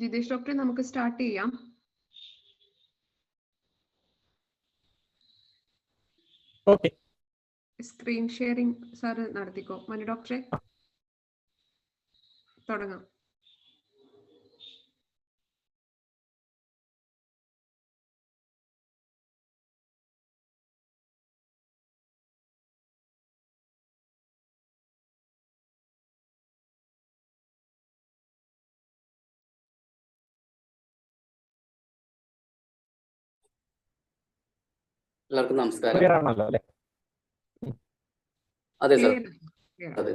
ജിതേഷ് ഡോക്ടറെ നമുക്ക് സ്റ്റാർട്ട് ചെയ്യാം. ഓക്കെ, സ്ക്രീൻ ഷെയറിംഗ് സാറ് നടത്തിക്കോ. മനു ഡോക്ടറെ തുടങ്ങാം. എല്ലാവർക്കും നമസ്കാരം. ക്ലിയർ ആണല്ലോ അല്ലേ? അതെ സർ, അതെ.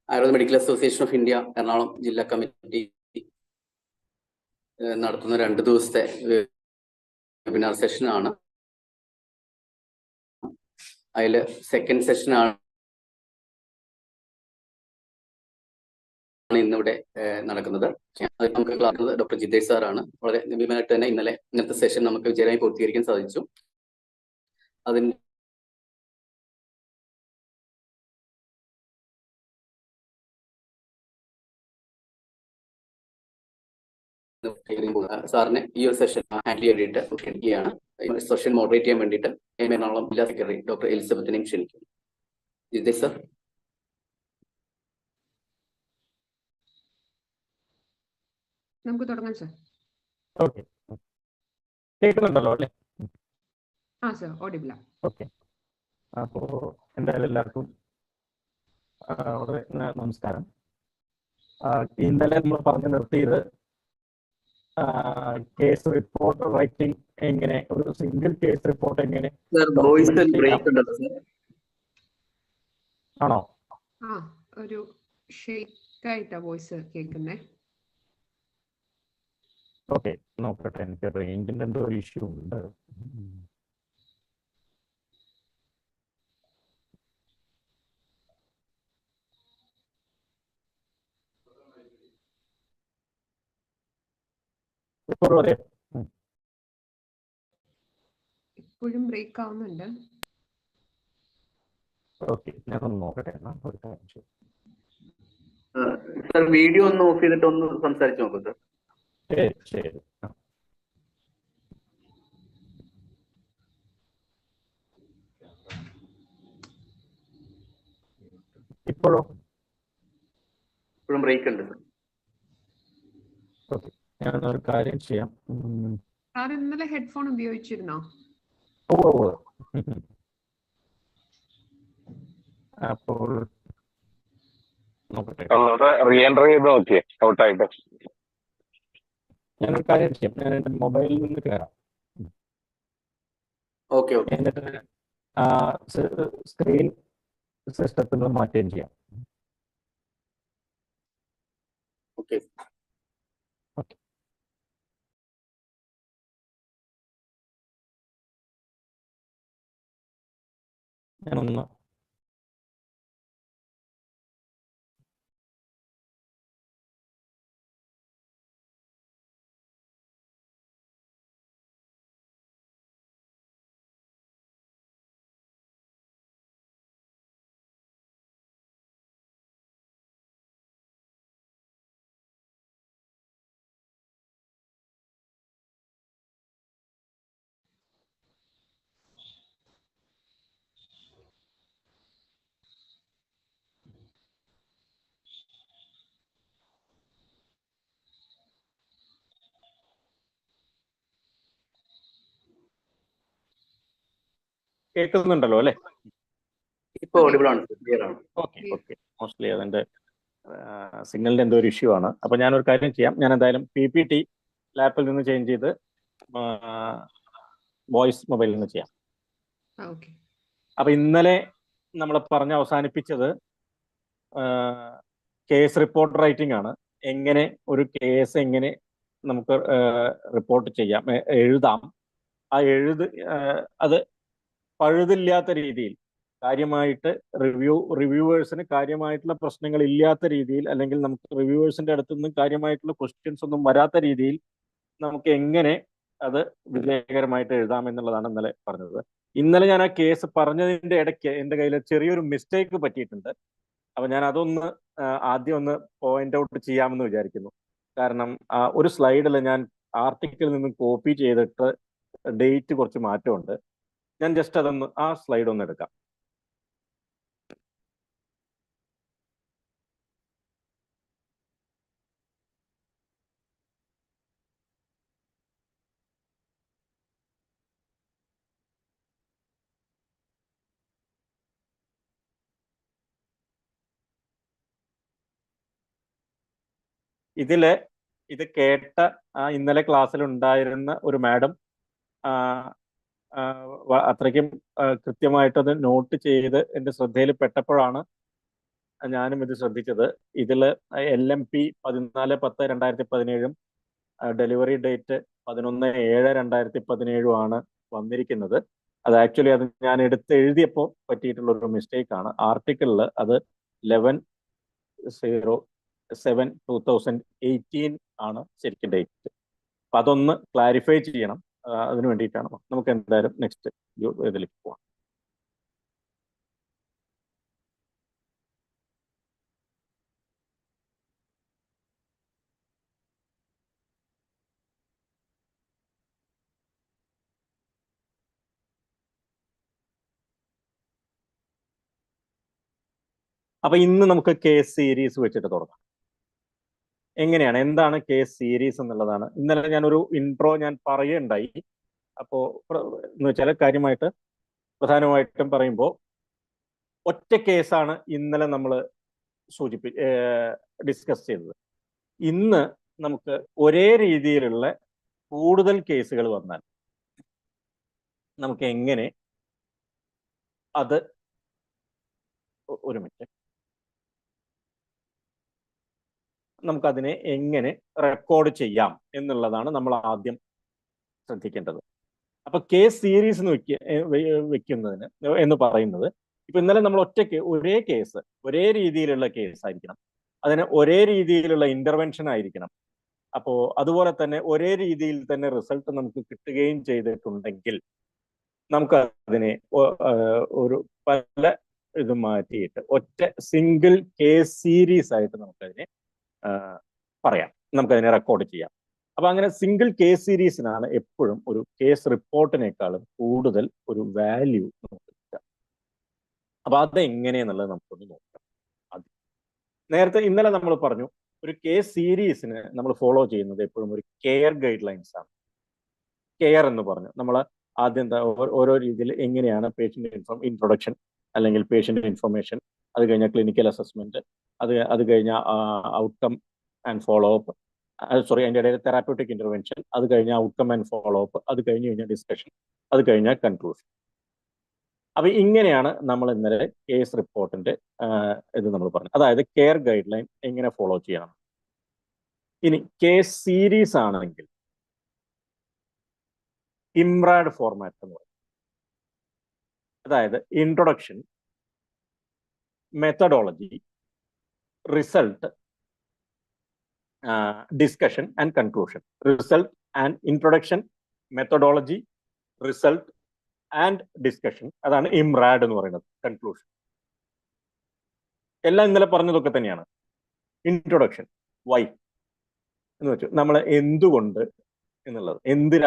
Ayurveda medical association of India Ernakulam ജില്ലാ കമ്മിറ്റി നടത്തുന്ന 2 ദിവസത്തെ വെബിനാർ സെഷനാണ്. അതിൽ സെക്കൻഡ് സെഷനാണ് ഇന്നിവിടെ നടക്കുന്നത്. നമുക്ക് ക്ലാസ് ഡോക്ടർ ജിതേഷ് സാറാണ്. വളരെ ഗംഭീരമായിട്ട് തന്നെ ഇന്നത്തെ സെഷൻ നമുക്ക് വിജയമായി പൂർത്തീകരിക്കാൻ സാധിച്ചു. അതിന് സാറിനെ ഈ ഒരു സെഷൻ ഹാൻഡിൽ ചെയ്യാൻ വേണ്ടിയിട്ട് ക്ഷണിക്കുകയാണ്. സെഷൻ മോഡറേറ്റ് ചെയ്യാൻ വേണ്ടിയിട്ട് എറണാകുളം ജില്ലാ സെക്രട്ടറി ഡോക്ടർ എലിസബത്തിനെയും ക്ഷണിക്കുന്നു. ജിതേഷ് സർ. നമുക്ക് തുടങ്ങാം സർ. ഓക്കെ, കേൾക്കുന്നുണ്ടല്ലോ അല്ലേ? ആ സർ, ഓഡിബിൾ. ഓക്കെ, അപ്പോൾ എന്തായാലും എല്ലാവർക്കും വളരെ നമസ്കാരം. ഇന്നലെ നമ്മൾ പറഞ്ഞു നിർത്തിയത് കേസ് റിപ്പോർട്ട് റൈറ്റിംഗ് എങ്ങനെ, ഒരു സിംഗിൾ കേസ് റിപ്പോർട്ട് എങ്ങനെ ആണോ? ഒരു ഷേക്ക് ആയിട്ടാ വോയിസ് കേൾക്കുന്നേ. ഓക്കെ, നോക്കട്ടെ. എനിക്ക് റേഞ്ചിന്റെ എന്തോ ഇഷ്യൂ ഉണ്ട്. ഇപ്പോഴും ബ്രേക്ക് ആവുന്നുണ്ട്. ഓക്കെ, ഞാനൊന്ന് നോക്കട്ടെ. സർ വീഡിയോ ഒന്ന് ഓഫ് ചെയ്തിട്ട് ഒന്ന് സംസാരിച്ച് നോക്കൂ സർ. ശരി. ഇപ്പോഴും ബ്രേക്ക് ഉണ്ട് സർ. ഓക്കെ, ഞാനൊരു കാര്യം ചെയ്യാം. സാർ ഇന്നലെ ഹെഡ്ഫോൺ ഉപയോഗിച്ചിരുന്നോ? അപ്പോൾ നോക്കട്ടെ. ഞാനൊരു കാര്യം ചെയ്യാം. ഞാൻ എൻ്റെ മൊബൈലിൽ നിന്ന് കയറാം. ഓക്കെ, എന്നിട്ട് സ്ക്രീൻ സിസ്റ്റത്തിൽ നിന്ന് മാറ്റുകയും ചെയ്യാം. ഓക്കെ. ഞാനൊന്ന് കേൾക്കുന്നുണ്ടല്ലോ അല്ലേ? ഇപ്പോൾ ഓഡിബിൾ ആണ്, ക്ലിയർ ആണ്. ഓക്കെ. മോസ്റ്റ്ലി അതിൻ്റെ സിഗ്നലിൻ്റെ എന്തോ ഒരു ഇഷ്യൂ ആണ്. അപ്പോൾ ഞാനൊരു കാര്യം ചെയ്യാം. ഞാൻ എന്തായാലും PPT ലാപ്പിൽ നിന്ന് ചേഞ്ച് ചെയ്ത് വോയിസ് മൊബൈലിൽ നിന്ന് ചെയ്യാം. അപ്പോൾ ഇന്നലെ നമ്മൾ പറഞ്ഞ് അവസാനിപ്പിച്ചത് കേസ് റിപ്പോർട്ട് റൈറ്റിംഗ് ആണ്. എങ്ങനെ ഒരു കേസ് എങ്ങനെ നമുക്ക് റിപ്പോർട്ട് ചെയ്യാം, എഴുതാം. അത് പഴുതില്ലാത്ത രീതിയിൽ, കാര്യമായിട്ട് റിവ്യൂവേഴ്സിന് കാര്യമായിട്ടുള്ള പ്രശ്നങ്ങൾ ഇല്ലാത്ത രീതിയിൽ, അല്ലെങ്കിൽ നമുക്ക് റിവ്യൂവേഴ്സിന്റെ അടുത്ത് നിന്നും കാര്യമായിട്ടുള്ള ക്വസ്റ്റ്യൻസ് ഒന്നും വരാത്ത രീതിയിൽ നമുക്ക് എങ്ങനെ അത് വിജയകരമായിട്ട് എഴുതാം എന്നുള്ളതാണ് ഇന്നലെ പറഞ്ഞത്. ഇന്നലെ ഞാൻ ആ കേസ് പറഞ്ഞതിന്റെ ഇടയ്ക്ക് എൻ്റെ കയ്യിൽ ചെറിയൊരു മിസ്റ്റേക്ക് പറ്റിയിട്ടുണ്ട്. അപ്പൊ ഞാൻ അതൊന്ന് ആദ്യം ഒന്ന് പോയിന്റ് ഔട്ട് ചെയ്യാമെന്ന് വിചാരിക്കുന്നു. കാരണം ഒരു സ്ലൈഡിൽ ഞാൻ ആർട്ടിക്കിളിൽ നിന്നും കോപ്പി ചെയ്തിട്ട് ഡേറ്റ് കുറച്ച് മാറ്റമുണ്ട്. ഞാൻ ജസ്റ്റ് അതൊന്ന് ആ സ്ലൈഡ് ഒന്ന് എടുക്കാം. ഇത് കേട്ട ഇന്നലെ ക്ലാസ്സിൽ ഉണ്ടായിരുന്ന ഒരു മാഡം അത്രയ്ക്കും കൃത്യമായിട്ടത് നോട്ട് ചെയ്ത് എൻ്റെ ശ്രദ്ധയിൽ പെട്ടപ്പോഴാണ് ഞാനും ഇത് ശ്രദ്ധിച്ചത്. ഇതിൽ LMP 14/10/2017 ഡെലിവറി ഡേറ്റ് 11/7/2017 ആണ് വന്നിരിക്കുന്നത്. അത് ആക്ച്വലി അത് ഞാൻ എഴുതിയപ്പോൾ പറ്റിയിട്ടുള്ള ഒരു മിസ്റ്റേക്ക് ആണ്. ആർട്ടിക്കിളിൽ അത് 11/07/2018 ആണ് ശരിക്കും ഡേറ്റ്. അപ്പൊ അതൊന്ന് ക്ലാരിഫൈ ചെയ്യണം. അതിന് വേണ്ടിയിട്ടാണ്. നമുക്ക് എന്തായാലും നെക്സ്റ്റ് ഇതിലേക്ക് പോവാം. അപ്പൊ ഇന്ന് നമുക്ക് കേസ് സീരീസ് വെച്ചിട്ട് തുടങ്ങാം. എങ്ങനെയാണ്, എന്താണ് കേസ് സീരീസ് എന്നുള്ളതാണ്. ഇന്നലെ ഞാനൊരു ഇൻട്രോ ഞാൻ പറയുകയുണ്ടായി. അപ്പോ എന്ന് വെച്ചാൽ കാര്യമായിട്ട് പ്രധാനമായിട്ടും പറയുമ്പോൾ ഒറ്റ കേസാണ് ഇന്നലെ നമ്മൾ ഡിസ്കസ് ചെയ്തത്. ഇന്ന് നമുക്ക് ഒരേ രീതിയിലുള്ള കൂടുതൽ കേസുകൾ വന്നാൽ നമുക്ക് എങ്ങനെ അത് ഒരു മിനിറ്റ് നമുക്കതിനെ എങ്ങനെ റെക്കോർഡ് ചെയ്യാം എന്നുള്ളതാണ് നമ്മൾ ആദ്യം ശ്രദ്ധിക്കേണ്ടത്. അപ്പൊ കേസ് സീരീസ് വെക്കുന്നതിന് എന്ന് പറയുന്നത്, ഇപ്പൊ ഇന്നലെ നമ്മൾ ഒറ്റയ്ക്ക് ഒരേ കേസ് ഒരേ രീതിയിലുള്ള കേസ് ആയിരിക്കണം, അതിന് ഒരേ രീതിയിലുള്ള ഇന്റർവെൻഷൻ ആയിരിക്കണം. അപ്പോ അതുപോലെ തന്നെ ഒരേ രീതിയിൽ തന്നെ റിസൾട്ട് നമുക്ക് കിട്ടുകയും ചെയ്തിട്ടുണ്ടെങ്കിൽ നമുക്ക് അതിനെ ഒരു പല ഇത് മാറ്റിയിട്ട് ഒറ്റ സിംഗിൾ കേസ് സീരീസ് ആയിട്ട് നമുക്കതിനെ പറയാം, നമുക്കതിനെ റെക്കോർഡ് ചെയ്യാം. അപ്പൊ അങ്ങനെ സിംഗിൾ കേസ് സീരീസിനാണ് എപ്പോഴും ഒരു കേസ് റിപ്പോർട്ടിനേക്കാളും കൂടുതൽ ഒരു വാല്യൂ നമുക്ക് കിട്ടുക. അപ്പൊ അതെങ്ങനെയെന്നുള്ളത് നമുക്കൊന്ന് നോക്കാം. നേരത്തെ ഇന്നലെ നമ്മൾ പറഞ്ഞു, ഒരു കേസ് സീരീസിന് നമ്മൾ ഫോളോ ചെയ്യുന്നത് എപ്പോഴും ഒരു കെയർ ഗൈഡ് ലൈൻസ് ആണ്. കെയർ എന്ന് പറഞ്ഞു നമ്മൾ ആദ്യം ഓരോ രീതിയിൽ എങ്ങനെയാണ് പേഷ്യന്റ് ഇൻട്രൊഡക്ഷൻ, അല്ലെങ്കിൽ പേഷ്യന്റ് ഇൻഫർമേഷൻ, അത് കഴിഞ്ഞാൽ ക്ലിനിക്കൽ അസസ്മെന്റ്, അത് കഴിഞ്ഞാൽ ഔട്ട്കം ആൻഡ് ഫോളോ അപ്പ്, അതിൻ്റെ ഇടയിൽ തെറാപ്യൂട്ടിക് ഇന്റർവെൻഷൻ, അത് കഴിഞ്ഞാൽ ഔട്ട്കം ആൻഡ് ഫോളോ അപ്പ്, അത് കഴിഞ്ഞാൽ ഡിസ്കഷൻ, അത് കഴിഞ്ഞാൽ കൺക്ലൂഷൻ. അപ്പൊ ഇങ്ങനെയാണ് നമ്മൾ ഇന്നലെ കേസ് റിപ്പോർട്ടിന്റെ ഇത് നമ്മൾ പറഞ്ഞു. അതായത് കെയർ ഗൈഡ് ലൈൻ എങ്ങനെ ഫോളോ ചെയ്യണം. ഇനി കേസ് സീരീസ് ആണെങ്കിൽ ഇംറാഡ് ഫോർമാറ്റ് എന്ന് പറയും. അതായത് introduction, methodology, result, discussion and conclusion. Result and introduction, methodology, result and discussion, അതാണ് ഇംറാഡ് എന്ന് പറയുന്നത്. കൺക്ലൂഷൻ എല്ലാം ഇന്നലെ പറഞ്ഞതൊക്കെ തന്നെയാണ്. ഇൻട്രൊഡക്ഷൻ, വൈ എന്ന് വെച്ചു, നമ്മൾ എന്തുകൊണ്ട് എന്നുള്ളത്,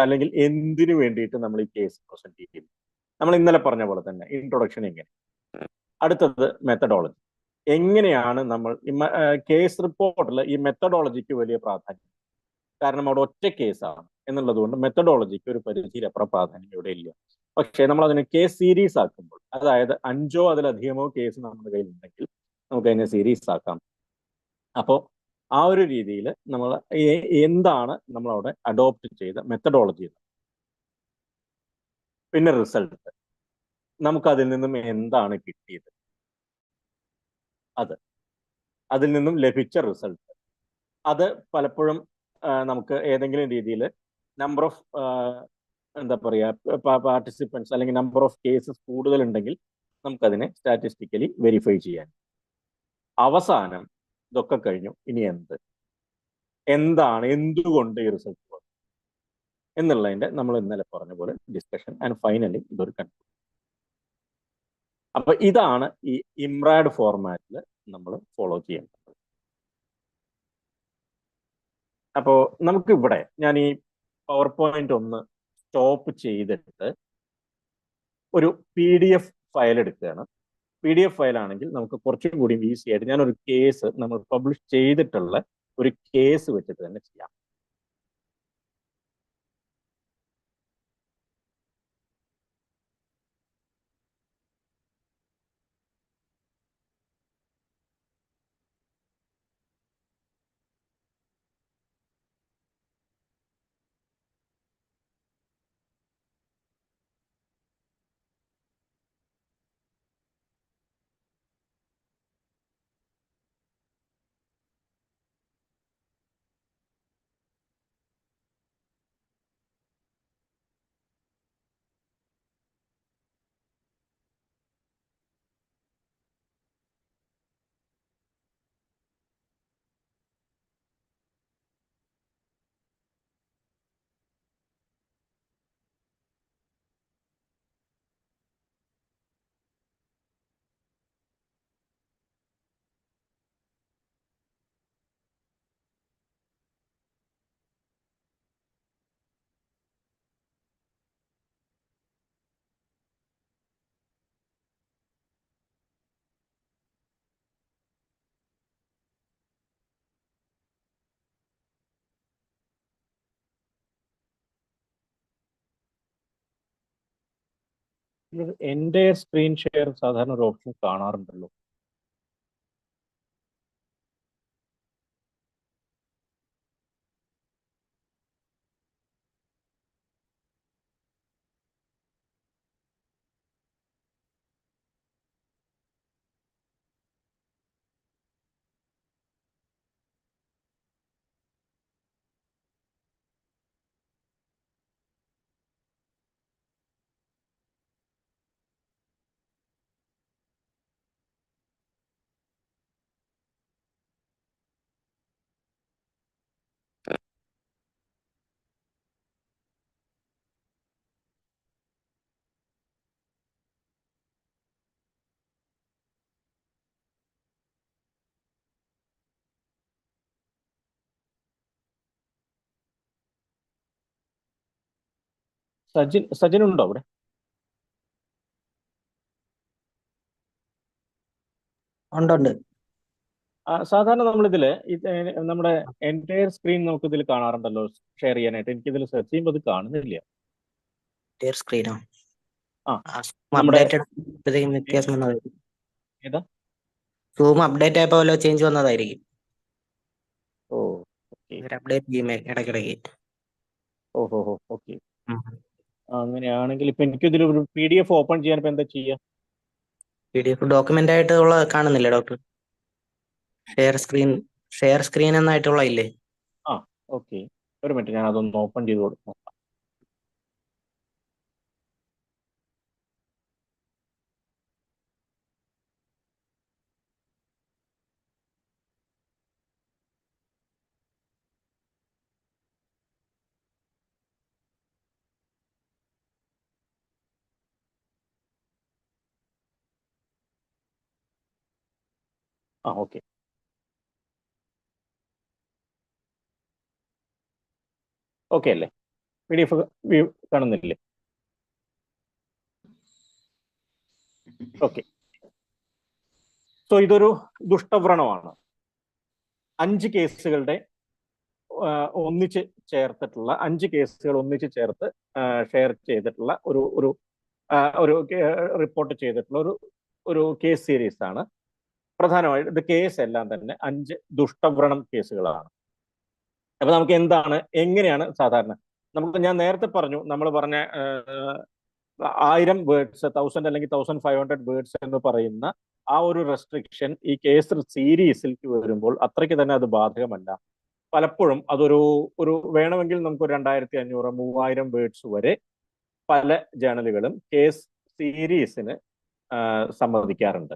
അല്ലെങ്കിൽ എന്തിനു വേണ്ടിയിട്ട് നമ്മൾ ഈ കേസ് പ്രസന്റ് ചെയ്യുന്നു. നമ്മൾ ഇന്നലെ പറഞ്ഞ പോലെ തന്നെ ഇൻട്രൊഡക്ഷൻ എങ്ങനെ. അടുത്തത് മെത്തഡോളജി. എങ്ങനെയാണ് നമ്മൾ കേസ് റിപ്പോർട്ടിൽ ഈ മെത്തഡോളജിക്ക് വലിയ പ്രാധാന്യം, കാരണം അവിടെ ഒറ്റ കേസാണ് എന്നുള്ളത് കൊണ്ട് മെത്തഡോളജിക്ക് ഒരു പരിധിയിലപ്പുറം പ്രാധാന്യം ഇവിടെ ഇല്ല. പക്ഷേ നമ്മൾ അതിനെ കേസ് സീരീസ് ആക്കുമ്പോൾ, അതായത് 5ഓ അതിലധികമോ കേസ് നമ്മുടെ കയ്യിലുണ്ടെങ്കിൽ നമുക്ക് അതിനെ സീരീസ് ആക്കാം. അപ്പോൾ ആ ഒരു രീതിയിൽ നമ്മൾ എന്താണ് നമ്മളവിടെ അഡോപ്റ്റ് ചെയ്ത മെത്തഡോളജി, പിന്നെ റിസൾട്ട്, നമുക്കതിൽ നിന്നും എന്താണ് കിട്ടിയത്, അതിൽ നിന്നും ലഭിച്ച റിസൾട്ട്, അത് പലപ്പോഴും നമുക്ക് ഏതെങ്കിലും രീതിയിൽ നമ്പർ ഓഫ് എന്താ പറയുക പാർട്ടിസിപ്പൻസ് അല്ലെങ്കിൽ നമ്പർ ഓഫ് കേസസ് കൂടുതലുണ്ടെങ്കിൽ നമുക്കതിനെ സ്റ്റാറ്റിസ്റ്റിക്കലി വെരിഫൈ ചെയ്യാൻ. അവസാനം ഇതൊക്കെ കഴിഞ്ഞു, ഇനി എന്തുകൊണ്ട് ഈ റിസൾട്ട് വന്നു എന്നുള്ളതിന്റെ നമ്മൾ ഇന്നലെ പറഞ്ഞ പോലെ ഡിസ്കഷൻ ആൻഡ് ഫൈനലി ഇതൊരു കൺക്ലൂഷൻ. അപ്പൊ ഇതാണ് ഈ ഇംറാഡ് ഫോർമാറ്റിൽ നമ്മൾ ഫോളോ ചെയ്യേണ്ടത്. അപ്പോൾ നമുക്ക് ഇവിടെ ഞാൻ ഈ പവർ പോയിന്റ് ഒന്ന് സ്റ്റോപ്പ് ചെയ്തിട്ട് ഒരു PDF ഫയൽ എടുക്കുകയാണ്. PDF ഫയൽ ആണെങ്കിൽ നമുക്ക് കുറച്ചും കൂടി ഈസി ആയിട്ട് ഞാനൊരു കേസ് നമ്മൾ പബ്ലിഷ് ചെയ്തിട്ടുള്ള ഒരു കേസ് വെച്ചിട്ട് തന്നെ ചെയ്യാം. എൻ്റെ സ്ക്രീൻ ഷെയർ സാധാരണ ഒരു ഓപ്ഷൻ കാണാറുണ്ടല്ലോ. സജിൻ ഉണ്ടോ അവിടെ? ഉണ്ട്. സാധാരണ നമ്മളിതില് നമ്മുടെ എൻറ്റയർ സ്ക്രീൻ നമുക്ക് ഇതിൽ കാണാറുണ്ടല്ലോ ഷെയർ ചെയ്യാനായിട്ട്. എനിക്കിതിൽ സെർച്ച് ചെയ്യുമ്പോൾ അത് കാണുന്നില്ല. സ്ക്രീനോ? ആ, നമ്മുടെ നമ്മുടെ വ്യത്യാസം വന്നതായിരിക്കും. ഏതാ? സൂം അപ്ഡേറ്റ് ആയപ്പോ വല്ല ചേഞ്ച് വന്നതായിരിക്കും. ഓ, ഓക്കെ. അപ്ഡേറ്റ് ചെയ്യും ഇടയ്ക്കിടയ്ക്ക്. ഓഹോ, ഓക്കെ. അങ്ങനെയാണെങ്കിൽ ഇപ്പൊ എനിക്കിതിൽ ഒരു PDF ഓപ്പൺ ചെയ്യാൻ ഇപ്പൊ എന്താ ചെയ്യാ? PDF ഡോക്യുമെന്റ് ആയിട്ടുള്ള കാണുന്നില്ലേ ഡോക്ടർ? ഷെയർ സ്ക്രീൻ എന്നായിട്ടുള്ള ഇല്ലേ? ആ, ഓക്കെ. ഒരു മിനിറ്റ്, ഞാൻ അതൊന്ന് ഓപ്പൺ ചെയ്ത് കൊടുക്കാം. ഓക്കെ. ഓക്കെ അല്ലേ? PDF വ്യൂ കാണുന്നില്ലേ? ഓക്കെ. സോ ഇതൊരു ദുഷ്ടവ്രണമാണ്. 5 കേസുകളുടെ ഒന്നിച്ച് ചേർത്തിട്ടുള്ള 5 കേസുകൾ ഒന്നിച്ച് ചേർത്ത് ഷെയർ ചെയ്തിട്ടുള്ള ഒരു റിപ്പോർട്ട് ചെയ്തിട്ടുള്ള ഒരു കേസ് സീരീസ് ആണ്. പ്രധാനമായിട്ട് ഇത് കേസ് എല്ലാം തന്നെ 5 ദുഷ്ടവ്രണം കേസുകളാണ്. അപ്പൊ നമുക്ക് എങ്ങനെയാണ് സാധാരണ ഞാൻ നേരത്തെ പറഞ്ഞു, നമ്മൾ പറഞ്ഞ 1000 വേർഡ്സ് 1000 അല്ലെങ്കിൽ 1500 വേർഡ്സ് എന്ന് പറയുന്ന ആ ഒരു റെസ്ട്രിക്ഷൻ ഈ കേസ് സീരീസിലേക്ക് വരുമ്പോൾ അത്രയ്ക്ക് തന്നെ അത് ബാധകമല്ല. പലപ്പോഴും അതൊരു വേണമെങ്കിൽ നമുക്ക് 2500 3000 വേർഡ്സ് വരെ പല ജേണലുകളും കേസ് സീരീസിന് സമ്മതിക്കാറുണ്ട്.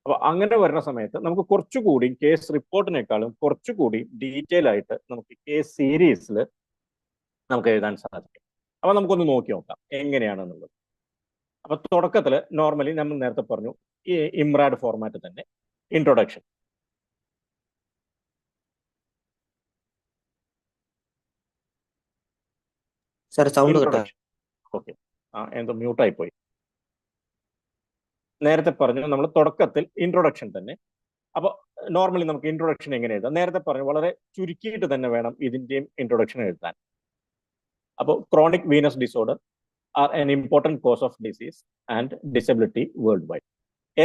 അപ്പൊ അങ്ങനെ വരുന്ന സമയത്ത് നമുക്ക് കുറച്ചുകൂടി കേസ് റിപ്പോർട്ടിനേക്കാളും കുറച്ചുകൂടി ഡീറ്റെയിൽ ആയിട്ട് നമുക്ക് കേസ് സീരീസിൽ നമുക്ക് എഴുതാൻ സാധിക്കും. അപ്പൊ നമുക്കൊന്ന് നോക്കി നോക്കാം എങ്ങനെയാണെന്നുള്ളത്. അപ്പൊ തുടക്കത്തിൽ നോർമലി നമ്മൾ നേരത്തെ പറഞ്ഞു ഈ ഇംറാഡ് ഫോർമാറ്റ് തന്നെ ഇൻട്രൊഡക്ഷൻ. സാർ സൗണ്ട് കേട്ടോ. ഓക്കെ, എന്തോ മ്യൂട്ടായി പോയി. നേരത്തെ പറഞ്ഞു നമ്മൾ തുടക്കത്തിൽ ഇൻട്രൊഡക്ഷൻ തന്നെ. അപ്പോൾ നോർമലി നമുക്ക് ഇൻട്രൊഡക്ഷൻ എങ്ങനെ എഴുതാം? നേരത്തെ പറഞ്ഞു വളരെ ചുരുക്കിയിട്ട് തന്നെ വേണം ഇതിന്റെയും ഇൻട്രൊഡക്ഷൻ എഴുതാൻ. അപ്പോൾ chronic venous disorder are an important cause of disease and disability worldwide.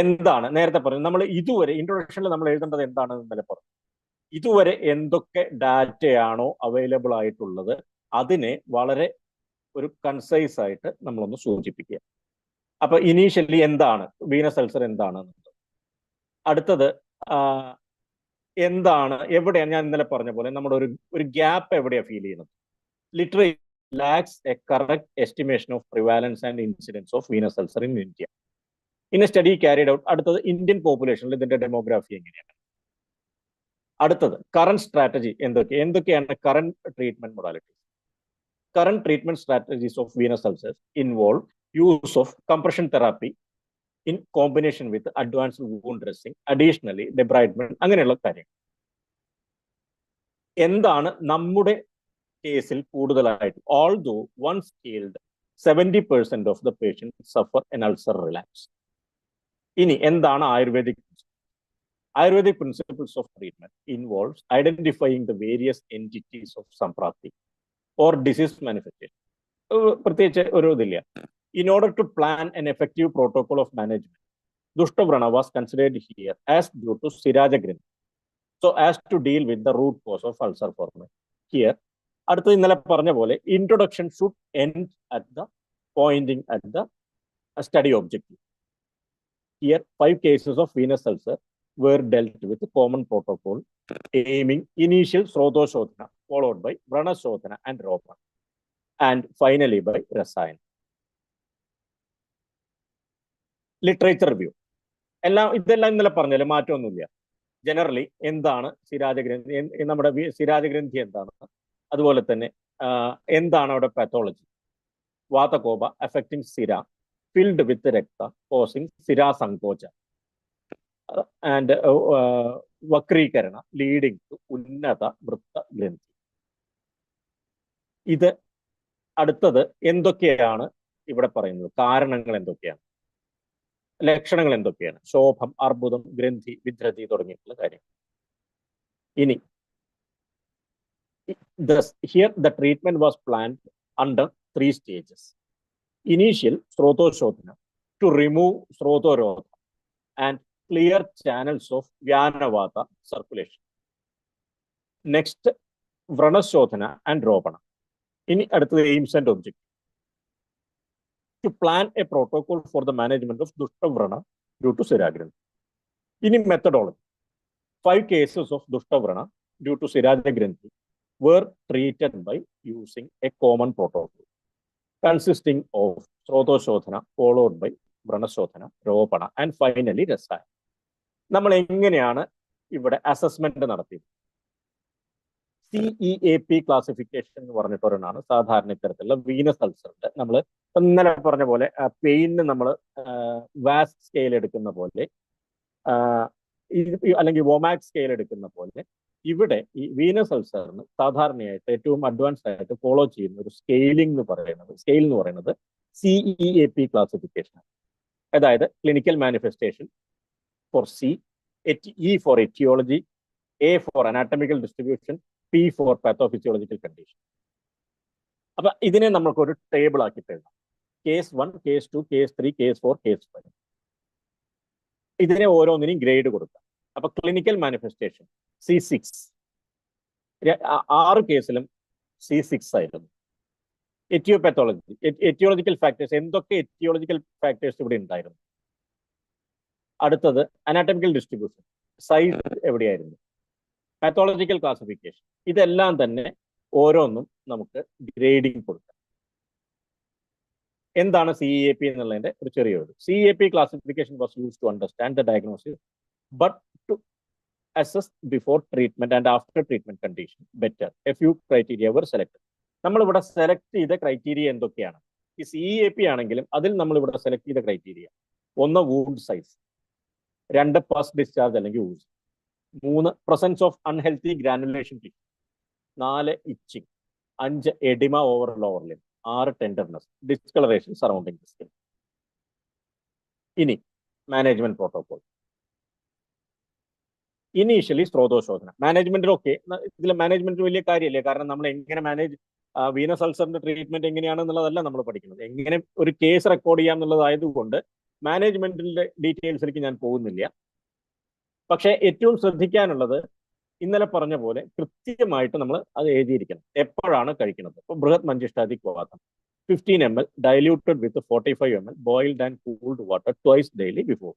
എന്താണ് നേരത്തെ പറഞ്ഞു? നമ്മൾ ഇതുവരെ ഇൻട്രൊഡക്ഷനിൽ നമ്മൾ എഴുതേണ്ടത് എന്താണെന്ന് ഇന്നലെ പറഞ്ഞു. ഇതുവരെ എന്തൊക്കെ ഡാറ്റയാണോ അവൈലബിൾ ആയിട്ടുള്ളത് അതിനെ വളരെ ഒരു കൺസൈസ് ആയിട്ട് നമ്മളൊന്ന് സൂചിപ്പിക്കുക. അപ്പൊ ഇനീഷ്യലി എന്താണ് വീനസ് അൾസർ എന്താണെന്നുള്ളത്, അടുത്തത് എന്താണ്, എവിടെയാണ്, ഞാൻ ഇന്നലെ പറഞ്ഞ പോലെ നമ്മുടെ ഒരു ഗ്യാപ്പ് എവിടെയാണ് ഫീൽ ചെയ്യുന്നത്? Literally lacks a correct estimation of prevalence and incidence of venous ulcer in India in a study carried out. അടുത്തത് ഇന്ത്യൻ പോപ്പുലേഷനിൽ ഇതിന്റെ ഡെമോഗ്രാഫി എങ്ങനെയാണ്? അടുത്തത് കറന്റ് സ്ട്രാറ്റജി എന്തൊക്കെയാണ് current treatment modalities? Current treatment strategies of venous ulcers involve use of compression therapy in combination with advanced wound dressing, additionally debridement, അങ്ങനെയുള്ള കാര്യങ്ങൾ. എന്താണ് നമ്മുടെ കേസിൽ കൂടുതലായിട്ട്? Although once healed 70% of the patients suffer an ulcer relapse. ഇനി എന്താണ് ayurvedic? Ayurvedic principles of treatment involves identifying the various entities of Samprati or disease manifestation. പ്രത്യേകിച്ച് ഒരു ഇതില്ല. In order to plan an effective protocol of management, Dushtavrana was considered here as due to Siraja Grindhi, so as to deal with the root cause of ulcer formation. Here, അടുത്ത ഇന്നലെ പറഞ്ഞ പോലെ introduction should end at the pointing at the study objective. Here, 5 cases of venous ulcer were dealt with a common protocol aiming initial Srodoshodhana followed by Vranashodhana and Ropana and finally by Rasayana. Literature review. ഇതെല്ലാം ഇന്നലെ പറഞ്ഞാലും മാറ്റമൊന്നുമില്ല. Generally എന്താണ് സിരാജഗ്രന്ഥി, നമ്മുടെ സിരാജഗ്രന്ഥി എന്താണ്, അതുപോലെ തന്നെ എന്താണ് അവിടെ പാത്തോളജി? വാതകോപ അഫക്റ്റിംഗ് സിര ഫിൽഡ് വിത്ത് രക്ത കോസിംഗ് സിരാ സങ്കോച ആൻഡ് വക്രീകരണ ലീഡിംഗ് ടു ഉന്നത വൃത്ത ഗ്രന്ഥി. ഇത് അടുത്തത് എന്തൊക്കെയാണ് ഇവിടെ പറയുന്നത്? കാരണങ്ങൾ എന്തൊക്കെയാണ്, ലക്ഷണങ്ങൾ എന്തൊക്കെയാണ്? ശോഭം, അർബുദം, ഗ്രന്ഥി, വിദ്രതി തുടങ്ങിയിട്ടുള്ള കാര്യങ്ങൾ. ഇനി here the treatment was planned under 3 stages. Initial Srodoshodhana to remove Srodorodha and clear channels of Vyanavata circulation. Next, Vranashodhana and Ropana. ഇനി അടുത്തത് aims and objectives. To plan a protocol for the management of Dushtavrana due to Siragrindhi. ഇനി methodology. 5 cases of Dushtavrana due to Siragrindhi were treated by using a common protocol consisting of Srodoshodhana followed by Vranashodhana, Ropana and finally Rasayana. നമ്മൾ എങ്ങനെയാണ് ഇവിടെ assessment നടത്തിയത്? CEAP classification എന്ന് പറഞ്ഞിട്ടൊരെണ്ണാണ് സാധാരണ ഇത്തരത്തിലുള്ള Venus അൾസറിന്റെ. നമ്മൾ ഇന്നലെ പറഞ്ഞ പോലെ പെയിന് നമ്മൾ വാസ് സ്കെയിൽ എടുക്കുന്ന പോലെ അല്ലെങ്കിൽ വോമാക് സ്കെയിൽ എടുക്കുന്ന പോലെ ഇവിടെ ഈ വീനസ് അൾസറിന് സാധാരണയായിട്ട് ഏറ്റവും അഡ്വാൻസ്ഡ് ആയിട്ട് ഫോളോ ചെയ്യുന്ന ഒരു സ്കെയിൽ എന്ന് പറയുന്നത് CEAP ക്ലാസിഫിക്കേഷൻ. അതായത് clinical manifestation for C, E for etiology, A for anatomical distribution, P for pathophysiological condition. അപ്പൊ ഇതിനെ നമുക്കൊരു ടേബിൾ ആക്കിയിട്ട് എഴുതാം. Case 1, case 2, case 3, case 4, case 5. ഇതിനെ ഓരോന്നിനും ഗ്രേഡ് കൊടുക്കാം. അപ്പൊ ക്ലിനിക്കൽ മാനിഫെസ്റ്റേഷൻ C6, 6 കേസിലും C6 ആയിരുന്നു. എറ്റിയോപാത്തോളജി, എറ്റിയോളജിക്കൽ ഫാക്ടേഴ്സ്, എന്തൊക്കെ എറ്റിയോളജിക്കൽ ഫാക്ടേഴ്സ് ഇവിടെ ഉണ്ടായിരുന്നു? അടുത്തത് അനാറ്റമിക്കൽ ഡിസ്ട്രിബ്യൂഷൻ, സൈസ് എവിടെയായിരുന്നു? Pathological classification. ഇതെല്ലാം തന്നെ ഓരോന്നും നമുക്ക് ഗ്രേഡിംഗ് കൊടുക്കാം. എന്താണ് CEAP എന്നുള്ളതിന്റെ ഒരു ചെറിയൊരു CEAP classification was use to understand the diagnosis but to assess before treatment and after treatment condition better. A few criteria were selected. നമ്മൾ ഇവിടെ സെലക്ട് ചെയ്ത ക്രൈറ്റീരിയ എന്തൊക്കെയാണ്? CEAP ആണെങ്കിലും അതിൽ നമ്മൾ ഇവിടെ സെലക്ട് ചെയ്ത criteria 1 wound size, 2 pus discharge അല്ലെങ്കിൽ ooze, 3 presence of unhealthy granulation tissue, 4 itching, 5 edema over lower limb, 6 tenderness, discoloration surrounding the skin. ഇനി മാനേജ്മെന്റ് പ്രോട്ടോകോൾ. ഇനീഷ്യലി സ്രോതോശോധന മാനേജ്മെന്റിലൊക്കെ, ഇതിൽ മാനേജ്മെന്റ് വലിയ കാര്യമല്ലേ, കാരണം നമ്മൾ എങ്ങനെ മാനേജ് വീനസ് അൾസറിന്റെ ട്രീറ്റ്മെന്റ് എങ്ങനെയാണെന്നുള്ളതല്ല നമ്മൾ പഠിക്കുന്നത്, എങ്ങനെ ഒരു കേസ് റെക്കോർഡ് ചെയ്യാം എന്നുള്ളതായതുകൊണ്ട് മാനേജ്മെന്റിന്റെ ഡീറ്റെയിൽസിലേക്ക് ഞാൻ പോകുന്നില്ല. പക്ഷേ ഏറ്റവും ശ്രദ്ധിക്കാനുള്ളത് ഇന്നലെ പറഞ്ഞ പോലെ കൃത്യമായിട്ട് നമ്മൾ അത് എഴുതിയിരിക്കണം, എപ്പോഴാണ് കഴിക്കുന്നത്. ഇപ്പോൾ ബൃഹത് മഞ്ചിഷ്ടാദിക് വാതം 15 ml diluted with 45 ml boiled and cooled water twice daily before.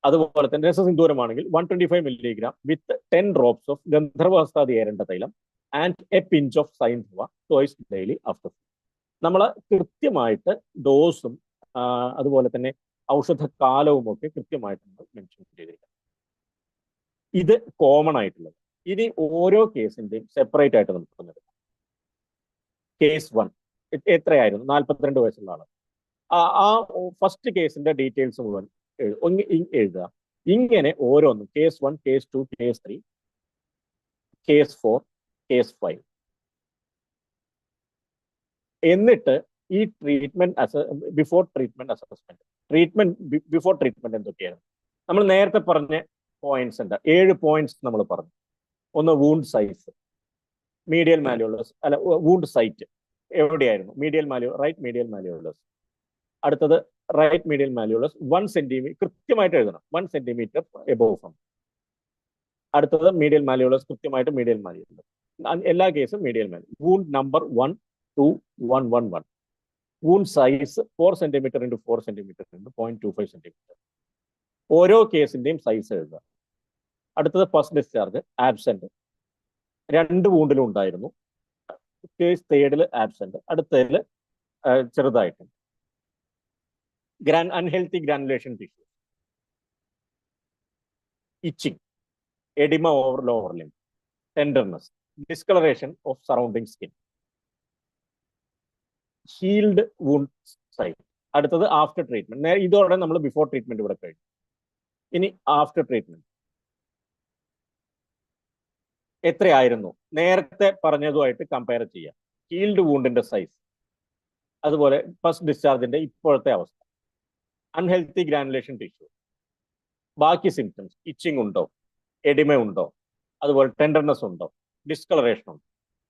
അതുപോലെ തന്നെ രസസിന്ദൂരമാണെങ്കിൽ 125 milligram വിത്ത് 10 drops ഓഫ് ഗന്ധർവഹസ്താദി ഏരണ്ട തൈലം ആൻഡ് എ പിഞ്ച് ഓഫ് സൈൻധവ ട്വൈസ് ഡെയിലി ആഫ്റ്റർ. നമ്മൾ കൃത്യമായിട്ട് ഡോസും അതുപോലെ തന്നെ ഔഷധകാലവും ഒക്കെ കൃത്യമായിട്ട് നമ്മൾ മെൻഷൻ ചെയ്തിരിക്കണം. ഇത് കോമൺ ആയിട്ടുള്ളത്. ഇനി ഓരോ കേസിന്റെയും സെപ്പറേറ്റ് ആയിട്ട് നമുക്ക് എടുക്കാം. കേസ് 1 എത്രയായിരുന്നു? 42 വയസ്സുള്ള ആള്. ആ ഫസ്റ്റ് കേസിന്റെ ഡീറ്റെയിൽസ് മുഴുവൻ എഴുതുക. ഇങ്ങനെ ഓരോന്നും case 1, case 2, case 3, case 4, case 5. എന്നിട്ട് ഈ before treatment assessment, before treatment എന്തൊക്കെയാണ് നമ്മൾ നേരത്തെ പറഞ്ഞ പോയിന്റ്സ് ഉണ്ട്. 7 പോയിന്റ്സ് നമ്മൾ പറഞ്ഞു. ഒന്ന് വൂണ്ട് സൈസ്, മീഡിയൽ മാലിയോളസ് അല്ല വൂണ്ട് സൈറ്റ് എവിടെയായിരുന്നു? Right medial malleolus. അടുത്തത് റൈറ്റ് മീഡിയൽ മാലിയോളസ് 1 സെന്റിമീറ്റർ കൃത്യമായിട്ട് എഴുതണം, 1 സെന്റിമീറ്റർ എബോവ് ഫ്രം. അടുത്തത് മീഡിയൽ മാലിയോളസ്, കൃത്യമായിട്ട് മീഡിയൽ മാലിയോളസ്, എല്ലാ കേസും medial malleolus. Wound number 1, 2, 1, 1, 1. Wound size 4 centimetre into 4 centimetre into 0.25 centimetre. ഓരോ കേസിന്റെയും സൈസ് എഴുതുക. അടുത്തത് ഫസ്റ്റ് ഡിസ്ചാർജ് ആബ്സെന്റ്, 2 വൂണ്ടിലും ഉണ്ടായിരുന്നു. കേസ് 3 ആബ്സെന്റ്, അടുത്തതിൽ ചെറുതായിട്ടുണ്ട്. Unhealthy granulation tissue, itching, oedema over lower limb, tenderness, discolouration of surrounding skin, healed wound site. അടുത്തത് after treatment. ഇതോടെ നമ്മൾ ബിഫോർ ട്രീറ്റ്മെന്റ് ഇവിടെ കഴിഞ്ഞു. ഇനി ആഫ്റ്റർ ട്രീറ്റ്മെന്റ് എത്രയായിരുന്നു? നേരത്തെ പറഞ്ഞതുമായിട്ട് കമ്പയർ ചെയ്യാം. ഹീൽഡ് വൂണ്ടിന്റെ സൈസ്, അതുപോലെ ഫസ്റ്റ് ഡിസ്ചാർജിന്റെ ഇപ്പോഴത്തെ അവസ്ഥ, അൺഹെൽത്തി ഗ്രാനുലേഷൻ ടിഷ്യൂ, ബാക്കി സിംറ്റംസ്, ഇച്ചിങ് ഉണ്ടോ, എഡിമ ഉണ്ടോ, അതുപോലെ ടെൻഡർനെസ് ഉണ്ടോ, ഡിസ്കളറേഷൻ ഉണ്ടോ.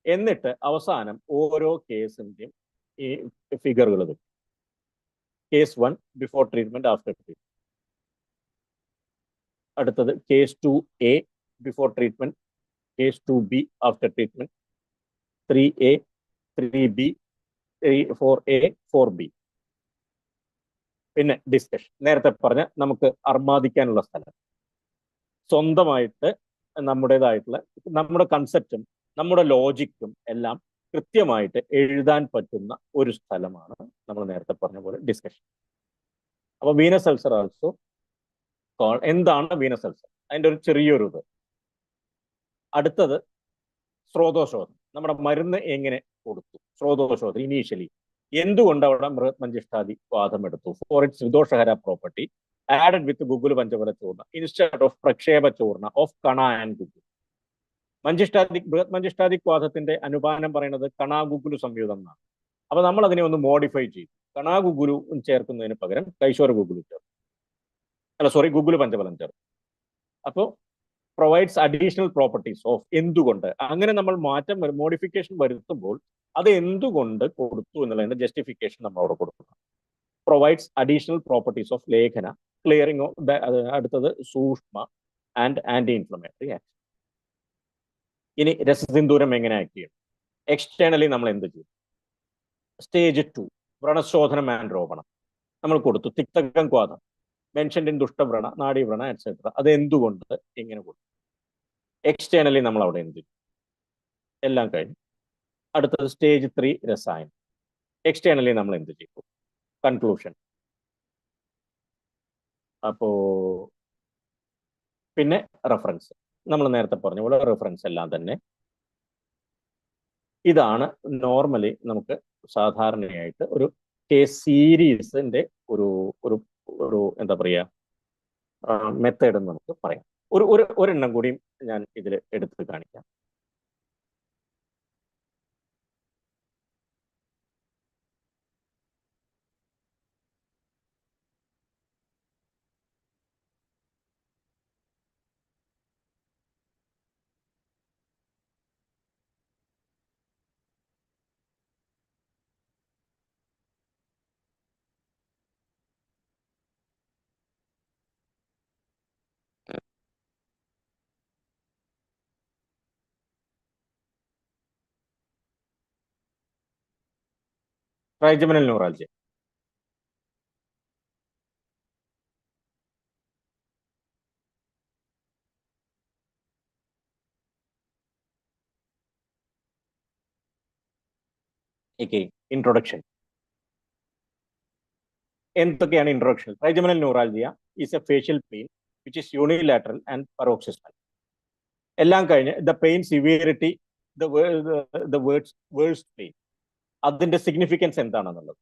എന്നിട്ട് അവസാനം ഓരോ കേസിന്റെയും ഈ ഫിഗറുകൾ വരും. Case 1 before treatment, after treatment. അടുത്തത് case 2A before treatment, case 2B after treatment, 3A, 3B, 4A, 4B. പിന്നെ ഡിസ്കഷൻ, നേരത്തെ പറഞ്ഞ നമുക്ക് അർമാദിക്കാനുള്ള സ്ഥലം, സ്വന്തമായിട്ട് നമ്മുടേതായിട്ടുള്ള നമ്മുടെ കൺസെപ്റ്റും നമ്മുടെ ലോജിക്കും എല്ലാം കൃത്യമായിട്ട് എഴുതാൻ പറ്റുന്ന ഒരു സ്ഥലമാണ് നമ്മൾ നേരത്തെ പറഞ്ഞ പോലെ ഡിസ്കഷൻ. അപ്പൊ വീനസ് അൾസർ ആൾസോ എന്താണ് വീനസ് അൾസർ, അതിൻ്റെ ഒരു ചെറിയൊരു ഇത്. അടുത്തത് സ്രോതോശോധന, നമ്മുടെ മരുന്ന് എങ്ങനെ കൊടുത്തു, സ്രോതോശോധന ഇനീഷ്യലി എന്തുകൊണ്ട് അവിടെ ബൃഹത് മഞ്ചിഷ്ടാദി വാദം എടുത്തു, ഫോർ ഇറ്റ്സ് വിദോഷഹര പ്രോപ്പർട്ടി ആഡഡ് വിത്ത് ഗുഗുല് പഞ്ചഫല ചൂർണ ഇൻസ്റ്റെഡ് ഓഫ് പ്രക്ഷേപ ചൂർണ ഓഫ് കണ ആൻഡ് ഗുഗുൽ. ബൃഹത് മഞ്ചിഷ്ടാദിക് വാദത്തിന്റെ അനുപാനം പറയുന്നത് കണാ ഗുഗുലു സംയുതം എന്നാണ്. അപ്പൊ നമ്മൾ അതിനെ ഒന്ന് മോഡിഫൈ ചെയ്തു, കണാ ഗുഗുലു ചേർക്കുന്നതിന് പകരം കൈശോര ഗുഗുലു ചേർക്കും, ഗുഗുല് പഞ്ചഫലം ചേർക്കും. അപ്പോൾ പ്രൊവൈഡ്സ് അഡീഷണൽ പ്രോപ്പർട്ടീസ് ഓഫ്, എന്തുകൊണ്ട് അങ്ങനെ നമ്മൾ മോഡിഫിക്കേഷൻ വരുത്തുമ്പോൾ അത് എന്തുകൊണ്ട് കൊടുത്തു എന്നുള്ളതിന്റെ ജസ്റ്റിഫിക്കേഷൻ നമ്മൾ അവിടെ കൊടുക്കണം. പ്രൊവൈഡ്സ് അഡീഷണൽ പ്രോപ്പർട്ടീസ് ഓഫ് ലേഖന, ക്ലിയറിംഗ് ഓഫ്. അടുത്തത് സൂക്ഷ്മ ആൻഡ് ആന്റി ഇൻഫ്ലമേറ്ററി ആക്ഷൻ. ഇനി രസസിന്ദൂരം എങ്ങനെ ആക്ട് ചെയ്യും? എക്സ്റ്റേണലി നമ്മൾ എന്ത് ചെയ്യും? സ്റ്റേജ് 2 വ്രണശോധനം ആൻഡ് രോപണം നമ്മൾ കൊടുത്തു. തിക്തകം ക്വാദം മെൻഷൻഡ് ഇൻ ദുഷ്ടവ്രണ, നാഡീവ്രണ എക്സെട്ര. അത് എന്തുകൊണ്ട് എങ്ങനെ കൊടുത്തു? എക്സ്റ്റേണലി നമ്മൾ അവിടെ എന്ത് ചെയ്യും? എല്ലാം കഴിഞ്ഞു. അടുത്തത് സ്റ്റേജ് 3 രസായനം. എക്സ്റ്റേണലി നമ്മൾ എന്ത് ചെയ്യും? കൺക്ലൂഷൻ. അപ്പോ പിന്നെ റെഫറൻസ്, നമ്മൾ നേരത്തെ പറഞ്ഞ പോലെ റെഫറൻസ് എല്ലാം തന്നെ ഇതാണ് നോർമലി നമുക്ക് സാധാരണയായിട്ട് ഒരു കേസ് സീരീസിന്റെ ഒരു ഒരു ഒരു എന്താ പറയുക മെത്തേഡ് എന്ന് നമുക്ക് പറയാം. ഒരെണ്ണം കൂടിയും ഞാൻ ഇതിൽ എടുത്ത് കാണിക്കാം. Trigeminal neuralgia. ഇൻട്രൊഡക്ഷൻ. എന്തൊക്കെയാണ് introduction? Trigeminal neuralgia is a facial pain which is unilateral and paroxysmal. എല്ലാം കഴിഞ്ഞ് the pain severity, the worst pain, അതിന്റെ സിഗ്നിഫിക്കൻസ് എന്താണെന്നുള്ളത്.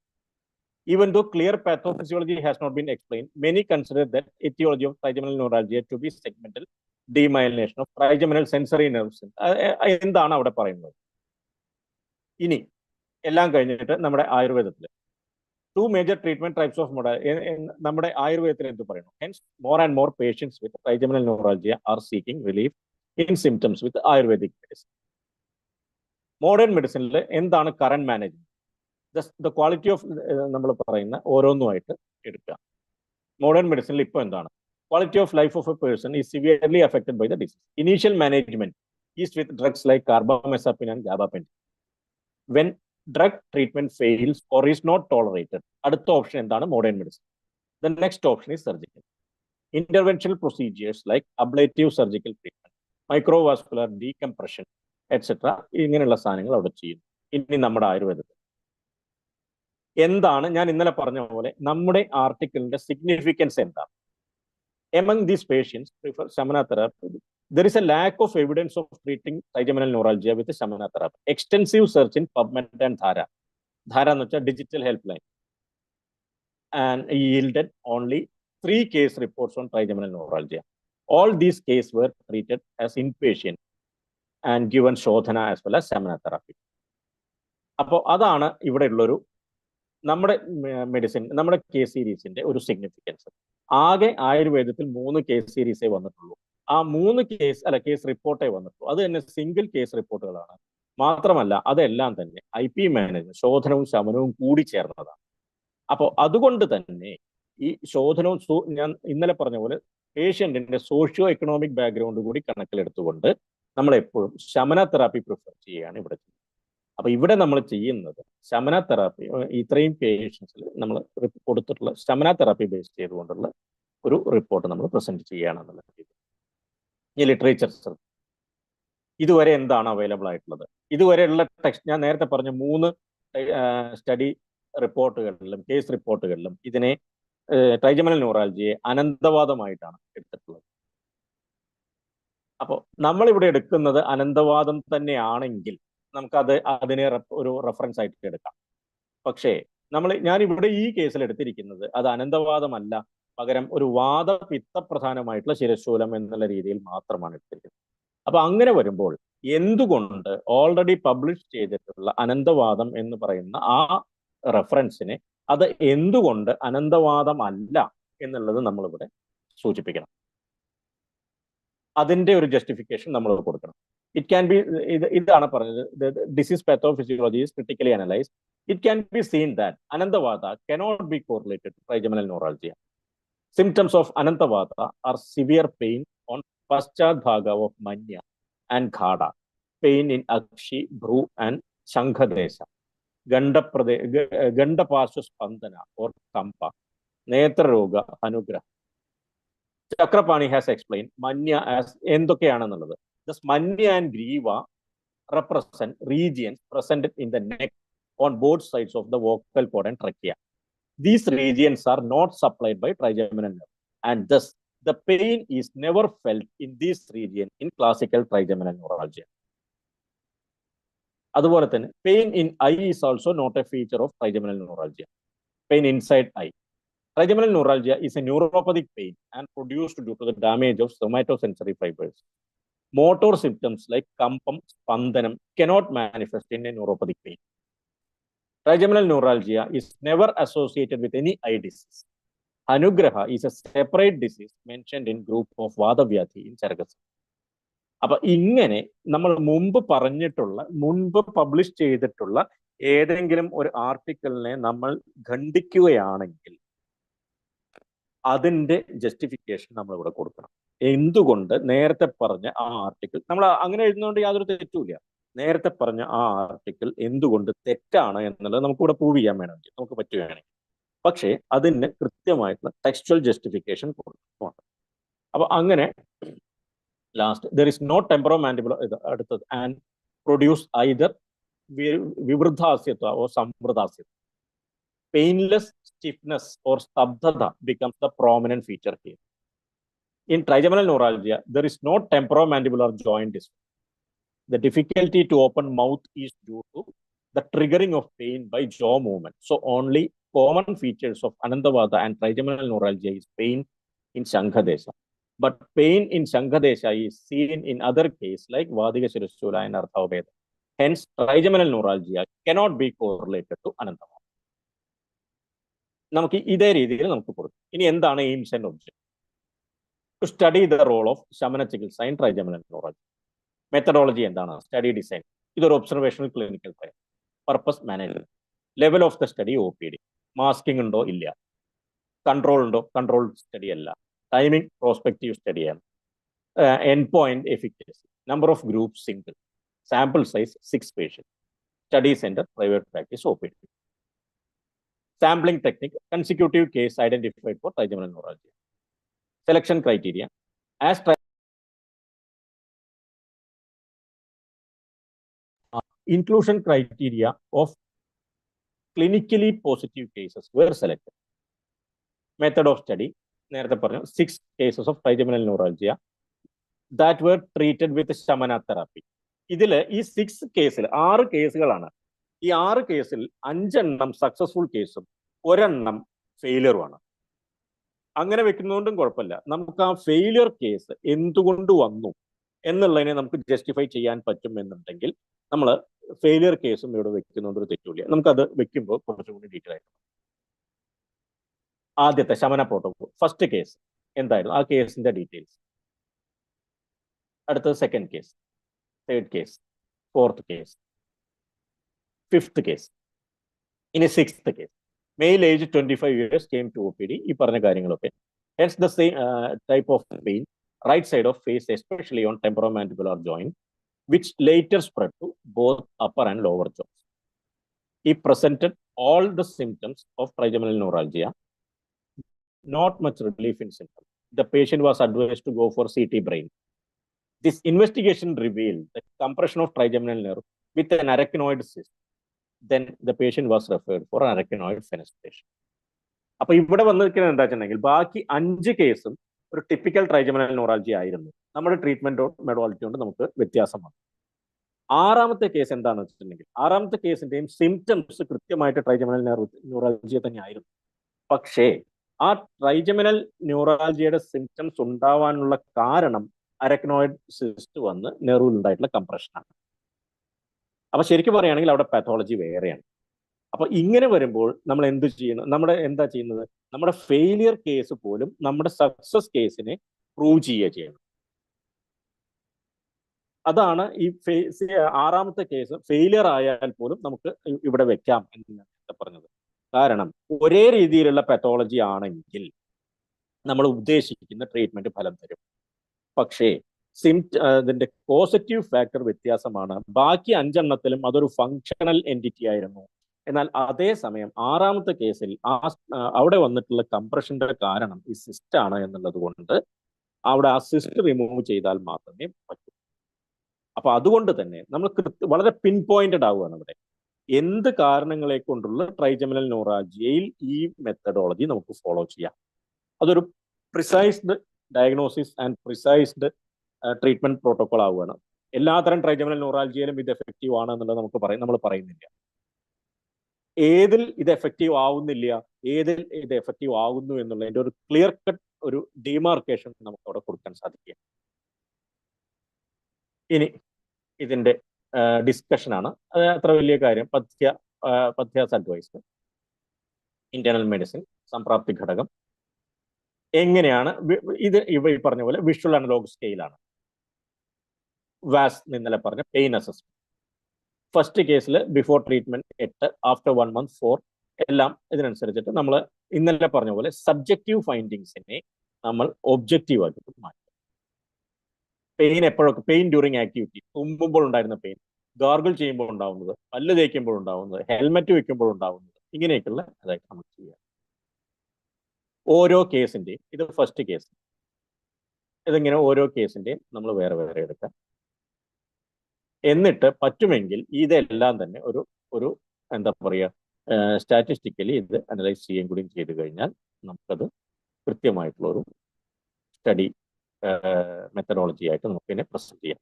Even though clear pathophysiology has not been explained, many consider that etiology of trigeminal neuralgia to be segmental demyelination of trigeminal sensory nerves. എന്താണ് അവിടെ പറയുന്നത്? ഇനി എല്ലാം കഴിഞ്ഞിട്ട് നമ്മുടെ ആയുർവേദത്തിൽ two major treatment types of നമ്മുടെ ആയുർവേദത്തിൽ എന്ത് പറയുന്നു? Hence, more and more patients with trigeminal neuralgia are seeking relief in symptoms with Ayurvedic medicine. Modern മെഡിസിനിൽ എന്താണ് current management? The quality of നമ്മൾ പറയുന്ന ഓരോന്നുമായിട്ട് എടുക്കുക. മോഡേൺ മെഡിസിനിൽ ഇപ്പോൾ എന്താണ്? Quality of life of a person is severely affected by the disease. Initial management is with drugs like carbamazepine and gabapentin. When drug treatment fails or is not tolerated, അടുത്ത option എന്താണ്? Modern medicine. The next option is surgical. Interventional procedures like ablative surgical treatment, microvascular decompression etcetera, ഇങ്ങനെയുള്ള സാധനങ്ങൾ അവിടെ ചെയ്യുന്നു. ഇനി നമ്മുടെ ആയുർവേദത്തിൽ എന്താണ്? ഞാൻ ഇന്നലെ പറഞ്ഞ പോലെ നമ്മുടെ ആർട്ടിക്കിളിന്റെ സിഗ്നിഫിക്കൻസ് എന്താണ്? Among these patients prefer Shamana therapy. There is a lack of evidence of treating trigeminal neuralgia with Shamana therapy. Extensive search in PubMed and Dhara. Dhara എന്ന് വെച്ചാൽ digital help line, and yielded only 3 case reports on trigeminal neuralgia. All these cases were treated as inpatient and given Shodhana as well as Shamana therapy. അപ്പോൾ അതാണ് ഇവിടെ ഉള്ളൊരു നമ്മുടെ medicine, നമ്മുടെ case സീരീസിന്റെ ഒരു സിഗ്നിഫിക്കൻസ്. ആകെ ആയുർവേദത്തിൽ 3 കേസ് സീരീസേ വന്നിട്ടുള്ളൂ. ആ 3 കേസ് റിപ്പോർട്ടേ വന്നിട്ടുള്ളൂ. അത് തന്നെ സിംഗിൾ കേസ് റിപ്പോർട്ടുകളാണ്. മാത്രമല്ല അതെല്ലാം തന്നെ IP മാനേജ്മെന്റ്, ശോധനവും ശമനവും കൂടി ചേർന്നതാണ്. അപ്പോൾ അതുകൊണ്ട് തന്നെ ഈ ശോധനവും ഞാൻ ഇന്നലെ പറഞ്ഞ പോലെ പേഷ്യന്റിന്റെ സോഷ്യോ എക്കണോമിക് ബാക്ക്ഗ്രൗണ്ട് കൂടി കണക്കിലെടുത്തുകൊണ്ട് നമ്മൾ എപ്പോഴും ശമന തെറാപ്പി പ്രിഫർ ചെയ്യുകയാണ് ഇവിടെ ചെയ്യുന്നത്. അപ്പൊ ഇവിടെ നമ്മൾ ചെയ്യുന്നത് ശമന തെറാപ്പി, ഇത്രയും പേഷ്യൻസിൽ നമ്മൾ കൊടുത്തിട്ടുള്ള ശമന തെറാപ്പി ബേസ് ചെയ്തുകൊണ്ടുള്ള ഒരു റിപ്പോർട്ട് നമ്മൾ പ്രസന്റ് ചെയ്യുകയാണെന്നുള്ള രീതി. ഈ ലിറ്ററേച്ചർ ഇതുവരെ എന്താണ് അവൈലബിൾ ആയിട്ടുള്ളത്? ഇതുവരെയുള്ള ടെക്സ്റ്റ് ഞാൻ നേരത്തെ പറഞ്ഞ 3 സ്റ്റഡി റിപ്പോർട്ടുകളിലും കേസ് റിപ്പോർട്ടുകളിലും ഇതിനെ ട്രൈജമിനൽ ന്യൂറാൾജിയെ അനന്തവാദമായിട്ടാണ് എടുത്തിട്ടുള്ളത്. അപ്പോൾ നമ്മളിവിടെ എടുക്കുന്നത് അനന്തവാദം തന്നെയാണെങ്കിൽ അതിനെ ഒരു റെഫറൻസ് ആയിട്ട് എടുക്കാം. പക്ഷേ ഞാൻ ഇവിടെ ഈ കേസിൽ എടുത്തിരിക്കുന്നത് അത് അനന്തവാദമല്ല, പകരം ഒരു വാദപിത്ത പ്രധാനമായിട്ടുള്ള ശിരശൂലം എന്നുള്ള രീതിയിൽ മാത്രമാണ് എടുത്തിരിക്കുന്നത്. അപ്പൊ അങ്ങനെ വരുമ്പോൾ എന്തുകൊണ്ട് ഓൾറെഡി പബ്ലിഷ് ചെയ്തിട്ടുള്ള അനന്തവാദം എന്ന് പറയുന്ന ആ റെഫറൻസിനെ അത് എന്തുകൊണ്ട് അനന്തവാദമല്ല എന്നുള്ളത് നമ്മളിവിടെ സൂചിപ്പിക്കണം. അതിന്റെ ഒരു ജസ്റ്റിഫിക്കേഷൻ നമ്മൾ കൊടുക്കണം. ഇറ്റ് ക്യാൻ ബി, ഇതാണ് പറഞ്ഞത്, disease pathophysiology is critically analysed. It can be seen that അനന്തവാദ cannot be correlated to trigeminal neuralgia. Symptoms of അനന്തവാദ ആർ സിവിയർ പെയിൻ ഓൺ പശ്ചാത് ഭാഗ ഓഫ് മന്യ ആൻഡ് ഘാഡ, പെയിൻ ഇൻ അക്ഷി, ഭ്രൂ ആൻഡ് ശംഖദേശ, ഗണ്ഡപാർശ്വസ്പന്ദന ഓർ കമ്പ, നേത്രരോഗ അനുഗ്രഹം. ചക്രപാണി ഹാസ് എക്സ്പ്ലെയിൻ മന്യ ആസ് എന്തൊക്കെയാണെന്നുള്ളത്. Thus, manya and griva represent regions present in the neck on both sides of the vocal cord and trachea. These regions are not supplied by trigeminal nerve, and thus the pain is never felt in this region in classical trigeminal neuralgia. അതുപോലെ തന്നെ pain in eye is also not a feature of trigeminal neuralgia. Pain inside eye. Trigeminal neuralgia is a neuropathic pain and produced due to the damage of somatosensory fibers. Motor symptoms like kampam, spandanam cannot manifest in a neuropathic pain. Trigeminal neuralgia is never associated with any eye disease. Anugraha is a separate disease mentioned in group of Vadavyadhi in Cherkasy. അപ്പൊ ഇങ്ങനെ നമ്മൾ മുമ്പ് publish ചെയ്തിട്ടുള്ള ഏതെങ്കിലും ഒരു ആർട്ടിക്കിളിനെ നമ്മൾ ഖണ്ഡിക്കുകയാണെങ്കിൽ അതിന്റെ justification നമ്മൾ ഇവിടെ കൊടുക്കണം. എന്തുകൊണ്ട് നേരത്തെ പറഞ്ഞ ആ ആർട്ടിക്കിൾ നമ്മൾ അങ്ങനെ എഴുതുന്നതുകൊണ്ട് യാതൊരു തെറ്റുമില്ല. നേരത്തെ പറഞ്ഞ ആ ആർട്ടിക്കിൾ എന്തുകൊണ്ട് തെറ്റാണ് എന്നുള്ളത് നമുക്ക് ഇവിടെ പ്രൂവ് ചെയ്യാൻ വേണമെങ്കിൽ നമുക്ക് പറ്റുകയാണെങ്കിൽ, പക്ഷേ അതിന് കൃത്യമായിട്ടുള്ള ടെക്സ്ച്വൽ ജസ്റ്റിഫിക്കേഷൻ കൊടുക്കണം. അപ്പൊ അങ്ങനെ last there is no temporomandibular അടുത്തത് ആൻഡ് പ്രൊഡ്യൂസ് ഐദർ വിവൃദ്ധാസ്യത്വ ഓർ സംവൃതാസ്യത്വ. Painless stiffness or stabdhata becomes the prominent feature here. In trigeminal neuralgia, there is no temporomandibular joint disorder. The difficulty to open mouth is due to the triggering of pain by jaw movement. So only common features of Anandavada and trigeminal neuralgia is pain in Shankadesha. But pain in Shankadesha is seen in other cases like Vadika Shirashula and Arthaveda. Hence, trigeminal neuralgia cannot be correlated to Anandavada. നമുക്ക് ഇതേ രീതിയിൽ നമുക്ക് കൊടുക്കും. ഇനി എന്താണ് aims and object? To study the role of ശമന ചികിത്സ in trigeminal neurology. Methodology എന്താണ്? Study design. ഇതൊരു observational clinical trial. Purpose management. Level of the study OPD. Masking ഉണ്ടോ? ഇല്ല. കൺട്രോൾ ഉണ്ടോ? കൺട്രോൾ സ്റ്റഡി അല്ല. ടൈമിംഗ് പ്രോസ്പെക്റ്റീവ് സ്റ്റഡിയാണ്. End point efficacy. Number of group single. Sample size 6 patients. Study centre private practice OPD. Sampling technique, consecutive case identified for trigeminal neuralgia. Selection criteria. As inclusion criteria of clinically positive cases were selected. Method of study. 6 cases of trigeminal neuralgia that were treated with Shamana therapy. ഇതിൽ ഈ 6 കേസിൽ 6 കേസുകളാണ്. ഈ 6 കേസിൽ 5 എണ്ണം successful കേസും 1 എണ്ണം ഫെയിലിയറുമാണ്. അങ്ങനെ വെക്കുന്നതുകൊണ്ടും കുഴപ്പമില്ല. നമുക്ക് ആ ഫെയിലിയർ കേസ് എന്തുകൊണ്ട് വന്നു എന്നുള്ളതിനെ നമുക്ക് ജസ്റ്റിഫൈ ചെയ്യാൻ പറ്റും എന്നുണ്ടെങ്കിൽ നമ്മൾ ഫെയിലിയർ കേസും ഇവിടെ വെക്കുന്നതുകൊണ്ട് ഒരു തെറ്റില്ല. നമുക്കത് വെക്കുമ്പോൾ കുറച്ചുകൂടി ഡീറ്റെയിൽ ആയിട്ട്. ആദ്യത്തെ ശമന പ്രോട്ടോകോൾ ഫസ്റ്റ് കേസ് എന്തായിരുന്നു? ആ കേസിന്റെ ഡീറ്റെയിൽസ്. അടുത്തത് second case, third case, fourth case, fifth case. ഇനി sixth case. Male age 25 years came to OPD. ഈ പറഞ്ഞ കാര്യങ്ങളൊക്കെ. Hence the same type of pain, right side of face, especially on temporomandibular joint, which later spread to both upper and lower jaws. He presented all the symptoms of trigeminal neuralgia. Not much relief in symptoms. The patient was advised to go for CT brain. This investigation revealed the compression of trigeminal nerve with an arachnoid cyst. Then the patient was referred for arachnoid fenestration. അപ്പൊ ഇവിടെ വന്നിരിക്കുന്നത് എന്താ വെച്ചിട്ടുണ്ടെങ്കിൽ ബാക്കി 5 കേസും ഒരു typical trigeminal ന്യൂറാൾജി ആയിരുന്നു. നമ്മുടെ ട്രീറ്റ്മെന്റ് മെഡോളജി കൊണ്ട് നമുക്ക് വ്യത്യാസമാണ്. 6ാമത്തെ കേസ് എന്താണെന്ന് വെച്ചിട്ടുണ്ടെങ്കിൽ 6ാമത്തെ കേസിന്റെയും സിംറ്റംസ് കൃത്യമായിട്ട് ട്രൈജമിനൽ ന്യൂറാൾജിയ തന്നെ ആയിരുന്നു. പക്ഷേ ആ ട്രൈജമിനൽ ന്യൂറാൾജിയുടെ സിംറ്റംസ് ഉണ്ടാവാനുള്ള കാരണം അരക്നോയിഡ് സിസ്റ്റ് വന്ന് നെർവിൽ ഉണ്ടായിട്ടുള്ള കംപ്രഷനാണ്. അപ്പൊ ശരിക്കും പറയുകയാണെങ്കിൽ അവിടെ പാത്തോളജി വേറെയാണ്. അപ്പൊ ഇങ്ങനെ വരുമ്പോൾ നമ്മൾ എന്ത് ചെയ്യണം? എന്താ ചെയ്യുന്നത്? നമ്മുടെ ഫെയിലിയർ കേസ് പോലും നമ്മുടെ സക്സസ് കേസിനെ പ്രൂവ് ചെയ്യണം. അതാണ് ഈ 6ാമത്തെ കേസ് ഫെയിലിയർ ആയാൽ പോലും നമുക്ക് ഇവിടെ വെക്കാം എന്ന് ഞാൻ പറഞ്ഞത്. കാരണം ഒരേ രീതിയിലുള്ള പാത്തോളജി ആണെങ്കിൽ നമ്മൾ ഉദ്ദേശിക്കുന്ന ട്രീറ്റ്മെന്റ് ഫലം തരും. പക്ഷേ ഇതിന്റെ പോസിറ്റീവ് ഫാക്ടർ വ്യത്യാസമാണ്. ബാക്കി 5 എണ്ണത്തിലും അതൊരു ഫങ്ഷണൽ എൻറ്റിറ്റി ആയിരുന്നു. എന്നാൽ അതേസമയം 6ാമത്തെ കേസിൽ അവിടെ വന്നിട്ടുള്ള കംപ്രഷന്റെ കാരണം ഈ സിസ്റ്റ് ആണ് എന്നുള്ളത് കൊണ്ട് അവിടെ ആ സിസ്റ്റ് റിമൂവ് ചെയ്താൽ മാത്രമേ പറ്റൂ. അപ്പൊ അതുകൊണ്ട് തന്നെ നമ്മൾ വളരെ പിൻ പോയിന്റഡ് ആവുകയാണ് ഇവിടെ. എന്ത് കാരണങ്ങളെ കൊണ്ടുള്ള ട്രൈജമിനൽ ന്യൂറാൾജിയയിൽ ഈ മെത്തഡോളജി നമുക്ക് ഫോളോ ചെയ്യാം. അതൊരു precised diagnosis and precised treatment protocol ആവുകയാണ്. എല്ലാത്തരം ട്രൈജമിനൽ ന്യൂറാൾജിയയിലും ഇത് എഫക്റ്റീവ് ആണ് എന്നുള്ളത് നമ്മൾ പറയുന്നില്ല. ഏതിൽ ഇത് എഫക്റ്റീവ് ആവുന്നില്ല, ഏതിൽ ഇത് എഫക്റ്റീവ് ആകുന്നു എന്നുള്ളതിന്റെ ഒരു ക്ലിയർ കട്ട് ഒരു ഡിമാർക്കേഷൻ നമുക്ക് അവിടെ കൊടുക്കാൻ സാധിക്കുക. ഇനി ഇതിന്റെ ഡിസ്കഷനാണ്. അത് അത്ര വലിയ കാര്യം. പഥ്യാസ് അഡ്വൈസ്, ഇന്റേണൽ മെഡിസിൻ, സംപ്രാപ്തി ഘടകം, എങ്ങനെയാണ് ഇത് ഈ പറഞ്ഞ പോലെ വിഷ്വൽ അനലോഗ് സ്കെയിലാണ്. വാസ് ഇന്നലെ പറഞ്ഞ പെയിൻ അസസ്മെന്റ്. ഫസ്റ്റ് കേസിൽ ബിഫോർ ട്രീറ്റ്മെന്റ് 8, ആഫ്റ്റർ 1 month 4, എല്ലാം ഇതിനനുസരിച്ചിട്ട് നമ്മൾ ഇന്നലെ പറഞ്ഞ പോലെ സബ്ജക്റ്റീവ് ഫൈൻഡിങ്സിനെ നമ്മൾ ഒബ്ജക്റ്റീവ് ആക്കി മാറ്റും. പെയിൻ എപ്പോഴൊക്കെ, പെയിൻ ഡ്യൂറിങ് ആക്ടിവിറ്റി, തുമ്മുമ്പോൾ ഉണ്ടായിരുന്ന പെയിൻ, ഗാർഗിൾ ചെയ്യുമ്പോൾ ഉണ്ടാവുന്നത്, പല്ല് തേക്കുമ്പോൾ ഉണ്ടാവുന്നത്, ഹെൽമെറ്റ് വെക്കുമ്പോൾ ഉണ്ടാവുന്നത്, ഇങ്ങനെയൊക്കെയുള്ള അതായിട്ട് നമുക്ക് ചെയ്യാം. ഓരോ കേസിന്റെയും, ഇത് ഫസ്റ്റ് കേസ്, ഇതിങ്ങനെ ഓരോ കേസിന്റെയും നമ്മൾ വേറെ വേറെ എടുക്കാം. എന്നിട്ട് പറ്റുമെങ്കിൽ ഇതെല്ലാം തന്നെ ഒരു എന്താ പറയുക, സ്റ്റാറ്റിസ്റ്റിക്കലി ഇത് അനലൈസ് ചെയ്യുകയും കൂടി ചെയ്ത് കഴിഞ്ഞാൽ നമുക്കത് കൃത്യമായിട്ടുള്ള ഒരു സ്റ്റഡി മെത്തഡോളജി ആയിട്ട് നമുക്കിതിനെ പ്രസന്റ് ചെയ്യാം.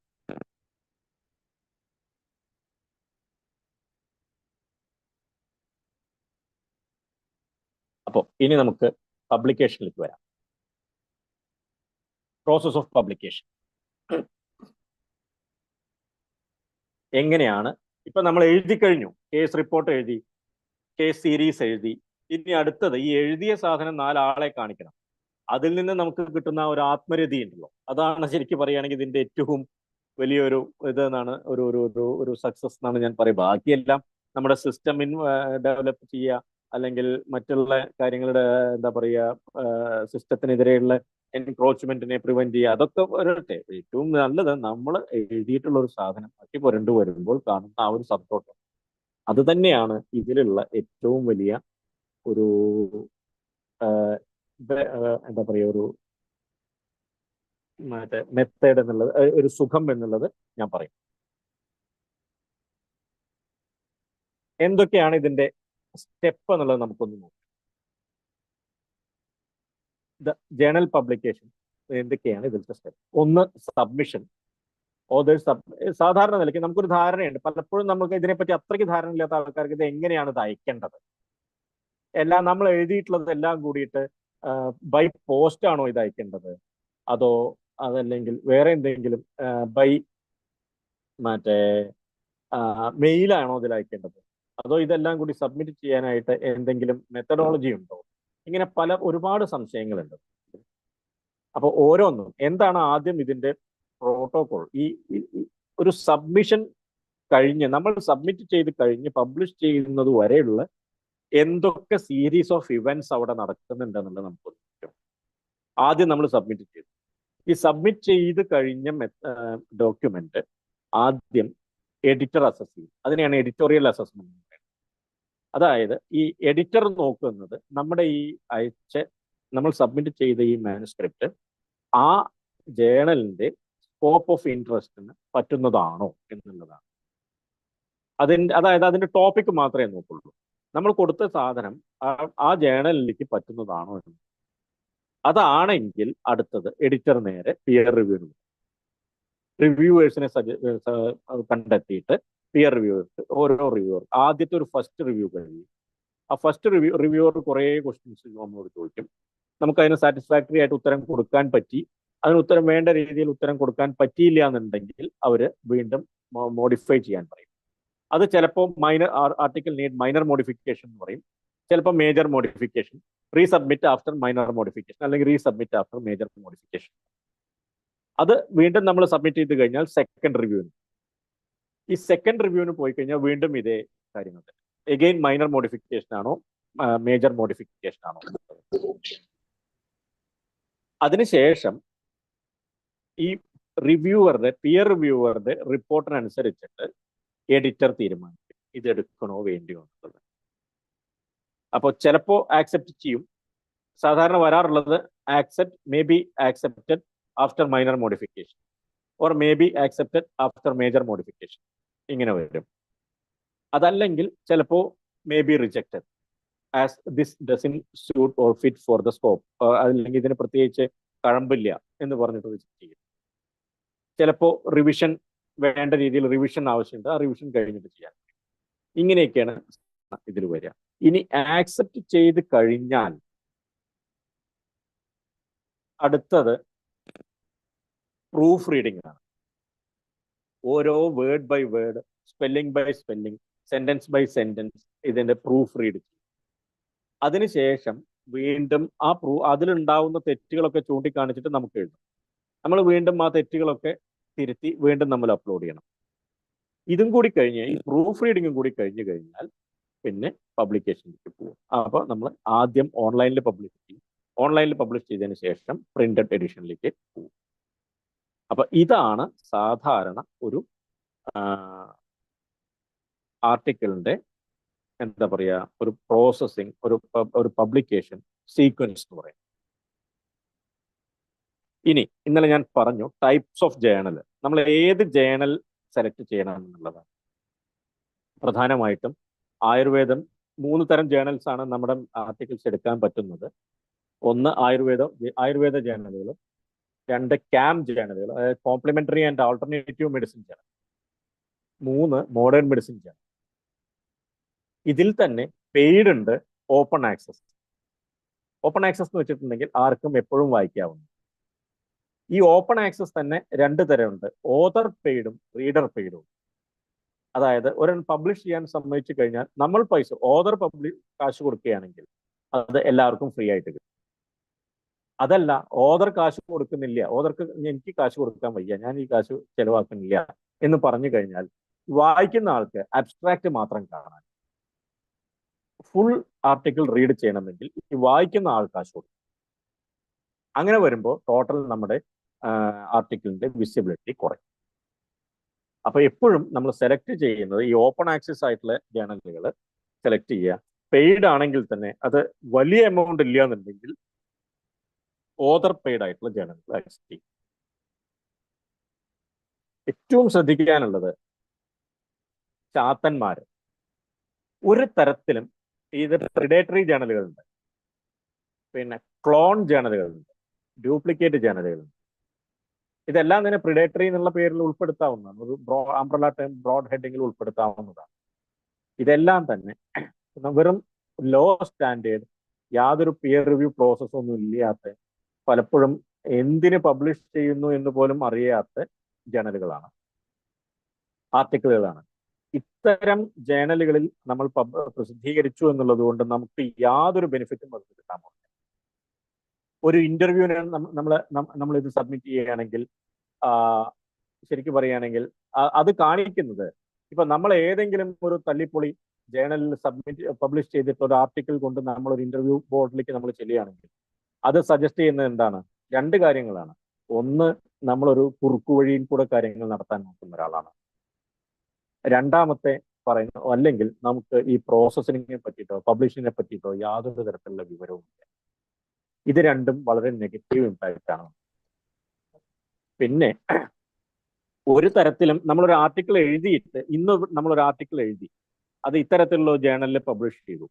അപ്പോൾ ഇനി നമുക്ക് പബ്ലിക്കേഷനിലേക്ക് വരാം. പ്രോസസ് ഓഫ് പബ്ലിക്കേഷൻ എങ്ങനെയാണ്? ഇപ്പൊ നമ്മൾ എഴുതി കഴിഞ്ഞു, കേസ് റിപ്പോർട്ട് എഴുതി, കേസ് സീരീസ് എഴുതി. ഇനി അടുത്തത് ഈ എഴുതിയ സാധനം 4 ആളെ കാണിക്കണം. അതിൽ നിന്ന് നമുക്ക് കിട്ടുന്ന ഒരു ആത്മരതി ഉണ്ടല്ലോ, അതാണ് ശരിക്കും പറയുകയാണെങ്കിൽ ഇതിന്റെ ഏറ്റവും വലിയൊരു ഇതെന്നാണ്, ഒരു സക്സസ് എന്നാണ് ഞാൻ പറയും. ബാക്കിയെല്ലാം നമ്മുടെ സിസ്റ്റം ഡെവലപ്പ് ചെയ്യുക, അല്ലെങ്കിൽ മറ്റുള്ള കാര്യങ്ങളുടെ എന്താ പറയുക, സിസ്റ്റത്തിനെതിരെയുള്ള എൻക്രോച്ച്മെന്റിനെ പ്രിവെന്റ് ചെയ്യുക, അതൊക്കെ വരട്ടെ. ഏറ്റവും നല്ലത് നമ്മൾ എഴുതിയിട്ടുള്ള ഒരു സാധനം ബാക്കി പുരണ്ടു വരുമ്പോൾ കാണുന്ന ആ ഒരു സന്തോഷം, അത് തന്നെയാണ് ഇതിലുള്ള ഏറ്റവും വലിയ ഒരു എന്താ പറയുക, ഒരു മെത്തേഡ് എന്നുള്ളത്, ഒരു സുഖം എന്നുള്ളത് ഞാൻ പറയും. എന്തൊക്കെയാണ് ഇതിന്റെ സ്റ്റെപ്പ് എന്നുള്ളത് നമുക്കൊന്ന് നോക്കാം. ജേണൽ പബ്ലിക്കേഷൻ എന്തൊക്കെയാണ് ഇതിന്റെ സ്റ്റെപ്പ്? ഒന്ന്, സബ്മിഷൻ. സാധാരണ നിലയ്ക്ക് നമുക്കൊരു ധാരണയുണ്ട്, പലപ്പോഴും നമുക്ക് ഇതിനെപ്പറ്റി അത്രയ്ക്ക് ധാരണ ഇല്ലാത്ത ആൾക്കാർക്ക് ഇത് എങ്ങനെയാണ് ഇത് അയക്കേണ്ടത്, എല്ലാം നമ്മൾ എഴുതിയിട്ടുള്ളത് എല്ലാം കൂടിയിട്ട് ബൈ പോസ്റ്റ് ആണോ ഇത് അയക്കേണ്ടത്, അതല്ലെങ്കിൽ വേറെ എന്തെങ്കിലും ബൈ മെയിലാണോ ഇതിൽ അയക്കേണ്ടത്, അതോ ഇതെല്ലാം കൂടി സബ്മിറ്റ് ചെയ്യാനായിട്ട് എന്തെങ്കിലും മെത്തഡോളജി ഉണ്ടോ? ഇങ്ങനെ ഒരുപാട് സംശയങ്ങളുണ്ട്. അപ്പോൾ ഓരോന്നും എന്താണ് ആദ്യം ഇതിന്റെ പ്രോട്ടോകോൾ. ഈ ഒരു സബ്മിഷൻ കഴിഞ്ഞ്, നമ്മൾ സബ്മിറ്റ് ചെയ്ത് കഴിഞ്ഞ് പബ്ലിഷ് ചെയ്യുന്നത് വരെയുള്ള എന്തൊക്കെ സീരീസ് ഓഫ് ഇവന്റ്സ് അവിടെ നടക്കുന്നുണ്ടെന്നുള്ളത് നമുക്ക് നോക്കാം. ആദ്യം നമ്മൾ സബ്മിറ്റ് ചെയ്തു. ഈ സബ്മിറ്റ് ചെയ്ത് കഴിഞ്ഞ ഡോക്യുമെന്റ് ആദ്യം എഡിറ്റർ അസസ് ചെയ്യും. അതിനെയാണ് എഡിറ്റോറിയൽ അസസ്മെന്റ്. അതായത് ഈ എഡിറ്റർ നോക്കുന്നത് നമ്മുടെ ഈ നമ്മൾ സബ്മിറ്റ് ചെയ്ത ഈ മാനുസ്ക്രിപ്റ്റ് ആ ജേണലിന്റെ സ്കോപ്പ് ഓഫ് ഇൻട്രസ്റ്റിന് പറ്റുന്നതാണോ എന്നുള്ളതാണ്. അതായത് അതിന്റെ ടോപ്പിക് മാത്രമേ നോക്കുള്ളൂ. നമ്മൾ കൊടുത്ത സാധനം ആ ജേണലിലേക്ക് പറ്റുന്നതാണോ എന്ന്. അതാണെങ്കിൽ അടുത്തത് എഡിറ്റർ നേരെ പിയർ റിവ്യൂവേഴ്സിനെ കണ്ടെത്തിയിട്ട് പിയർ റിവ്യൂവേഴ്സ്, ഓരോ റിവ്യൂവർ ആദ്യത്തെ ഒരു ഫസ്റ്റ് റിവ്യൂ കഴിയും. ആ ഫസ്റ്റ് റിവ്യൂവർ കുറേ ക്വസ്റ്റ്യൻസ് നമ്മളോട് ചോദിക്കും. നമുക്ക് അതിന് സാറ്റിസ്ഫാക്ടറി ആയിട്ട് ഉത്തരം കൊടുക്കാൻ പറ്റി, അതിന് ഉത്തരം വേണ്ട രീതിയിൽ ഉത്തരം കൊടുക്കാൻ പറ്റിയില്ല എന്നുണ്ടെങ്കിൽ അവർ വീണ്ടും മോഡിഫൈ ചെയ്യാൻ പറയും. അത് ചിലപ്പോൾ ആർട്ടിക്കൽ നീഡ് മൈനർ മോഡിഫിക്കേഷൻ എന്ന് പറയും, ചിലപ്പോൾ major modification, resubmit after minor modification, അല്ലെങ്കിൽ റീസബ്മിറ്റ് ആഫ്റ്റർ മേജർ മോഡിഫിക്കേഷൻ. അത് വീണ്ടും നമ്മൾ സബ്മിറ്റ് ചെയ്ത് കഴിഞ്ഞാൽ സെക്കൻഡ് റിവ്യൂവിന്. ഈ സെക്കൻഡ് റിവ്യൂവിന് പോയി കഴിഞ്ഞാൽ വീണ്ടും ഇതേ കാര്യങ്ങൾ. എഗെയിൻ മൈനർ മോഡിഫിക്കേഷൻ ആണോ മേജർ മോഡിഫിക്കേഷൻ ആണോ. അതിനുശേഷം ഈ പിയർ റിവ്യൂവറുടെ റിപ്പോർട്ടിനനുസരിച്ചിട്ട് എഡിറ്റർ തീരുമാനിക്കും ഇത് എടുക്കണോ വേണ്ടിയോ എന്നുള്ളത്. അപ്പോൾ ചിലപ്പോൾ ആക്സെപ്റ്റ് ചെയ്യും. സാധാരണ വരാറുള്ളത് may be accepted after minor modification or may be accepted after major modification, ഇങ്ങനെ വരും. അതല്ലെങ്കിൽ ചിലപ്പോൾ may be rejected as this doesn't suit or fit for the scope, അല്ലെങ്കിൽ ഇതിന് പ്രത്യേകിച്ച് കഴമ്പില്ല എന്ന് പറഞ്ഞിട്ട് റിജക്റ്റ് ചെയ്യും. ചിലപ്പോൾ റിവിഷൻ വേണ്ട രീതിയിൽ റിവിഷൻ ആവശ്യമുണ്ട്, ആ റിവിഷൻ കഴിഞ്ഞിട്ട് ചെയ്യാൻ. ഇങ്ങനെയൊക്കെയാണ് ഇതിൽ വരിക. ഇനി ആക്സെപ്റ്റ് ചെയ്ത് കഴിഞ്ഞാൽ അടുത്തത് പ്രൂഫ് റീഡിംഗ് ആണ്. ഓരോ word by word, spelling by spelling, sentence by sentence ഇതിന്റെ പ്രൂഫ് റീഡ് ചെയ്യും. അതിനുശേഷം വീണ്ടും അതിലുണ്ടാവുന്ന തെറ്റുകളൊക്കെ ചൂണ്ടിക്കാണിച്ചിട്ട് നമുക്ക് എഴുതാം. നമ്മൾ വീണ്ടും ആ തെറ്റുകളൊക്കെ തിരുത്തി വീണ്ടും നമ്മൾ അപ്ലോഡ് ചെയ്യണം. ഇതും കൂടി കഴിഞ്ഞ്, ഈ പ്രൂഫ് റീഡിങ്ങും കൂടി കഴിഞ്ഞു കഴിഞ്ഞാൽ പിന്നെ പബ്ലിക്കേഷനിലേക്ക് പോകും. അപ്പോൾ നമ്മൾ ആദ്യം ഓൺലൈനിൽ പബ്ലിഷ് ചെയ്യും. ഓൺലൈനിൽ പബ്ലിഷ് ചെയ്തതിന് ശേഷം പ്രിന്റഡ് എഡിഷനിലേക്ക് പോകും. അപ്പൊ ഇതാണ് സാധാരണ ഒരു ആർട്ടിക്കിളിന്റെ എന്താ പറയുക, ഒരു പ്രോസസ്സിങ്, ഒരു പബ്ലിക്കേഷൻ സീക്വൻസ് എന്ന് പറയും. ഇനി ഇന്നലെ ഞാൻ പറഞ്ഞു ടൈപ്സ് ഓഫ് ജേണൽ. നമ്മൾ ഏത് ജേണൽ സെലക്ട് ചെയ്യണം എന്നുള്ളതാണ്. പ്രധാനമായിട്ടും ആയുർവേദം 3 തരം ജേണൽസ് ആണ് നമ്മുടെ ആർട്ടിക്കിൾസ് എടുക്കാൻ പറ്റുന്നത്. ഒന്ന് ആയുർവേദ ജേണലുകൾ, 2 CAM ജേണലുകൾ, അതായത് complementary and alternative medicine journal, 3 modern medicine journal. ഇതിൽ തന്നെ പെയ്ഡ് ഉണ്ട്, ഓപ്പൺ ആക്സസ്. ഓപ്പൺ ആക്സസ് എന്ന് വെച്ചിട്ടുണ്ടെങ്കിൽ ആർക്കും എപ്പോഴും വായിക്കാവുന്നു. ഈ ഓപ്പൺ ആക്സസ് തന്നെ 2 തരമുണ്ട്, ഓതർ പെയ്ഡും റീഡർ പെയ്ഡും. അതായത് ഒരാൾ പബ്ലിഷ് ചെയ്യാൻ സമ്മതിച്ചു കഴിഞ്ഞാൽ നമ്മൾ ഓതർ കാശ് കൊടുക്കുകയാണെങ്കിൽ അത് എല്ലാവർക്കും ഫ്രീ ആയിട്ട് കിട്ടും. അതല്ല, ഓതർ കാശ് കൊടുക്കുന്നില്ല, ഓതർക്ക് എനിക്ക് കാശ് കൊടുക്കാൻ വയ്യ, ഞാൻ ഈ കാശ് ചെലവാക്കുന്നില്ല എന്ന് പറഞ്ഞു കഴിഞ്ഞാൽ വായിക്കുന്ന ആൾക്ക് അബ്സ്ട്രാക്ട് മാത്രം കാണാൻ, ഫുൾ ആർട്ടിക്കിൾ റീഡ് ചെയ്യണമെങ്കിൽ ഈ വായിക്കുന്ന ആൾ കാശ് കൊടുക്കും. അങ്ങനെ വരുമ്പോൾ ടോട്ടൽ നമ്മുടെ ആർട്ടിക്കിളിന്റെ വിസിബിലിറ്റി കുറയും. അപ്പൊ എപ്പോഴും നമ്മൾ സെലക്ട് ചെയ്യുന്നത് ഈ ഓപ്പൺ ആക്സസ് ആയിട്ടുള്ള ജേണലുകൾ സെലക്ട് ചെയ്യുക. പെയ്ഡ് ആണെങ്കിൽ തന്നെ അത് വലിയ എമൗണ്ട് ഇല്ല എന്നുണ്ടെങ്കിൽ ഓതർ പെയ്ഡ് ആയിട്ടുള്ള ജേണലുകൾ ആക്സെപ്റ്റ് ചെയ്യും. ഏറ്റവും ശ്രദ്ധിക്കാനുള്ളത് ചാത്തന്മാര് ഒരു തരത്തിലും ഇത് പ്രിഡേറ്ററി ജേണലുകളുണ്ട്, പിന്നെ ക്ലോൺ ജേണലുകളുണ്ട്, ഡ്യൂപ്ലിക്കേറ്റ് ജേണലുകളുണ്ട്. ഇതെല്ലാം തന്നെ പ്രിഡേറ്ററി എന്നുള്ള പേരിൽ ഉൾപ്പെടുത്താവുന്നതാണ്, ഒരു അംബ്രല ടേം ബ്രോഡ് ഹെഡിങ്ങിൽ ഉൾപ്പെടുത്താവുന്നതാണ്. ഇതെല്ലാം തന്നെ വെറും ലോ സ്റ്റാൻഡേർഡ്, യാതൊരു പിയർ റിവ്യൂ പ്രോസസ് ഒന്നും ഇല്ലാത്ത, പലപ്പോഴും എന്തിന് പബ്ലിഷ് ചെയ്യുന്നു എന്ന് പോലും അറിയാത്ത ജേണലുകളാണ്, ആർട്ടിക്കിളുകളാണ്. ഇത്തരം ജേണലുകളിൽ നമ്മൾ പ്രസിദ്ധീകരിച്ചു എന്നുള്ളത് കൊണ്ട് നമുക്ക് യാതൊരു ബെനിഫിറ്റും അത് കിട്ടാൻ പോകുന്നില്ല. ഒരു ഇന്റർവ്യൂവിന് നമ്മൾ ഇത് സബ്മിറ്റ് ചെയ്യുകയാണെങ്കിൽ, ശരിക്കും പറയുകയാണെങ്കിൽ അത് കാണിക്കുന്നത്, ഇപ്പൊ നമ്മൾ ഏതെങ്കിലും ഒരു തല്ലിപ്പൊളി ജേണലിൽ പബ്ലിഷ് ചെയ്തിട്ട് ഒരു ആർട്ടിക്കിൾ കൊണ്ട് നമ്മൾ ഒരു ഇന്റർവ്യൂ ബോർഡിലേക്ക് നമ്മൾ ചെല്ലുകയാണെങ്കിൽ അത് സജസ്റ്റ് ചെയ്യുന്നത് എന്താണ്? 2 കാര്യങ്ങളാണ്. ഒന്ന്, നമ്മളൊരു കുറുക്കു വഴിയിൽ കൂടെ കാര്യങ്ങൾ നടത്താൻ നോക്കുന്ന ഒരാളാണ്. രണ്ടാമത്തെ പറയുന്നത്, അല്ലെങ്കിൽ നമുക്ക് ഈ പ്രോസസ്സിനെ പറ്റിയിട്ടോ പബ്ലിഷിങ്ങിനെ പറ്റിയിട്ടോ യാതൊരു തരത്തിലുള്ള വിവരവും ഇല്ല. ഇത് രണ്ടും വളരെ നെഗറ്റീവ് ഇമ്പാക്റ്റ് ആണ്. പിന്നെ ഒരു തരത്തിലും നമ്മളൊരു ആർട്ടിക്കിൾ എഴുതിയിട്ട്, ഇന്ന് നമ്മളൊരു ആർട്ടിക്കിൾ എഴുതി അത് ഇത്തരത്തിലുള്ള ജേണലിൽ പബ്ലിഷ് ചെയ്തു,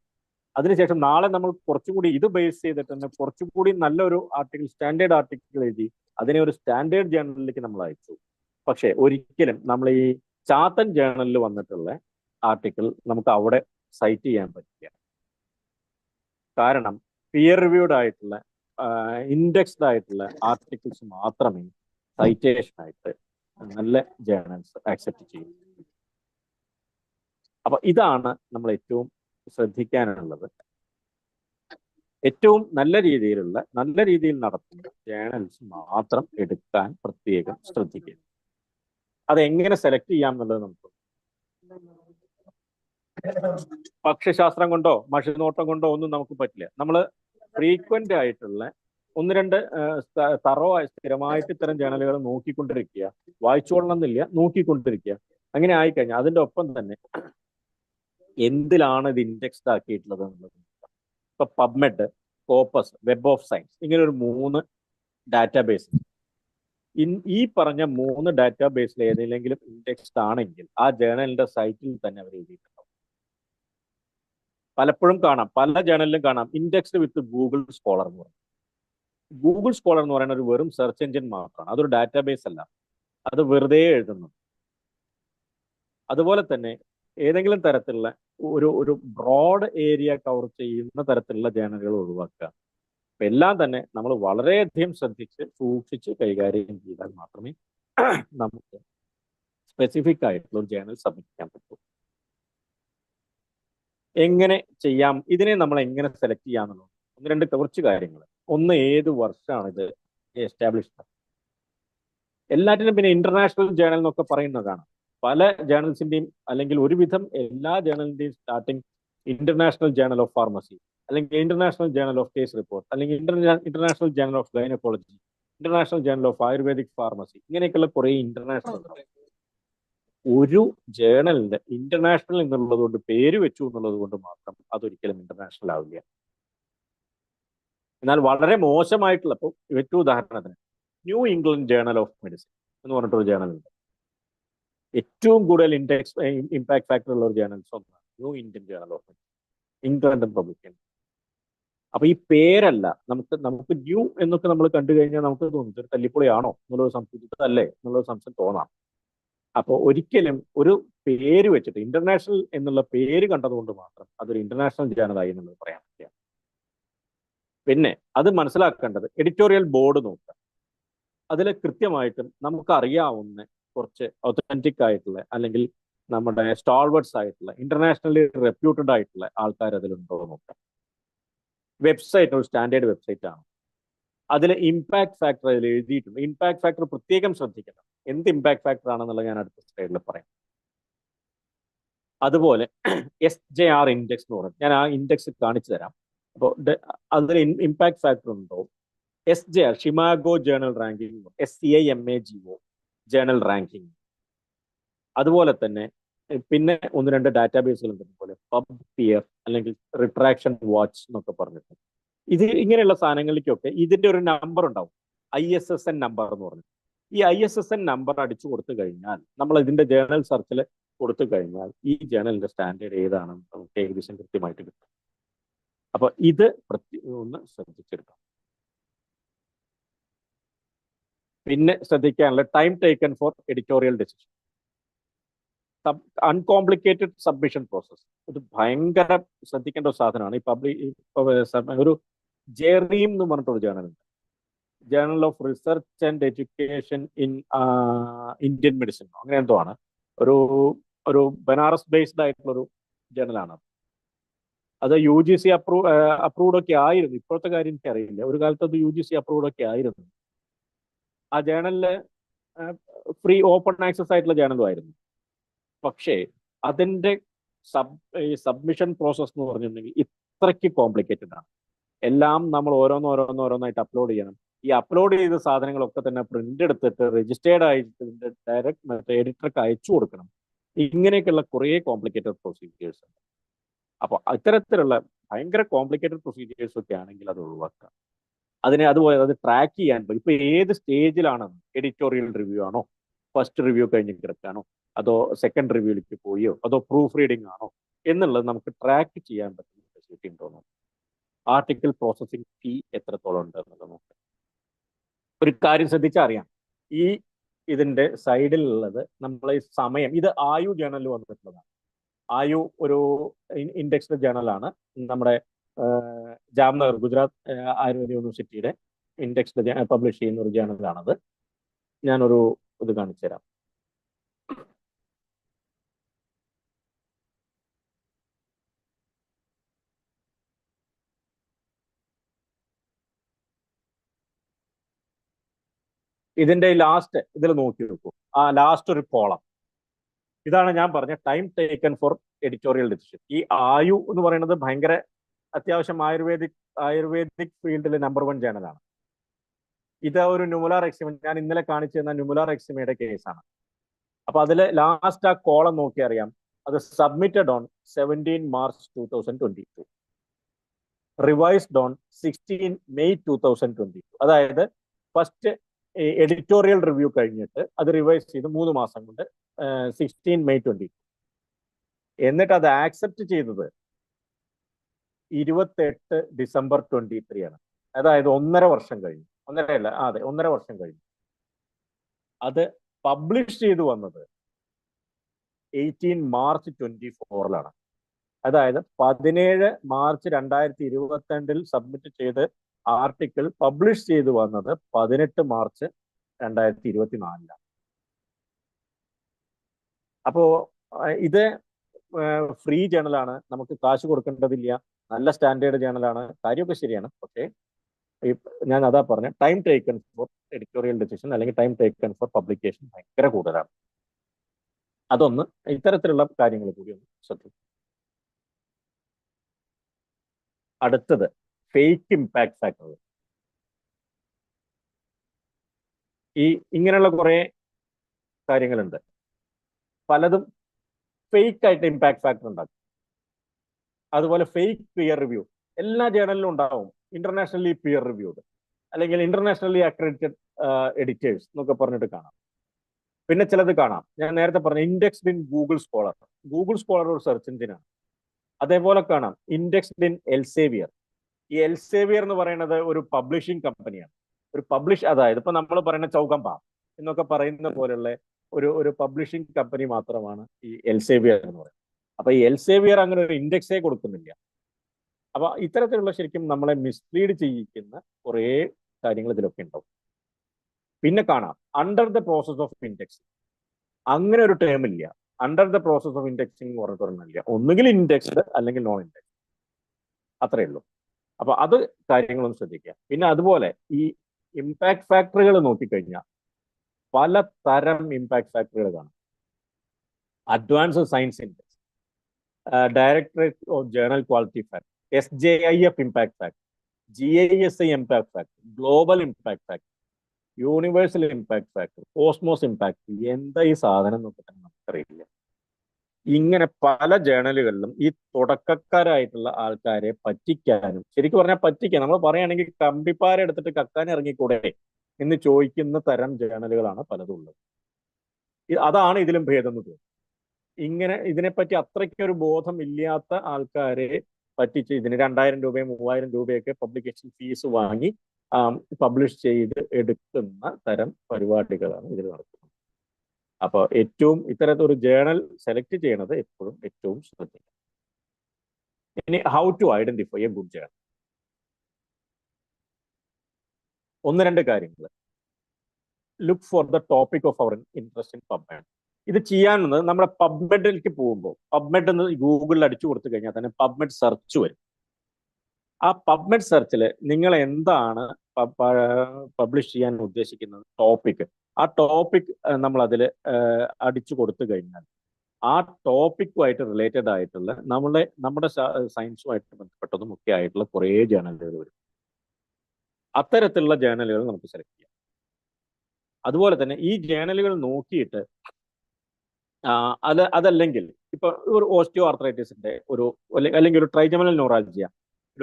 അതിനുശേഷം നാളെ നമ്മൾ കുറച്ചും കൂടി ഇത് ബേസ് ചെയ്തിട്ട് തന്നെ കുറച്ചും കൂടി നല്ലൊരു ആർട്ടിക്കിൾ, സ്റ്റാൻഡേർഡ് ആർട്ടിക്കിൾ എഴുതി അതിനെ ഒരു സ്റ്റാൻഡേർഡ് ജേണലിലേക്ക് നമ്മൾ അയച്ചു. പക്ഷെ ഒരിക്കലും നമ്മൾ ഈ ചാത്തൻ ജേണലിൽ വന്നിട്ടുള്ള ആർട്ടിക്കിൾ നമുക്ക് അവിടെ സൈറ്റ് ചെയ്യാൻ പറ്റില്ല. കാരണം പിയർ റിവ്യൂഡ് ആയിട്ടുള്ള ഇൻഡെക്സ്ഡ് ആയിട്ടുള്ള ആർട്ടിക്കിൾസ് മാത്രമേ സൈറ്റേഷൻ ആയിട്ട് നല്ല ജേണൽസ് ആക്സെപ്റ്റ് ചെയ്യും. അപ്പൊ ഇതാണ് നമ്മൾ ഏറ്റവും ശ്രദ്ധിക്കാനുള്ളത്. ഏറ്റവും നല്ല രീതിയിൽ നടത്തുന്ന ജേണൽസ് മാത്രം എടുക്കാൻ പ്രത്യേകം ശ്രദ്ധിക്കുക. അതെങ്ങനെ സെലക്ട് ചെയ്യാം എന്നുള്ളത് നമുക്ക് പക്ഷശാസ്ത്രം കൊണ്ടോ മഷിനോട്ടം കൊണ്ടോ ഒന്നും നമുക്ക് പറ്റില്ല. നമ്മൾ ഫ്രീക്വന്റ് ആയിട്ടുള്ള 1-2 സ്ഥിരമായിട്ട് ഇത്തരം ജേണലുകൾ നോക്കിക്കൊണ്ടിരിക്കുക, വായിച്ചോളണമെന്നില്ല, നോക്കിക്കൊണ്ടിരിക്കുക. അങ്ങനെ ആയിക്കഴിഞ്ഞാൽ അതിൻ്റെ ഒപ്പം തന്നെ എന്തിലാണ് ഇത് ഇൻഡെക്സ്ഡ് ആക്കിയിട്ടുള്ളത് എന്നുള്ളത്. ഇപ്പൊ PubMed, Scopus, web of science, ഇങ്ങനെ ഒരു 3 ഡാറ്റാബേസ്. ഈ പറഞ്ഞ 3 ഡാറ്റാബേസിൽ ഏതെങ്കിലും ഇൻഡെക്സ്ഡ് ആണെങ്കിൽ ആ ജേണലിന്റെ സൈറ്റിൽ തന്നെ അവർ എഴുതിയിട്ടുണ്ടാവും. പലപ്പോഴും കാണാം, പല ജേണലിലും കാണാം ഇൻഡെക്സ്ഡ് വിത്ത് ഗൂഗിൾ സ്കോളർ എന്ന് പറയും. ഗൂഗിൾ സ്കോളർ എന്ന് പറയുന്ന ഒരു വെറും സെർച്ച് എഞ്ചിൻ മാത്രമാണ്, അതൊരു ഡാറ്റാബേസ് അല്ല. അത് വെറുതെ എഴുതുന്നു. അതുപോലെ തന്നെ ഏതെങ്കിലും തരത്തിലുള്ള ഒരു ബ്രോഡ് ഏരിയ കവർ ചെയ്യുന്ന തരത്തിലുള്ള ജേണലുകൾ ഒഴിവാക്കുക. അപ്പൊ എല്ലാം തന്നെ നമ്മൾ വളരെയധികം ശ്രദ്ധിച്ച് സൂക്ഷിച്ച് കൈകാര്യം ചെയ്താൽ മാത്രമേ നമുക്ക് സ്പെസിഫിക് ആയിട്ടുള്ള ഒരു ജേണൽ സബ്മിറ്റ് ചെയ്യാൻ പറ്റൂ. എങ്ങനെ ചെയ്യാം, ഇതിനെ നമ്മൾ എങ്ങനെ സെലക്ട് ചെയ്യാന്നുള്ളത് ഒന്ന് രണ്ട് കുറച്ച് കാര്യങ്ങൾ. ഒന്ന്, ഏത് വർഷമാണ് ഇത് എസ്റ്റാബ്ലിഷ്ഡ്? എല്ലാറ്റിനും പിന്നെ ഇന്റർനാഷണൽ ജേണൽ എന്നൊക്കെ പറയുന്നതാണ്. പല ജേണൽസിന്റെയും അല്ലെങ്കിൽ ഒരുവിധം എല്ലാ ജേണലിന്റെയും starting international journal of pharmacy, അല്ലെങ്കിൽ international journal of case report, അല്ലെങ്കിൽ international journal of gynaecology, international journal of Ayurvedic pharmacy, ഇങ്ങനെയൊക്കെയുള്ള കുറെ ഇന്റർനാഷണൽ ഉണ്ടാവും. ഒരു ജേണലിന്റെ ഇന്റർനാഷണൽ എന്നുള്ളത് കൊണ്ട് പേര് വെച്ചു എന്നുള്ളത് കൊണ്ട് മാത്രം അതൊരിക്കലും ഇന്റർനാഷണൽ ആവില്ല. എന്നാൽ വളരെ മോശമായിട്ടുള്ള, ഇപ്പോൾ ഏറ്റവും ഉദാഹരണത്തിന് new England journal of medicine എന്ന് പറഞ്ഞിട്ടൊരു ജേണൽ ഉണ്ട്. ഏറ്റവും കൂടുതൽ ഇമ്പാക്ട് ഫാക്ടർ ഉള്ള ഒരു ജേണൽസ് ഒന്നാണ് new Indian journal of medicine, England publication. അപ്പൊ ഈ പേരല്ല, നമുക്ക് ന്യൂ എന്നൊക്കെ നമ്മൾ കണ്ടു കഴിഞ്ഞാൽ നമുക്ക് തോന്നും ഇതൊരു തല്ലിപ്പൊളിയാണോ എന്നുള്ളൊരു സംശയം, അല്ലേ എന്നുള്ളൊരു സംശയം തോന്നാം. അപ്പോൾ ഒരിക്കലും ഒരു പേര് വെച്ചിട്ട് ഇന്റർനാഷണൽ എന്നുള്ള പേര് കണ്ടതുകൊണ്ട് മാത്രം അതൊരു ഇന്റർനാഷണൽ ജേണലായി എന്നുള്ളത് പറയാൻ പറ്റില്ല. പിന്നെ അത് മനസ്സിലാക്കേണ്ടത് എഡിറ്റോറിയൽ ബോർഡ് നോക്കുക. അതിൽ കൃത്യമായിട്ടും നമുക്കറിയാവുന്ന കുറച്ച് ഒത്തന്റിക് ആയിട്ടുള്ള അല്ലെങ്കിൽ നമ്മുടെ സ്റ്റാൾവേർഡ്സ് ആയിട്ടുള്ള ഇന്റർനാഷണലി റെപ്യൂട്ടഡ് ആയിട്ടുള്ള ആൾക്കാർ അതിലുണ്ടോ നോക്കാം. വെബ്സൈറ്റ് ഒരു സ്റ്റാൻഡേർഡ് വെബ്സൈറ്റ് ആണ്. അതിൽ ഇമ്പാക്ട് ഫാക്ടർ അതിൽ എഴുതിയിട്ടുണ്ട്. ഇമ്പാക്ട് ഫാക്ടർ പ്രത്യേകം ശ്രദ്ധിക്കണം. എന്ത് ഇമ്പാക്ട് ഫാക്ടർ ആണെന്നുള്ളത് ഞാൻ അടുത്ത സ്ലൈഡിൽ പറയാം. അതുപോലെ SJR ഇൻഡെക്സ് എന്ന് പറയും, ഞാൻ ആ ഇൻഡെക്സ് കാണിച്ചു തരാം. അപ്പോൾ അതിൽ ഇമ്പാക്ട് ഫാക്ടർ ഉണ്ടോ? SJR Scimago journal ranking, SCIMAGO journal ranking. അതുപോലെ തന്നെ പിന്നെ ഒന്ന് രണ്ട് ഡാറ്റാബേസുകൾ ഉണ്ട്, പോലെ PubPeer അല്ലെങ്കിൽ റിട്രാക്ഷൻ വാച്ച് എന്നൊക്കെ പറഞ്ഞിട്ട്. ഇത് ഇങ്ങനെയുള്ള സാധനങ്ങളിലേക്കൊക്കെ ഇതിന്റെ ഒരു നമ്പർ ഉണ്ടാവും, ISSN നമ്പർ എന്ന് പറഞ്ഞു. ഈ ISSN നമ്പർ അടിച്ചു കൊടുത്തു കഴിഞ്ഞാൽ, നമ്മൾ ഇതിന്റെ ജേണൽ സെർച്ചിൽ കൊടുത്തു കഴിഞ്ഞാൽ ഈ ജേണലിന്റെ സ്റ്റാൻഡേർഡ് ഏതാണെന്ന് നമുക്ക് ഏകദേശം കൃത്യമായിട്ട് കിട്ടും. അപ്പൊ ഇത് ഒന്ന് ശ്രദ്ധിച്ചെടുക്കാം. പിന്നെ ശ്രദ്ധിക്കാനുള്ള time taken for editorial decision, uncomplicated submission process. ഇത് ഭയങ്കര ശ്രദ്ധിക്കേണ്ട ഒരു സാധനമാണ്. ഈ ഒരു ജെറീം എന്ന് പറഞ്ഞിട്ടൊരു ജേണൽ ഉണ്ട്, journal of research and education in Indian medicine, അങ്ങനെ എന്തോ ആണ്. ഒരു ബനാറസ് ബേസ്ഡ് ആയിട്ടുള്ളൊരു ജേണലാണ്. അത് UGC അപ്രൂവ്ഡ് ഒക്കെ ആയിരുന്നു. ഇപ്പോഴത്തെ കാര്യം എനിക്ക് അറിയില്ല. ഒരു കാലത്ത് അത് UGC അപ്രൂവ്ഡ് ഒക്കെ ആയിരുന്നു. ആ ജേണലില് ഫ്രീ ഓപ്പൺ ആക്സസ് ആയിട്ടുള്ള ജേണലും ആയിരുന്നു. പക്ഷേ അതിന്റെ സബ്മിഷൻ പ്രോസസ് എന്ന് പറഞ്ഞിട്ടുണ്ടെങ്കിൽ ഇത്രയ്ക്ക് കോംപ്ലിക്കേറ്റഡ് ആണ്. എല്ലാം നമ്മൾ ഓരോന്നായിട്ട് അപ്ലോഡ് ചെയ്യണം. ഈ അപ്ലോഡ് ചെയ്ത സാധനങ്ങളൊക്കെ തന്നെ പ്രിന്റ് എടുത്തിട്ട് രജിസ്റ്റേർഡ് ആയിട്ട് ഇതിന്റെ ഡയറക്റ്റ് എഡിറ്റർക്ക് അയച്ചു കൊടുക്കണം. ഇങ്ങനെയൊക്കെയുള്ള കുറേ കോംപ്ലിക്കേറ്റഡ് പ്രൊസീജിയേഴ്സ് ഉണ്ട്. അപ്പോൾ ഇത്തരത്തിലുള്ള ഭയങ്കര കോംപ്ലിക്കേറ്റഡ് പ്രൊസീജിയേഴ്സ് ഒക്കെ ആണെങ്കിൽ അത് ഒഴിവാക്കുക. അതുപോലെ അത് ട്രാക്ക് ചെയ്യാൻ ഇപ്പൊ ഏത് സ്റ്റേജിലാണെന്ന്, എഡിറ്റോറിയൽ റിവ്യൂ ആണോ, ഫസ്റ്റ് റിവ്യൂ കഴിഞ്ഞ് കിടക്കാണോ, അതോ സെക്കൻഡ് റിവ്യൂലേക്ക് പോയോ, അതോ പ്രൂഫ് റീഡിംഗ് ആണോ എന്നുള്ളത് നമുക്ക് ട്രാക്ക് ചെയ്യാൻ പറ്റുന്ന ഫെസിലിറ്റി ഉണ്ടോ. ആർട്ടിക്കിൾ പ്രോസസ്സിംഗ് ഫീ എത്രത്തോളം ഉണ്ട് എന്നുള്ളത് നോക്കാം. ഒരു കാര്യം ശ്രദ്ധിച്ചാൽ അറിയാം, ഇതിന്റെ സൈഡിലുള്ളത് നമ്മൾ ഈ സമയം, ഇത് ആയു ജേണലിൽ വന്നിട്ടുള്ളതാണ്. ആയു ഒരു ഇൻഡെക്സ്ഡ് ജേണലാണ്. നമ്മുടെ ജാംനഗർ ഗുജറാത്ത് ആയുർവേദ യൂണിവേഴ്സിറ്റിയുടെ ഇൻഡെക്സ്ഡ് പബ്ലിഷ് ചെയ്യുന്ന ഒരു ജേണലാണത്. ഞാനൊരു ഇത് കാണിച്ചു തരാം. ഇതിന്റെ ലാസ്റ്റ് ഇതിൽ നോക്കി നോക്കൂ, ആ ലാസ്റ്റ് ഒരു കോളം ഇതാണ് ഞാൻ പറഞ്ഞ time taken for editorial decision. ഈ ആയു എന്ന് പറയുന്നത് ഭയങ്കര അത്യാവശ്യം ആയുർവേദിക് ഫീൽഡിലെ നമ്പർ 1 ജേണലാണ്. ഇത് ഒരു ന്യൂമുലാർ എക്സിമ, ഞാൻ ഇന്നലെ കാണിച്ചു തന്ന ന്യൂമുലാർ എക്സിമയുടെ കേസാണ്. അപ്പൊ അതിൽ ലാസ്റ്റ് ആ കോളം നോക്കി അറിയാം, അത് submitted on 17 March 2022, revised on 16 May 2022. അതായത് ഫസ്റ്റ് എഡിറ്റോറിയൽ റിവ്യൂ കഴിഞ്ഞിട്ട് അത് റിവൈസ് ചെയ്ത് 3 മാസം കൊണ്ട് 16 മെയ് 2022. എന്നിട്ട് അത് ആക്സെപ്റ്റ് ചെയ്തത് 28 ഡിസംബർ 23 ആണ്. അതായത് 1.5 വർഷം കഴിഞ്ഞു. 1.5 വർഷം കഴിഞ്ഞു. അത് പബ്ലിഷ് ചെയ്തു വന്നത് 18 മാർച്ച് 24 അതായത് 17 മാർച്ച് 2022 സബ്മിറ്റ് ചെയ്ത് ആർട്ടിക്കിൾ പബ്ലിഷ് ചെയ്തു വന്നത് 18 മാർച്ച് 2024. അപ്പോ ഇത് ഫ്രീ ജേണലാണ്, നമുക്ക് കാശ് കൊടുക്കേണ്ടതില്ല, നല്ല സ്റ്റാൻഡേർഡ് ജേണലാണ്, കാര്യമൊക്കെ ശരിയാണ്. പക്ഷേ ഞാൻ അതാ പറഞ്ഞ time taken for editorial decision അല്ലെങ്കിൽ ടൈം ടേക്കൺ ഫോർ പബ്ലിക്കേഷൻ ഭയങ്കര കൂടുതലാണ്. അതൊന്ന് ഇത്തരത്തിലുള്ള കാര്യങ്ങൾ കൂടി ഒന്ന് ശ്രദ്ധിക്കും. അടുത്തത് ഫേക്ക് ഇമ്പാക്ട് ഫാക്ടർ. ഇങ്ങനെയുള്ള കുറെ കാര്യങ്ങളുണ്ട്. പലതും ഫേക്ക് ആയിട്ട് ഇമ്പാക്ട് ഫാക്ടർ ഉണ്ടാക്കും. അതുപോലെ ഫേക്ക് പിയർ റിവ്യൂ എല്ലാ ജേണലിലും ഉണ്ടാവും. ഇന്റർനാഷണലി പിയർ റിവ്യൂഡ് അല്ലെങ്കിൽ ഇന്റർനാഷണലി അക്രഡിറ്റഡ് എഡിറ്റേഴ്സ് എന്നൊക്കെ പറഞ്ഞിട്ട് കാണാം. പിന്നെ ചിലത് കാണാം, ഞാൻ നേരത്തെ പറഞ്ഞ indexed in Google scholar. Google scholar ഒരു സെർച്ച് എഞ്ചിനാണ്. അതേപോലെ കാണാം ഇൻഡെക്സ്ഡ് ഇൻ എൽസേവിയർ. ഈ എൽസേവിയർ എന്ന് പറയുന്നത് ഒരു പബ്ലിഷിംഗ് കമ്പനിയാണ്. അതായത് ഇപ്പൊ നമ്മൾ പറയുന്ന ചൗകമ്പ എന്നൊക്കെ പറയുന്ന പോലുള്ള ഒരു പബ്ലിഷിംഗ് കമ്പനി മാത്രമാണ് ഈ എൽസേവിയർ എന്ന് പറയുന്നത്. അപ്പൊ ഈ എൽസേവിയർ അങ്ങനെ ഒരു ഇൻഡെക്സേ കൊടുക്കുന്നില്ല. അപ്പൊ ഇത്തരത്തിലുള്ള ശരിക്കും നമ്മളെ മിസ്ലീഡ് ചെയ്യിക്കുന്ന കുറേ കാര്യങ്ങൾ ഇതിലൊക്കെ ഉണ്ടാവും. പിന്നെ കാണാം under the process of indexing. അങ്ങനെ ഒരു ടേം ഇല്ല. Under the process of indexing പറഞ്ഞില്ല. ഒന്നുകിൽ ഇൻഡെക്സ്ഡ് അല്ലെങ്കിൽ നോൺ ഇൻഡെക്സ്ഡ്, അത്രയേ ഉള്ളൂ. അപ്പൊ അത് കാര്യങ്ങളൊന്നും ശ്രദ്ധിക്കുക. പിന്നെ അതുപോലെ ഈ ഇമ്പാക്ട് ഫാക്ടറുകൾ നോക്കിക്കഴിഞ്ഞാൽ പല തരം ഇമ്പാക്ട് ഫാക്ടറുകൾ കാണാം. Advanced science index, directorate of journal quality factor, SJIF impact factor, GISI impact factor, global impact factor, universal impact factor, cosmos impact. എന്താ ഈ സാധനം എന്നൊക്കെ തന്നെ നമുക്കറിയില്ല. ഇങ്ങനെ പല ജേണലുകളിലും ഈ തുടക്കക്കാരായിട്ടുള്ള ആൾക്കാരെ പറ്റിക്കാനും, ശരിക്കും പറഞ്ഞാൽ പറ്റിക്കാൻ, നമ്മൾ പറയുകയാണെങ്കിൽ കമ്പിപ്പാര എടുത്തിട്ട് കക്കാൻ ഇറങ്ങിക്കൂടെ എന്ന് ചോദിക്കുന്ന തരം ജേണലുകളാണ് പലതും ഉള്ളത്. അതാണ് ഇതിലും ഭേദം എന്ന് തോന്നുന്നു. ഇങ്ങനെ ഇതിനെപ്പറ്റി അത്രയ്ക്കൊരു ബോധം ഇല്ലാത്ത ആൾക്കാരെ പറ്റിച്ച് ഇതിന് 2000 രൂപയും 3000 രൂപയൊക്കെ പബ്ലിക്കേഷൻ ഫീസ് വാങ്ങി പബ്ലിഷ് ചെയ്ത് എടുക്കുന്ന തരം പരിപാടികളാണ് ഇതിൽ നടക്കുന്നത്. അപ്പോൾ ഇത്തരത്തിലൊരു ജേണൽ സെലക്ട് ചെയ്യണത് ഏറ്റവും ശ്രദ്ധിക്കണം. ഇനി how to identify a good journal. 1-2 കാര്യങ്ങൾ. Look for the topic of our interest in PubMed. ഇത് ചെയ്യാനുള്ളത് നമ്മുടെ പബ്മെഡിലേക്ക് പോകുമ്പോൾ, പബ്മെഡ് എന്ന് ഗൂഗിളിൽ അടിച്ചു കൊടുത്തു കഴിഞ്ഞാൽ തന്നെ പബ്മെഡ് സെർച്ച് വരും. ആ പബ്മെഡ് സെർച്ചിൽ നിങ്ങൾ എന്താണ് പബ്ലിഷ് ചെയ്യാൻ ഉദ്ദേശിക്കുന്നത് ടോപ്പിക്, ആ ടോപ്പിക് നമ്മൾ അതിൽ അടിച്ചു കൊടുത്തു കഴിഞ്ഞാൽ ആ ടോപ്പിക്കുമായിട്ട് റിലേറ്റഡ് ആയിട്ടുള്ള നമ്മുടെ സയൻസുമായിട്ട് ബന്ധപ്പെട്ടതും ഒക്കെ ആയിട്ടുള്ള കുറേ ജേണലുകൾ വരും. അത്തരത്തിലുള്ള ജേണലുകൾ നമുക്ക് സെലക്ട് ചെയ്യാം. അതുപോലെ തന്നെ ഈ ജേണലുകൾ നോക്കിയിട്ട് അതല്ലെങ്കിൽ ഇപ്പൊ ഒരു ഓസ്റ്റിയോ ആർത്രൈറ്റിസിന്റെ അല്ലെങ്കിൽ ഒരു ട്രൈജമിനൽ ന്യൂറാൾജിയ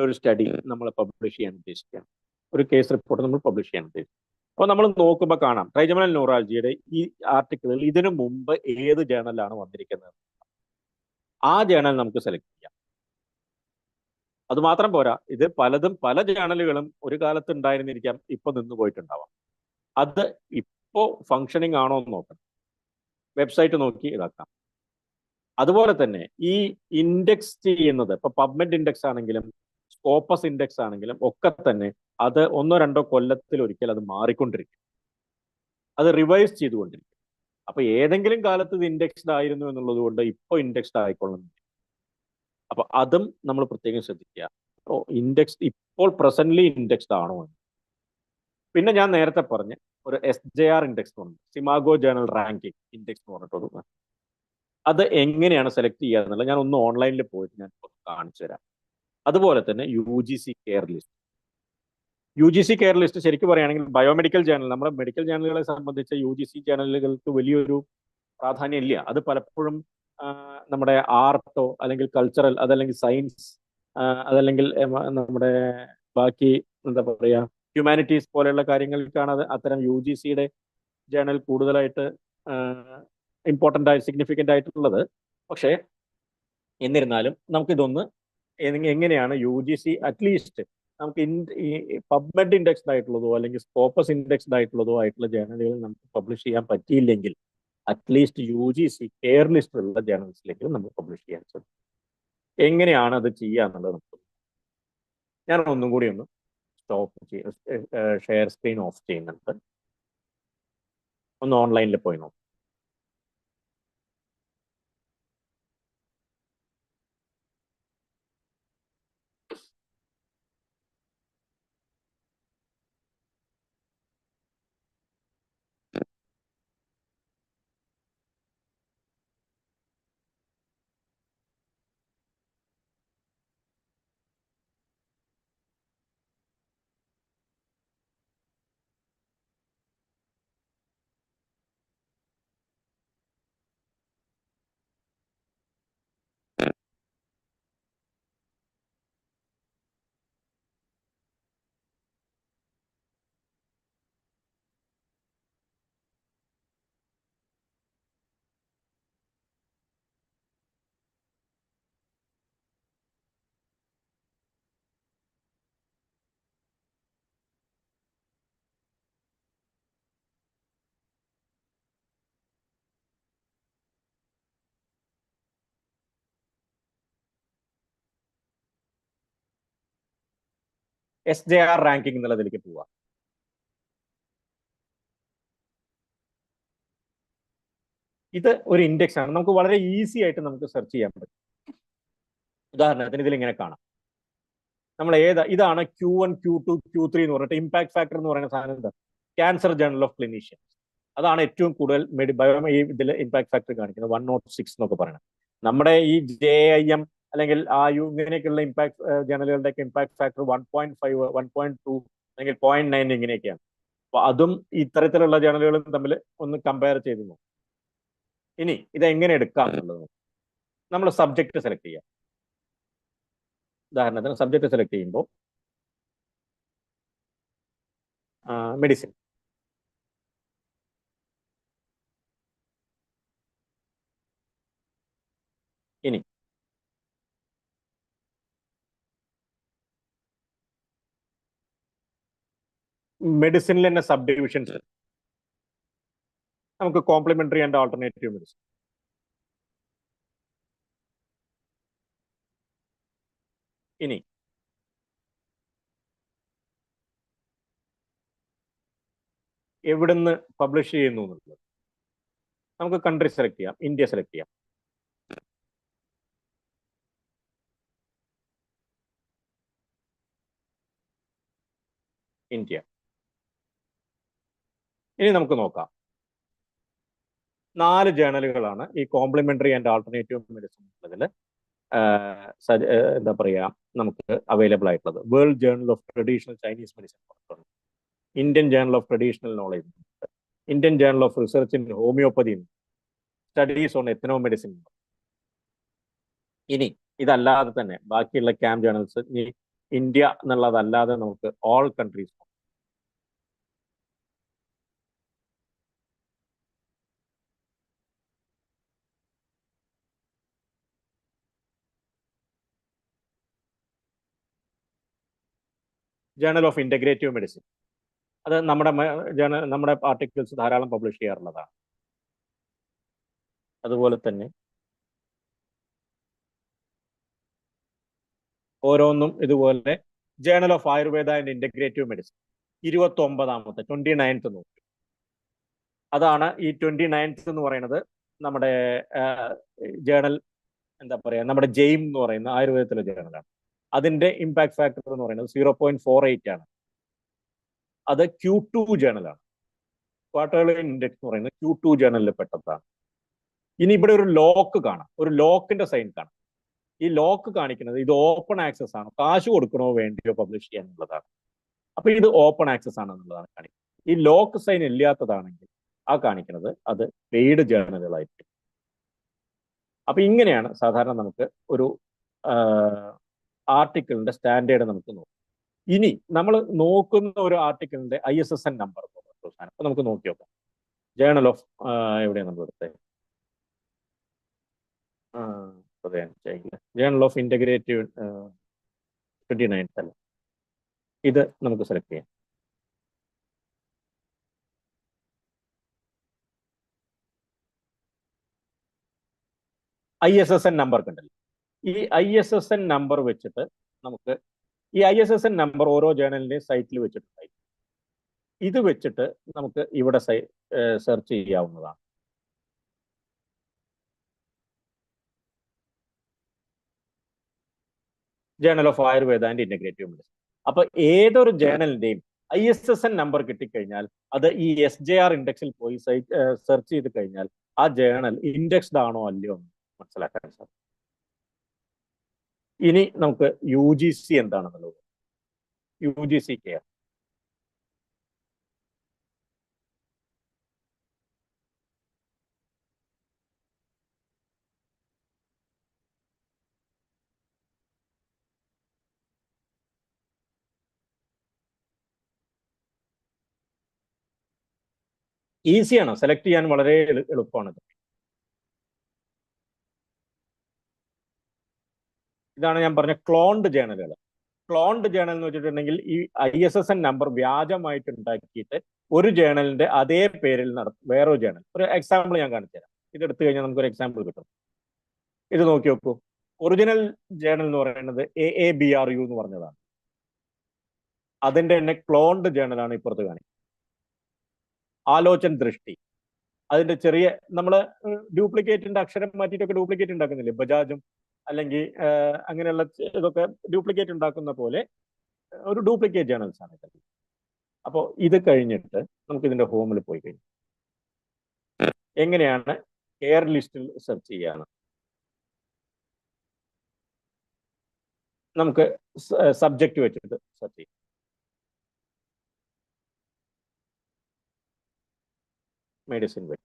ഒരു സ്റ്റഡി നമ്മൾ പബ്ലിഷ് ചെയ്യാൻ ഉദ്ദേശിക്കുകയാണ്, ഒരു കേസ് റിപ്പോർട്ട് നമ്മൾ പബ്ലിഷ് ചെയ്യാൻ ഉദ്ദേശിക്കും. അപ്പോൾ നമ്മൾ നോക്കുമ്പോൾ കാണാം ട്രൈജമിനൽ ന്യൂറാൾജിയുടെ ഈ ആർട്ടിക്കിളിൽ ഇതിനു മുമ്പ് ഏത് ജേണലാണ് വന്നിരിക്കുന്നത്, ആ ജേണൽ നമുക്ക് സെലക്ട് ചെയ്യാം. അതുമാത്രം പോരാ, ഇത് പല ജേണലുകളും ഒരു കാലത്ത് ഉണ്ടായിരുന്നിരിക്കാം, ഇപ്പൊ നിന്ന് പോയിട്ടുണ്ടാവാം. അത് ഇപ്പോ ഫങ്ഷനിങ് ആണോ എന്ന് നോക്കണം, വെബ്സൈറ്റ് നോക്കി ഇതാക്കാം. അതുപോലെ തന്നെ ഈ ഇൻഡെക്സ് ചെയ്യുന്നത് ഇപ്പൊ പബ്മെഡ് ഇൻഡെക്സ് ആണെങ്കിലും സ്കോപ്പസ് ഇൻഡെക്സ് ആണെങ്കിലും ഒക്കെ തന്നെ അത് 1-2 കൊല്ലത്തിൽ ഒരിക്കൽ അത് മാറിക്കൊണ്ടിരിക്കും, അത് റിവൈസ് ചെയ്തുകൊണ്ടിരിക്കും. അപ്പൊ ഏതെങ്കിലും കാലത്ത് ഇത് ഇൻഡെക്സ്ഡ് ആയിരുന്നു എന്നുള്ളത് കൊണ്ട് ഇപ്പോൾ ഇൻഡെക്സ്ഡ് ആയിക്കൊള്ളുന്നു. അപ്പൊ അതും നമ്മൾ പ്രത്യേകം ശ്രദ്ധിക്കുക, ഇപ്പോൾ പ്രസന്റ്ലി ഇൻഡെക്സ്ഡ് ആണോ എന്ന്. പിന്നെ ഞാൻ നേരത്തെ പറഞ്ഞ ഒരു SJR ഇൻഡെക്സ് ഉണ്ട്, സിമാഗോ ജേണൽ റാങ്കിങ് ഇൻഡെക്സ് എന്ന് പറഞ്ഞിട്ടുള്ളത്. അത് എങ്ങനെയാണ് സെലക്ട് ചെയ്യുക എന്നുള്ളത് ഞാൻ ഒന്ന് ഓൺലൈനിൽ പോയിട്ട് ഞാൻ കാണിച്ചു തരാം. അതുപോലെ തന്നെ UGC care list. UGC care list ശരിക്കും പറയുകയാണെങ്കിൽ ബയോമെഡിക്കൽ ജേണൽ, നമ്മുടെ മെഡിക്കൽ ജേണലുകളെ സംബന്ധിച്ച് UGC ജേണലുകൾക്ക് വലിയൊരു പ്രാധാന്യം ഇല്ല. അത് പലപ്പോഴും നമ്മുടെ ആർട്ടോ അല്ലെങ്കിൽ കൾച്ചറൽ, അതല്ലെങ്കിൽ സയൻസ്, അതല്ലെങ്കിൽ നമ്മുടെ ബാക്കി എന്താ പറയുക ഹ്യൂമാനിറ്റീസ് പോലെയുള്ള കാര്യങ്ങൾക്കാണ് അത്തരം UGCയുടെ ജേണൽ കൂടുതലായിട്ട് ഇമ്പോർട്ടൻ്റ് ആയി സിഗ്നിഫിക്കൻ്റ് ആയിട്ടുള്ളത്. പക്ഷേ എന്നിരുന്നാലും നമുക്കിതൊന്ന് എങ്ങനെയാണ് UGC അറ്റ്ലീസ്റ്റ് നമുക്ക് ഈ പബ്മെഡ് ഇൻഡെക്സ്ഡ് ആയിട്ടുള്ളതോ അല്ലെങ്കിൽ സ്കോപ്പസ് ഇൻഡെക്സ്ഡ് ആയിട്ടുള്ളതോ ആയിട്ടുള്ള ജേണലുകൾ നമുക്ക് പബ്ലിഷ് ചെയ്യാൻ പറ്റിയില്ലെങ്കിൽ അറ്റ്ലീസ്റ്റ് UGC കെയർ ലിസ്റ്റിലുള്ള ജേർണൽസിലേക്ക് നമുക്ക് പബ്ലിഷ് ചെയ്യാൻ സാധിക്കും. എങ്ങനെയാണ് അത് ചെയ്യുക എന്നുള്ളത് നമുക്ക് ഞാൻ ഒന്നും കൂടി ഒന്ന് ഷെയർ സ്ക്രീൻ ഓഫ് ചെയ്യുന്നുണ്ട്. ഒന്ന് ഓൺലൈനിൽ പോയി നോക്കാം. SJR റാങ്കിങ് എന്നുള്ളതിലേക്ക് പോവാം. ഇത് ഒരു ഇൻഡെക്സ് ആണ്. നമുക്ക് വളരെ ഈസി ആയിട്ട് നമുക്ക് സെർച്ച് ചെയ്യാൻ പറ്റും. ഉദാഹരണത്തിന് ഇതിൽ ഇങ്ങനെ കാണാം. നമ്മൾ ഇതാണ് Q1, Q2, Q3 എന്ന് പറഞ്ഞിട്ട് ഇമ്പാക്ട് ഫാക്ടർ എന്ന് പറയുന്ന സാധനം എന്താ? Cancer journal of clinicians. അതാണ് ഏറ്റവും കൂടുതൽ ഇതിൽ ഇമ്പാക്ട് ഫാക്ടർ കാണിക്കുന്നത് 106 എന്നൊക്കെ പറയുന്നത്. നമ്മുടെ ഈ JIM അല്ലെങ്കിൽ ഇങ്ങനെയൊക്കെയുള്ള ഇമ്പാക്ട് ജേർണലുകളുടെയൊക്കെ ഇമ്പാക്ട് ഫാക്ടർ 1.5, 1.2 അല്ലെങ്കിൽ 0.9 ഇങ്ങനെയൊക്കെയാണ്. അപ്പൊ അതും ഇത്തരത്തിലുള്ള ജേർണലുകളും തമ്മിൽ ഒന്ന് കമ്പയർ ചെയ്ത് നോക്കും. ഇനി ഇതെങ്ങനെ എടുക്കാം എന്നുള്ളത് നമ്മൾ സബ്ജക്ട് സെലക്ട് ചെയ്യാം. ഉദാഹരണത്തിന് സബ്ജക്ട് സെലക്ട് ചെയ്യുമ്പോൾ മെഡിസിൻ. ഇനി മെഡിസിനിൽ തന്നെ സബ് ഡിവിഷൻസ്. നമുക്ക് കോംപ്ലിമെന്ററി ആൻഡ് ആൾട്ടർനേറ്റീവ് മെഡിസിൻ. ഇനി എവിടുന്ന് പബ്ലിഷ് ചെയ്യുന്നു എന്നുള്ളത് നമുക്ക് കൺട്രി സെലക്ട് ചെയ്യാം. ഇന്ത്യ സെലക്ട് ചെയ്യാം. ഇന്ത്യ. ഇനി നമുക്ക് നോക്കാം. 4 ജേർണലുകളാണ് ഈ കോംപ്ലിമെന്ററി ആൻഡ് ആൾട്ടർനേറ്റീവ് മെഡിസിൻ ഉള്ളതിൽ എന്താ പറയുക നമുക്ക് അവൈലബിൾ ആയിട്ടുള്ളത്. World journal of traditional Chinese medicine, Indian journal of traditional knowledge, Indian journal of research in homoeopathy, studies on ethno medicine. ഇനി ഇതല്ലാതെ തന്നെ ബാക്കിയുള്ള ക്യാമ്പ് ജേർണൽസ് ഇന്ത്യ എന്നുള്ളതല്ലാതെ നമുക്ക് all countries. Journal of integrative medicine, അത് നമ്മുടെ articles ധാരാളം publish ചെയ്യാറുള്ളതാണ്. അതുപോലെ തന്നെ ഓരോന്നും ഇതുപോലെ journal of Ayurveda and integrative medicine 29ാമത്തെ 29th നോക്കി. അതാണ് ഈ 29th എന്ന് പറയുന്നത്. നമ്മുടെ ജേർണൽ എന്താ പറയുക, നമ്മുടെ ജെയിം എന്ന് പറയുന്ന ആയുർവേദത്തിലെ ജേർണലാണ്. അതിന്റെ ഇമ്പാക്ട് ഫാക്ടർ എന്ന് പറയുന്നത് 0.48 ആണ്. അത് Q2 ജേർണലാണ്. ക്വാർട്ടർലി ഇൻഡെക്സ് എന്ന് പറയുന്നത് Q2 ജേർണലിൽ പെട്ടതാണ്. ഇനി ഇവിടെ ഒരു ലോക്ക് കാണാം, ഒരു ലോക്കിന്റെ സൈൻ കാണാം. ഈ ലോക്ക് കാണിക്കുന്നത് ഇത് ഓപ്പൺ ആക്സസ് ആണ്, കാശ് കൊടുക്കണോ വേണ്ടിയോ പബ്ലിഷ് ചെയ്യാനുള്ളതാണ്. അപ്പൊ ഇത് ഓപ്പൺ ആക്സസ് ആണെന്നുള്ളതാണ് കാണിക്കുന്നത്. ഈ ലോക്ക് സൈൻ ഇല്ലാത്തതാണെങ്കിൽ ആ കാണിക്കുന്നത് അത് പെയ്ഡ് ജേർണലുകളായിരിക്കും. അപ്പൊ ഇങ്ങനെയാണ് സാധാരണ നമുക്ക് ഒരു ആർട്ടിക്കിളിന്റെ സ്റ്റാൻഡേർഡ് നമുക്ക് നോക്കാം. ഇനി നമ്മൾ നോക്കുന്ന ഒരു ആർട്ടിക്കിളിന്റെ ISSN നമ്പർ അപ്പൊ നമുക്ക് നോക്കി നോക്കാം. ജേർണൽ ഓഫ് എവിടെയാണ് നമ്മൾ എടുത്തത്? ജേർണൽ ഓഫ് ഇന്റഗ്രേറ്റീവ് 29th അല്ല, ഇത് നമുക്ക് സെലക്ട് ചെയ്യാം. ISSN നമ്പർ കണ്ടല്ലോ. ഈ ISSN നമ്പർ വെച്ചിട്ട് നമുക്ക് ഈ ISSN നമ്പർ ഓരോ ജേണലിന്റെയും സൈറ്റിൽ വെച്ചിട്ടുണ്ടായി. ഇത് വെച്ചിട്ട് നമുക്ക് ഇവിടെ സെർച്ച് ചെയ്യാവുന്നതാണ്. Journal of Ayurveda and integrative medicine. അപ്പൊ ഏതൊരു ജേണലിന്റെയും ISSN നമ്പർ കിട്ടിക്കഴിഞ്ഞാൽ അത് ഈ SJR ഇൻഡെക്സിൽ പോയി സെർച്ച് ചെയ്ത് കഴിഞ്ഞാൽ ആ ജേണൽ ഇൻഡെക്സ്ഡ് ആണോ അല്ലയോ എന്ന് മനസ്സിലാക്കാൻ സാധിക്കും. ഇനി നമുക്ക് UGC എന്താണെന്നുള്ളത്. UGC കെയർ ഈസിയാണ്, സെലക്ട് ചെയ്യാൻ വളരെ എളുപ്പമാണ്. ഇതാണ് ഞാൻ പറഞ്ഞ ക്ലോൺഡ് ജേണലുകൾ. ക്ലോൺഡ് ജേണൽ എന്ന് വെച്ചിട്ടുണ്ടെങ്കിൽ ഈ ISSN നമ്പർ വ്യാജമായിട്ട് ഉണ്ടാക്കിയിട്ട് ഒരു ജേണലിന്റെ അതേ പേരിൽ വേറൊരു ജേണൽ. ഒരു എക്സാമ്പിൾ ഞാൻ കാണിച്ചു തരാം. ഇത് എടുത്തു കഴിഞ്ഞാൽ നമുക്കൊരു എക്സാമ്പിൾ കിട്ടും. ഇത് നോക്കി നോക്കൂ. ഒറിജിനൽ ജേണൽ എന്ന് പറയുന്നത് AABRU എന്ന് പറഞ്ഞതാണ്. അതിന്റെ തന്നെ ക്ലോൺഡ് ജേണലാണ് ഇപ്പുറത്ത് കാണിക്കുന്നത്. ആലോചൻ ദൃഷ്ടി, അതിന്റെ ചെറിയ നമ്മൾ ഡ്യൂപ്ലിക്കേറ്റിന്റെ അക്ഷരം മാറ്റിയിട്ടൊക്കെ ഡ്യൂപ്ലിക്കേറ്റ് ഉണ്ടാക്കുന്നില്ലേ, ബജാജും അല്ലെങ്കിൽ അങ്ങനെയുള്ള ഇതൊക്കെ ഡ്യൂപ്ലിക്കേറ്റ് ഉണ്ടാക്കുന്ന പോലെ ഒരു ഡ്യൂപ്ലിക്കേറ്റ് ജേണൽസ് ആണ് ഇതൊക്കെ. അപ്പോൾ ഇത് കഴിഞ്ഞിട്ട് നമുക്ക് ഇതിന്റെ ഹോമിൽ പോയി കഴിഞ്ഞു എങ്ങനെയാണ് കെയർ ലിസ്റ്റിൽ സെർച്ച് ചെയ്യാന്ന് നമുക്ക് സബ്ജക്റ്റ് വെച്ചിട്ട് സെർച്ച് ചെയ്യാം. മെഡിസിൻ വെച്ച്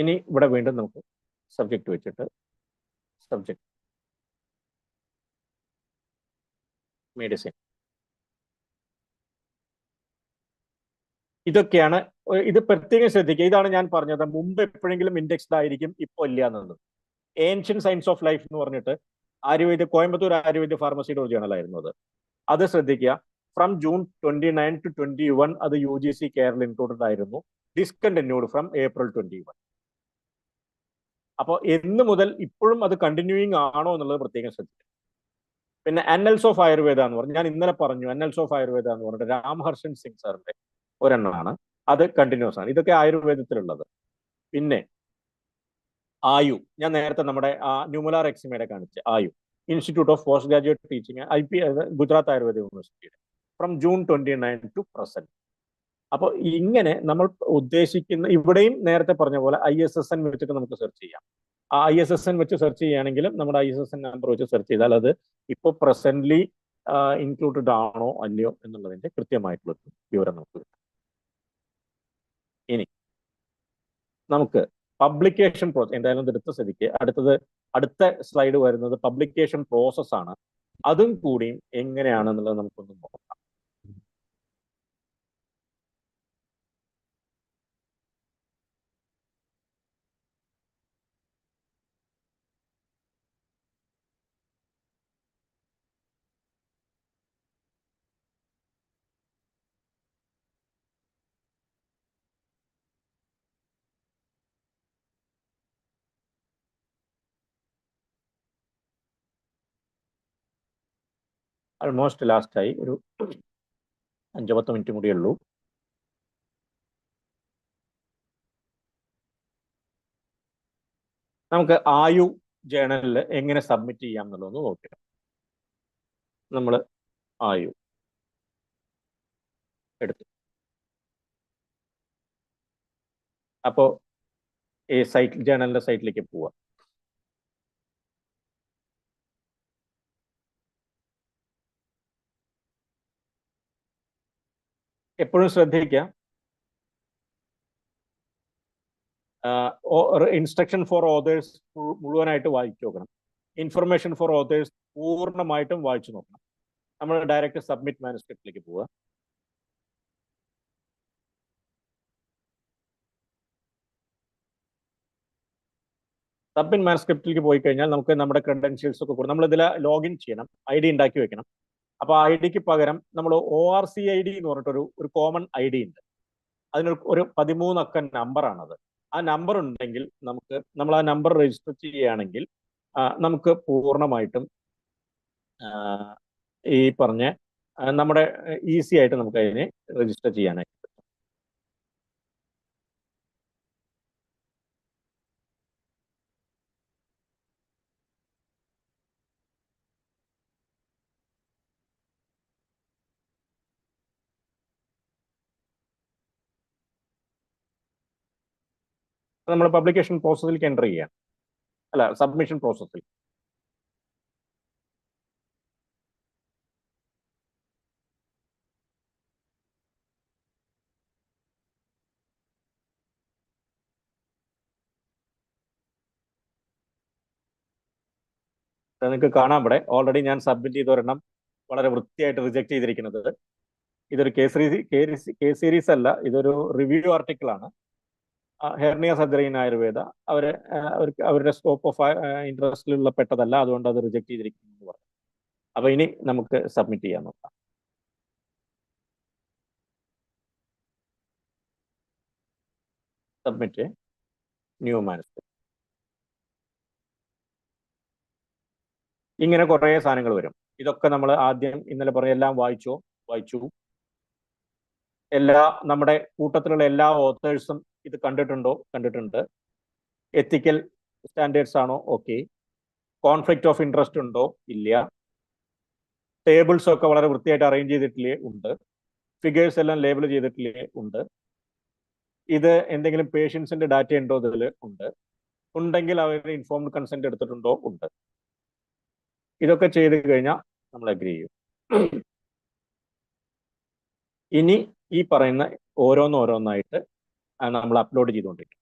ഇനി ഇവിടെ വീണ്ടും നമുക്ക് സബ്ജക്റ്റ് വെച്ചിട്ട് സബ്ജക്റ്റ് മെഡിസിൻ. ഇതൊക്കെയാണ്. ഇത് പ്രത്യേകം ശ്രദ്ധിക്കുക. ഇതാണ് ഞാൻ പറഞ്ഞത്, മുമ്പ് എപ്പോഴെങ്കിലും ഇൻഡെക്സ്ഡ് ആയിരിക്കും, ഇപ്പോൾ ഇല്ല എന്നുള്ളത്. ഏൻഷ്യൻ സയൻസ് ഓഫ് ലൈഫ് എന്ന് പറഞ്ഞിട്ട് കോയമ്പത്തൂർ ആയുർവേദ ഫാർമസിയുടെ ഒരു ജേണലായിരുന്നു അത് ശ്രദ്ധിക്കുക. ഫ്രം ജൂൺ 29 to 21 അത് UGC കെയറിൽ ഇൻക്ലൂഡഡ് ആയിരുന്നു. Discontinued from April 21. അപ്പോൾ എന്ന് മുതൽ ഇപ്പോഴും അത് കണ്ടിന്യൂയിങ് ആണോ എന്നുള്ളത് പ്രത്യേകം ശ്രദ്ധിക്കുക. പിന്നെ അന്നൽസ് ഓഫ് ആയുർവേദ എന്ന് പറഞ്ഞു, ഞാൻ ഇന്നലെ പറഞ്ഞു. അന്നൽസ് ഓഫ് ആയുർവേദ എന്ന് പറഞ്ഞിട്ട് രാംഹർഷൻ സിംഗ് സാറിന്റെ ഒരെണ്ണമാണ്. അത് കണ്ടിന്യൂസ് ആണ്. ഇതൊക്കെ ആയുർവേദത്തിലുള്ളത്. പിന്നെ ആയു, ഞാൻ നേരത്തെ നമ്മുടെ ന്യൂമുലാർ എക്സിമയുടെ കാണിച്ച് Ayu, institute of post graduate teaching, Gujarat Ayurveda യൂണിവേഴ്സിറ്റിയുടെ, ഫ്രം ജൂൺ 29 to present. അപ്പോൾ ഇങ്ങനെ നമ്മൾ ഉദ്ദേശിക്കുന്ന, ഇവിടെയും നേരത്തെ പറഞ്ഞ പോലെ ISSN വെച്ചിട്ട് നമുക്ക് സെർച്ച് ചെയ്യാം. ആ ISSN വെച്ച് സെർച്ച് ചെയ്യുകയാണെങ്കിലും നമ്മുടെ ISSN നമ്പർ വെച്ച് സെർച്ച് ചെയ്താൽ അത് ഇപ്പോൾ പ്രസന്റ്ലി ഇൻക്ലൂഡഡ് ആണോ അല്ലയോ എന്നുള്ളതിന്റെ കൃത്യമായിട്ടുള്ള വിവരം നമുക്ക് കിട്ടും. ഇനി നമുക്ക് പബ്ലിക്കേഷൻ പ്രോസസ് എന്തായാലും എടുത്ത സ്ഥിതിക്ക് അടുത്ത സ്ലൈഡ് വരുന്നത് പബ്ലിക്കേഷൻ പ്രോസസ് ആണ്. അതും കൂടിയും എങ്ങനെയാണെന്നുള്ളത് നമുക്കൊന്ന് നോക്കാം. ആൾമോസ്റ്റ് ലാസ്റ്റായി, ഒരു 5-10 മിനിറ്റ് കൂടിയേ ഉള്ളൂ. നമുക്ക് ആയു ജേണലിൽ എങ്ങനെ സബ്മിറ്റ് ചെയ്യാം എന്നുള്ളതൊന്ന് നോക്കാം. നമ്മൾ ആയു എടുത്തു. അപ്പോൾ ഈ ജേണലിന്റെ സൈറ്റിലേക്ക് പോവാം. എപ്പോഴും ശ്രദ്ധിക്കുക, ഇൻസ്ട്രക്ഷൻ ഫോർ ഓതേഴ്സ് മുഴുവനായിട്ട് വായിച്ചു നോക്കണം. ഇൻഫർമേഷൻ ഫോർ ഓതേഴ്സ് പൂർണ്ണമായിട്ടും വായിച്ചു നോക്കണം. നമ്മൾ ഡയറക്റ്റ് സബ്മിറ്റ് മാനുസ്ക്രിപ്റ്റിലേക്ക് പോവുക. സബ്മിറ്റ് മാനുസ്ക്രിപ്റ്റിലേക്ക് പോയി കഴിഞ്ഞാൽ നമുക്ക് നമ്മുടെ ക്രെഡൻഷ്യൽസ് ഒക്കെ കൊടുക്കും. നമ്മൾ ഇതിൽ ലോഗിൻ ചെയ്യണം, ID ഉണ്ടാക്കി വെക്കണം. അപ്പോൾ ID ക്ക് പകരം നമ്മൾ ORCID എന്ന് പറഞ്ഞിട്ടൊരു കോമൺ ID ഉണ്ട്. അതിനൊരു 13 അക്ക നമ്പറാണത്. ആ നമ്പർ ഉണ്ടെങ്കിൽ നമ്മൾ ആ നമ്പർ രജിസ്റ്റർ ചെയ്യുകയാണെങ്കിൽ നമുക്ക് പൂർണ്ണമായിട്ടും ഈ പറഞ്ഞ നമ്മുടെ ഈസി ആയിട്ട് നമുക്ക് അതിനെ രജിസ്റ്റർ ചെയ്യാനായിട്ട് പറ്റും. നമ്മൾ പബ്ലിക്കേഷൻ പ്രോസസ്സിലേക്ക് എൻ്റർ ചെയ്യാം, അല്ല സബ്മിഷൻ പ്രോസസ്സിൽ. നിങ്ങൾക്ക് കാണാം ഇവിടെ ഓൾറെഡി ഞാൻ സബ്മിറ്റ് ചെയ്ത ഒരെണ്ണം വളരെ വൃത്തിയായിട്ട് റിജക്ട് ചെയ്തിരിക്കുന്നത്. ഇതൊരു കേസ് സീരീസ് അല്ല, ഇതൊരു റിവ്യൂ ആർട്ടിക്കിൾ ആണ്. ഹെർണിയ സർജറി ഇൻ ആയുർവേദ അവരുടെ സ്കോപ്പ് ഓഫ് ഇൻട്രസ്റ്റിലുള്ള പെട്ടതല്ല, അതുകൊണ്ട് അത് റിജക്ട് ചെയ്തിരിക്കുന്നു എന്ന് പറഞ്ഞു. അപ്പൊ ഇനി നമുക്ക് സബ്മിറ്റ് ചെയ്യാൻ നോക്കാം. Submit new manuscript. ഇങ്ങനെ കുറേ സാധനങ്ങൾ വരും. ഇതൊക്കെ നമ്മൾ ആദ്യം ഇന്നലെ പറഞ്ഞ എല്ലാം വായിച്ചു. നമ്മുടെ കൂട്ടത്തിലുള്ള എല്ലാ ഓത്തേഴ്സും ഇത് കണ്ടിട്ടുണ്ട്. എത്തിക്കൽ സ്റ്റാൻഡേർഡ്സ് ആണോ? ഓക്കെ. കോൺഫ്ലിക്റ്റ് ഓഫ് ഇൻട്രസ്റ്റ് ഉണ്ടോ? ഇല്ല. ടേബിൾസ് ഒക്കെ വളരെ വൃത്തിയായിട്ട് അറേഞ്ച് ചെയ്തിട്ടില്ലേ? ഉണ്ട്. ഫിഗേഴ്സ് എല്ലാം ലേബിൾ ചെയ്തിട്ടില്ലേ? ഉണ്ട്. ഇത് എന്തെങ്കിലും പേഷ്യൻസിന്റെ ഡാറ്റ ഉണ്ടോ? ഇതിൽ ഉണ്ട്. ഉണ്ടെങ്കിൽ അവർ ഇൻഫോംഡ് കൺസെന്റ് എടുത്തിട്ടുണ്ടോ? ഉണ്ട്. ഇതൊക്കെ ചെയ്ത് കഴിഞ്ഞാൽ നമ്മൾ അഗ്രി ചെയ്യും. ഇനി ഈ പറയുന്ന ഓരോന്നായിട്ട് നമ്മൾ അപ്ലോഡ് ചെയ്തുകൊണ്ടിരിക്കും.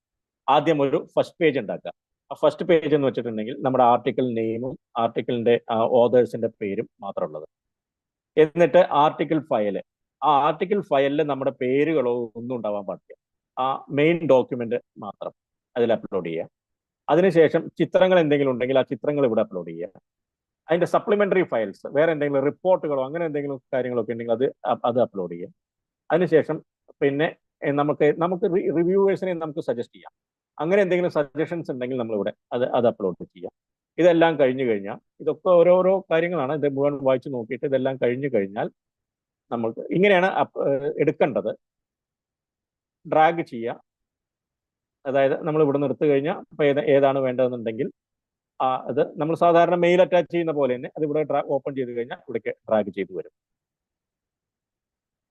ആദ്യം ഒരു ഫസ്റ്റ് പേജ് ഉണ്ടാക്കുക. ആ ഫസ്റ്റ് പേജ് എന്ന് വെച്ചിട്ടുണ്ടെങ്കിൽ നമ്മുടെ ആർട്ടിക്കിൾ നെയിമും ആർട്ടിക്കിളിന്റെ ഓതേഴ്സിന്റെ പേരും മാത്രമുള്ളത്. എന്നിട്ട് ആർട്ടിക്കിൾ ഫയല്, ആ ആർട്ടിക്കിൾ ഫയലിൽ നമ്മുടെ പേരുകളോ ഒന്നും ഉണ്ടാവാൻ പാടില്ല. ആ മെയിൻ ഡോക്യുമെന്റ് മാത്രം അതിൽ അപ്ലോഡ് ചെയ്യുക. അതിനുശേഷം ചിത്രങ്ങൾ എന്തെങ്കിലും ഉണ്ടെങ്കിൽ ആ ചിത്രങ്ങൾ ഇവിടെ അപ്ലോഡ് ചെയ്യുക. അതിന്റെ സപ്ലിമെന്ററി ഫയൽസ്, വേറെ എന്തെങ്കിലും റിപ്പോർട്ടുകളോ അങ്ങനെ എന്തെങ്കിലും കാര്യങ്ങളൊക്കെ ഉണ്ടെങ്കിൽ അത് അപ്ലോഡ് ചെയ്യാം. അതിനുശേഷം പിന്നെ നമുക്ക് റിവ്യൂവേഴ്സിനെ നമുക്ക് സജസ്റ്റ് ചെയ്യാം. അങ്ങനെ എന്തെങ്കിലും സജഷൻസ് ഉണ്ടെങ്കിൽ നമ്മളിവിടെ അത് അപ്ലോഡ് ചെയ്യാം. ഇതെല്ലാം കഴിഞ്ഞു കഴിഞ്ഞാൽ, ഇതൊക്കെ ഓരോരോ കാര്യങ്ങളാണ്, ഇത് മുഴുവൻ വായിച്ചു നോക്കിയിട്ട് ഇതെല്ലാം കഴിഞ്ഞു കഴിഞ്ഞാൽ നമുക്ക് ഇങ്ങനെയാണ് എടുക്കേണ്ടത്. ഡ്രാഗ് ചെയ്യുക. അതായത് നമ്മൾ ഇവിടെ നിർത്തി കഴിഞ്ഞാൽ ഇപ്പൊ ഏതാണ് വേണ്ടതെന്നുണ്ടെങ്കിൽ അത് നമ്മൾ സാധാരണ മെയിൽ അറ്റാച്ച് ചെയ്യുന്ന പോലെ തന്നെ അത് ഇവിടെ ഓപ്പൺ ചെയ്ത് കഴിഞ്ഞാൽ ഇവിടേക്ക് ഡ്രാഗ് ചെയ്ത് വരും.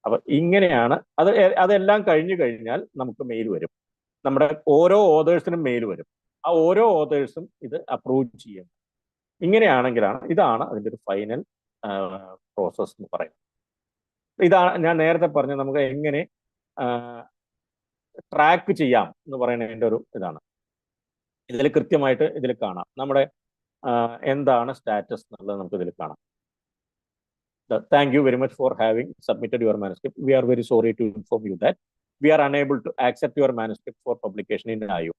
അപ്പൊ ഇങ്ങനെയാണ് അതെല്ലാം കഴിഞ്ഞു കഴിഞ്ഞാൽ നമുക്ക് മെയിൽ വരും. നമ്മുടെ ഓരോ ഓതേഴ്സിനും മെയിൽ വരും. ആ ഓരോ ഓതേഴ്സും ഇത് അപ്രൂവ് ചെയ്യും. ഇതാണ് അതിൻ്റെ ഒരു ഫൈനൽ പ്രോസസ് എന്ന് പറയുന്നത്. ഇതാണ് ഞാൻ നേരത്തെ പറഞ്ഞ നമുക്ക് എങ്ങനെ ട്രാക്ക് ചെയ്യാം എന്ന് പറയുന്നതിൻ്റെ ഒരു ഇതാണ്. ഇതിൽ കൃത്യമായിട്ട് ഇതിൽ കാണാം നമ്മുടെ എന്താണ് സ്റ്റാറ്റസ് എന്നുള്ളത് നമുക്ക് ഇതിൽ കാണാം. Thank you very much for having submitted your manuscript. We are very sorry to inform you that we are unable to accept your manuscript for publication in IU.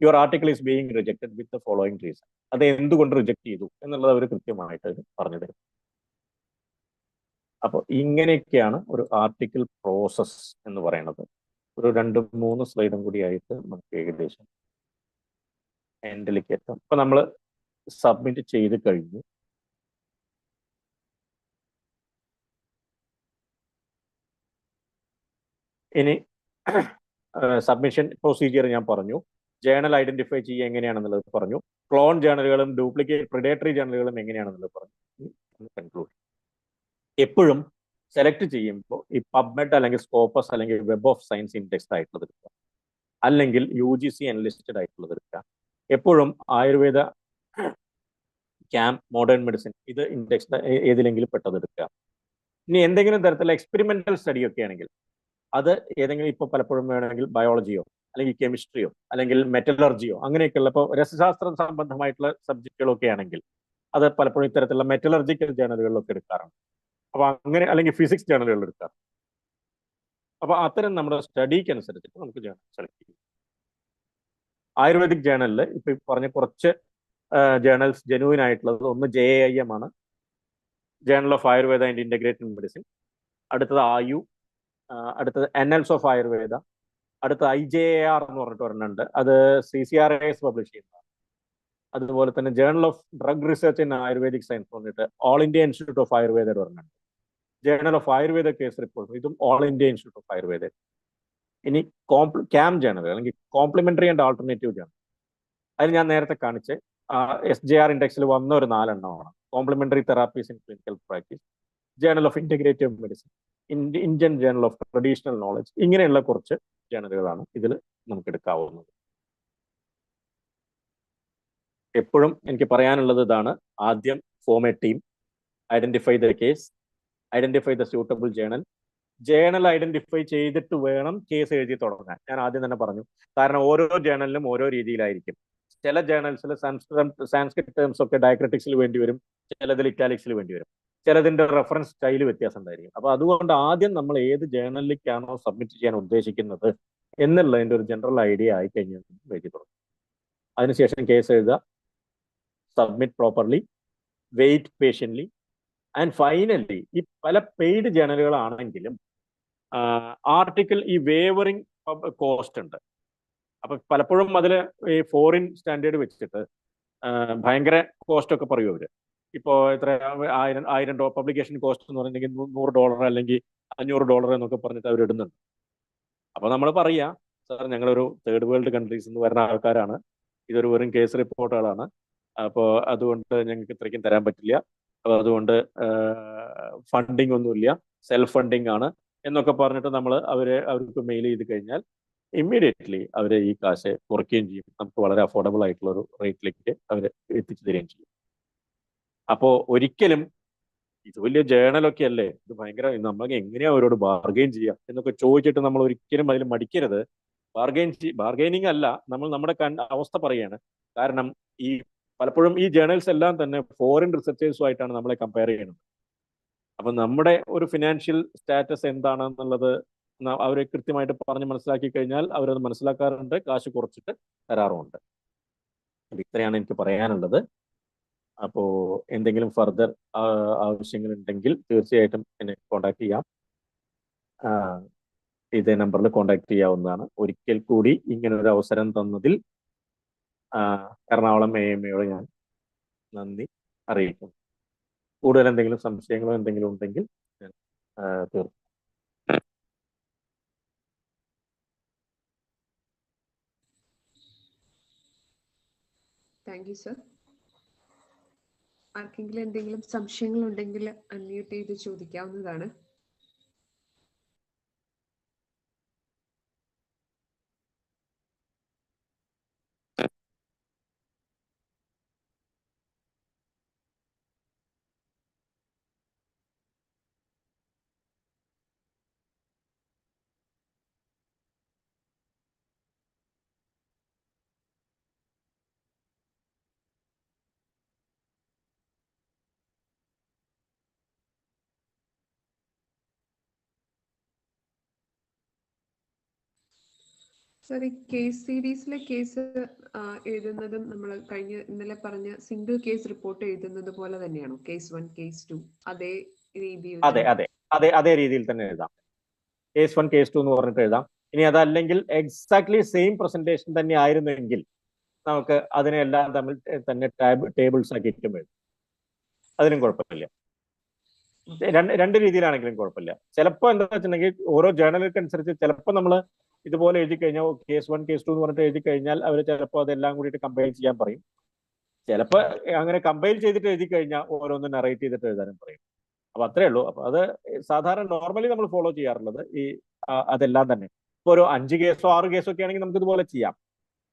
Your article is being rejected with the following reason. അത് എന്തുകൊണ്ട് reject ചെയ്തു എന്നുള്ളത് അവർ കൃത്യമായിട്ട് പറഞ്ഞു തരും. അപ്പോൾ ഇങ്ങനെയൊക്കെയാണ് ഒരു ആർട്ടിക്കിൾ പ്രോസസ് എന്ന് പറയുന്നത്. ഒരു 2-3 സ്ലൈഡും കൂടി ആയിട്ട് നമുക്ക് ഏകദേശം എൻഡിലേക്ക് എത്താം. ഇപ്പൊ നമ്മൾ സബ്മിറ്റ് ചെയ്ത് കഴിഞ്ഞു. ഇനി സബ്മിഷൻ പ്രൊസീജിയർ ഞാൻ പറഞ്ഞു. ജേണൽ ഐഡന്റിഫൈ ചെയ്യുക എങ്ങനെയാണെന്നുള്ളത് പറഞ്ഞു. ക്ലോൺ ജേണലുകളും ഡ്യൂപ്ലിക്കേറ്റ് പ്രിഡേറ്ററി ജേണലുകളും എങ്ങനെയാണെന്നുള്ളത് പറഞ്ഞു. കൺക്ലൂഷൻ. എപ്പോഴും സെലക്ട് ചെയ്യുമ്പോൾ ഈ പബ്മെഡ് അല്ലെങ്കിൽ സ്കോപ്പസ് അല്ലെങ്കിൽ വെബ് ഓഫ് സയൻസ് ഇൻഡെക്സ്ഡ് ആയിട്ടുള്ളത് എടുക്കുക, അല്ലെങ്കിൽ UGC അനലിസ്റ്റഡ് ആയിട്ടുള്ളത് എടുക്കുക. എപ്പോഴും ആയുർവേദ, ക്യാമ്പ്, മോഡേൺ മെഡിസിൻ ഇത് ഇൻഡെക്സ്ഡ് ഏതിലെങ്കിലും പെട്ടത് എടുക്കുക. ഇനി എന്തെങ്കിലും തരത്തിലുള്ള എക്സ്പെരിമെന്റൽ സ്റ്റഡി ഒക്കെ ആണെങ്കിൽ അത് ഏതെങ്കിലും ഇപ്പോൾ പലപ്പോഴും വേണമെങ്കിൽ ബയോളജിയോ അല്ലെങ്കിൽ കെമിസ്ട്രിയോ അല്ലെങ്കിൽ മെറ്റലർജിയോ അങ്ങനെയൊക്കെയുള്ള ഇപ്പോൾ രസശാസ്ത്ര സംബന്ധമായിട്ടുള്ള സബ്ജക്റ്റുകളൊക്കെ ആണെങ്കിൽ അത് പലപ്പോഴും ഇത്തരത്തിലുള്ള മെറ്റലർജിക്കൽ ജേണലുകളിലൊക്കെ എടുക്കാറുണ്ട്. അപ്പൊ അങ്ങനെ അല്ലെങ്കിൽ ഫിസിക്സ് ജേണലുകളിൽ എടുക്കാറുണ്ട്. അപ്പൊ അത്തരം നമ്മുടെ സ്റ്റഡിക്ക് അനുസരിച്ചിട്ട് നമുക്ക് ജേണൽ സെലക്ട് ചെയ്യും. ആയുർവേദിക് ജേണലിൽ ഇപ്പൊ പറഞ്ഞ കുറച്ച് ജേണൽസ് ജെനുവിൻ ആയിട്ടുള്ളത് ഒന്ന് JAIM ആണ്, journal of Ayurveda and integrated medicine. അടുത്തത് ആയു, അടുത്തത് എന്നൽസ് ഓഫ് ആയുർവേദ, അടുത്ത IJAR എന്ന് പറഞ്ഞിട്ട് ഒരെണ്ണുണ്ട്, അത് CCRAS പബ്ലിഷ് ചെയ്യുന്നതാണ്. അതുപോലെ തന്നെ journal of drug research in Ayurvedic science പറഞ്ഞിട്ട് all India institute of Ayurveda ഒരെണ്ണുണ്ട്. Journal of Ayurveda case report, ഇതും all India institute of Ayurveda. ഇനി CAM ജേണൽ അല്ലെങ്കിൽ കോംപ്ലിമെന്ററി ആൻഡ് ആൾട്ടർനേറ്റീവ് ജേണൽ, അതിൽ ഞാൻ നേരത്തെ കാണിച്ച് SJR ഇൻഡെക്സിൽ വന്ന ഒരു 4 എണ്ണമാണ്. Complementary therapies in clinical practice, journal of integrative medicine, Indian journal of traditional knowledge, ഇങ്ങനെയുള്ള കുറച്ച് ജേണലുകളാണ് ഇതിൽ നമുക്ക് എടുക്കാവുന്നത്. എപ്പോഴും എനിക്ക് പറയാനുള്ളത് ഇതാണ്: ആദ്യം form A team, identify the case, identify the suitable journal. Journal identify ചെയ്തിട്ട് വേണം കേസ് എഴുതി തുടങ്ങാൻ. ഞാൻ ആദ്യം തന്നെ പറഞ്ഞു, കാരണം ഓരോ ജേണലിനും ഓരോ രീതിയിലായിരിക്കും. ചില ജേണൽസിൽ സാൻസ്ക്രിറ്റ് ടേംസ് ഒക്കെ ഡയക്രിറ്റിക്സിൽ വേണ്ടി വരും, ചിലതിൽ ഇറ്റാലിക്സിൽ വേണ്ടി വരും, ചിലതിന്റെ റെഫറൻസ് സ്റ്റൈൽ വ്യത്യാസം ഉണ്ടായിരിക്കും. അപ്പൊ അതുകൊണ്ട് ആദ്യം നമ്മൾ ഏത് ജേണലിലേക്കാണോ സബ്മിറ്റ് ചെയ്യാൻ ഉദ്ദേശിക്കുന്നത് എന്നുള്ളതിന്റെ ഒരു ജനറൽ ഐഡിയ ആയി കഴിഞ്ഞാൽ എഴുതി തുടങ്ങും. അതിനുശേഷം കേസ് എഴുതുക, submit properly, wait patiently, and finally ഈ പല പെയ്ഡ് ജേണലുകളാണെങ്കിലും ആർട്ടിക്കിൾ ഈ വേവറിംഗ് കോസ്റ്റ് ഉണ്ട്. അപ്പൊ പലപ്പോഴും അതിൽ ഈ ഫോറിൻ സ്റ്റാൻഡേർഡ് വെച്ചിട്ട് ഭയങ്കര കോസ്റ്റ് ഒക്കെ പറയും അവര്. ഇപ്പോൾ എത്ര $1000 പബ്ലിക്കേഷൻ കോസ്റ്റ് എന്ന് പറഞ്ഞിട്ടുണ്ടെങ്കിൽ $100 അല്ലെങ്കിൽ $500 എന്നൊക്കെ പറഞ്ഞിട്ട് അവർ ഇടുന്നുണ്ട്. അപ്പൊ നമ്മൾ പറയാ, സാർ ഞങ്ങളൊരു തേർഡ് വേൾഡ് കൺട്രീസ് നിന്ന് വരുന്ന ആൾക്കാരാണ്, ഇതൊരു വെറും കേസ് റിപ്പോർട്ടുകളാണ്, അപ്പോൾ അതുകൊണ്ട് ഞങ്ങൾക്ക് ഇത്രയ്ക്കും തരാൻ പറ്റില്ല, അപ്പോൾ അതുകൊണ്ട് ഫണ്ടിങ് ഒന്നുമില്ല, സെൽഫ് ഫണ്ടിങ് ആണ് എന്നൊക്കെ പറഞ്ഞിട്ട് നമ്മൾ അവർക്ക് മെയിൽ ചെയ്ത് കഴിഞ്ഞാൽ ഇമ്മീഡിയറ്റ്ലി അവർ ഈ കാശ് കുറയ്ക്കുകയും ചെയ്യും. നമുക്ക് വളരെ അഫോർഡബിൾ ആയിട്ടുള്ള ഒരു റേറ്റിലേക്ക് അവർ എത്തിച്ചു തരികയും ചെയ്യും. അപ്പോൾ ഒരിക്കലും ഇത് വലിയ ജേണലൊക്കെ അല്ലേ, ഇത് ഭയങ്കര, നമുക്ക് എങ്ങനെയാ അവരോട് ബാർഗെയിൻ ചെയ്യാം എന്നൊക്കെ ചോദിച്ചിട്ട് നമ്മൾ ഒരിക്കലും അതിൽ മടിക്കരുത്. ബാർഗെയിനിങ് അല്ല, നമ്മൾ നമ്മുടെ അവസ്ഥ പറയുകയാണ്. കാരണം ഈ പലപ്പോഴും ഈ ജേണൽസ് എല്ലാം തന്നെ ഫോറിൻ റിസർച്ചേഴ്സുമായിട്ടാണ് നമ്മളെ കമ്പയർ ചെയ്യുന്നത്. അപ്പൊ നമ്മുടെ ഒരു ഫിനാൻഷ്യൽ സ്റ്റാറ്റസ് എന്താണെന്നുള്ളത് അവർ കൃത്യമായിട്ട് പറഞ്ഞ് മനസ്സിലാക്കി കഴിഞ്ഞാൽ അവരത് മനസ്സിലാക്കാറുണ്ട്, കാശ് കുറച്ചിട്ട് തരാറുമുണ്ട്. അപ്പൊ ഇത്രയാണ് എനിക്ക് പറയാനുള്ളത്. അപ്പോൾ എന്തെങ്കിലും ഫർദർ ആവശ്യങ്ങളുണ്ടെങ്കിൽ തീർച്ചയായിട്ടും എന്നെ കോണ്ടാക്ട് ചെയ്യാം. ഇതേ നമ്പറിൽ കോണ്ടാക്ട് ചെയ്യാവുന്നതാണ്. ഒരിക്കൽ കൂടി ഇങ്ങനെ ഒരു അവസരം തന്നതിൽ എറണാകുളം AMAയോട് ഞാൻ നന്ദി അറിയിക്കുന്നു. കൂടുതൽ എന്തെങ്കിലും സംശയങ്ങളോ എന്തെങ്കിലും ഉണ്ടെങ്കിൽ ഞാൻ തീർക്കും. Thank you sir. ആർക്കെങ്കിലും എന്തെങ്കിലും സംശയങ്ങളുണ്ടെങ്കിൽ അൺമ്യൂട്ട് ചെയ്ത് ചോദിക്കാവുന്നതാണ്. സർ, ഈ കേസ് സീരീസിലെ കേസ് എഴുതുന്നതും നമ്മൾ ഇന്നലെ പറഞ്ഞ സിംഗിൾ കേസ് റിപ്പോർട്ട് എഴുതുന്നത് പോലെ തന്നെയാണോ? കേസ് 1, കേസ് 2 അതേ രീതിയിൽ? അതേ രീതിയിൽ തന്നെ എഴുതാം. കേസ് 1, കേസ് 2 എന്ന് പറഞ്ഞിട്ട് എഴുതാം. ഇനി അതല്ലെങ്കിൽ എക്സാക്ട്ലി സെയിം പ്രസന്റേഷൻ തന്നെ ആയിരുന്നെങ്കിൽ നമുക്ക് അതിനെല്ലാം തമ്മിൽ തന്നെ ടേബിൾസ് ആക്കിയിട്ടും എഴുതാം. അതിനും കുഴപ്പമില്ല. രണ്ട് രീതിയിലാണെങ്കിലും കുഴപ്പമില്ല. ചിലപ്പോൾ എന്താ വെച്ചിട്ടുണ്ടെങ്കിൽ ഓരോ ജേണലുകൾക്കനുസരിച്ച് ചിലപ്പോൾ നമ്മൾ ഇതുപോലെ എഴുതി കഴിഞ്ഞാൽ കേസ് 1, കേസ് 2 എന്ന് പറഞ്ഞിട്ട് എഴുതി കഴിഞ്ഞാൽ അവർ ചിലപ്പോൾ അതെല്ലാം കൂടിയിട്ട് കമ്പൈൽ ചെയ്യാൻ പറയും. ചിലപ്പോൾ അങ്ങനെ കമ്പൈൽ ചെയ്തിട്ട് എഴുതി കഴിഞ്ഞാൽ ഓരോന്നും നറേറ്റ് ചെയ്തിട്ട് എഴുതാനും പറയും. അപ്പൊ അത്രേ ഉള്ളൂ. അപ്പൊ അത് സാധാരണ നോർമലി നമ്മൾ ഫോളോ ചെയ്യാറുള്ളത് അതെല്ലാം തന്നെ. ഇപ്പൊ ഒരു 5 കേസോ 6 കേസോ ഒക്കെ ആണെങ്കിൽ നമുക്ക് ഇതുപോലെ ചെയ്യാം.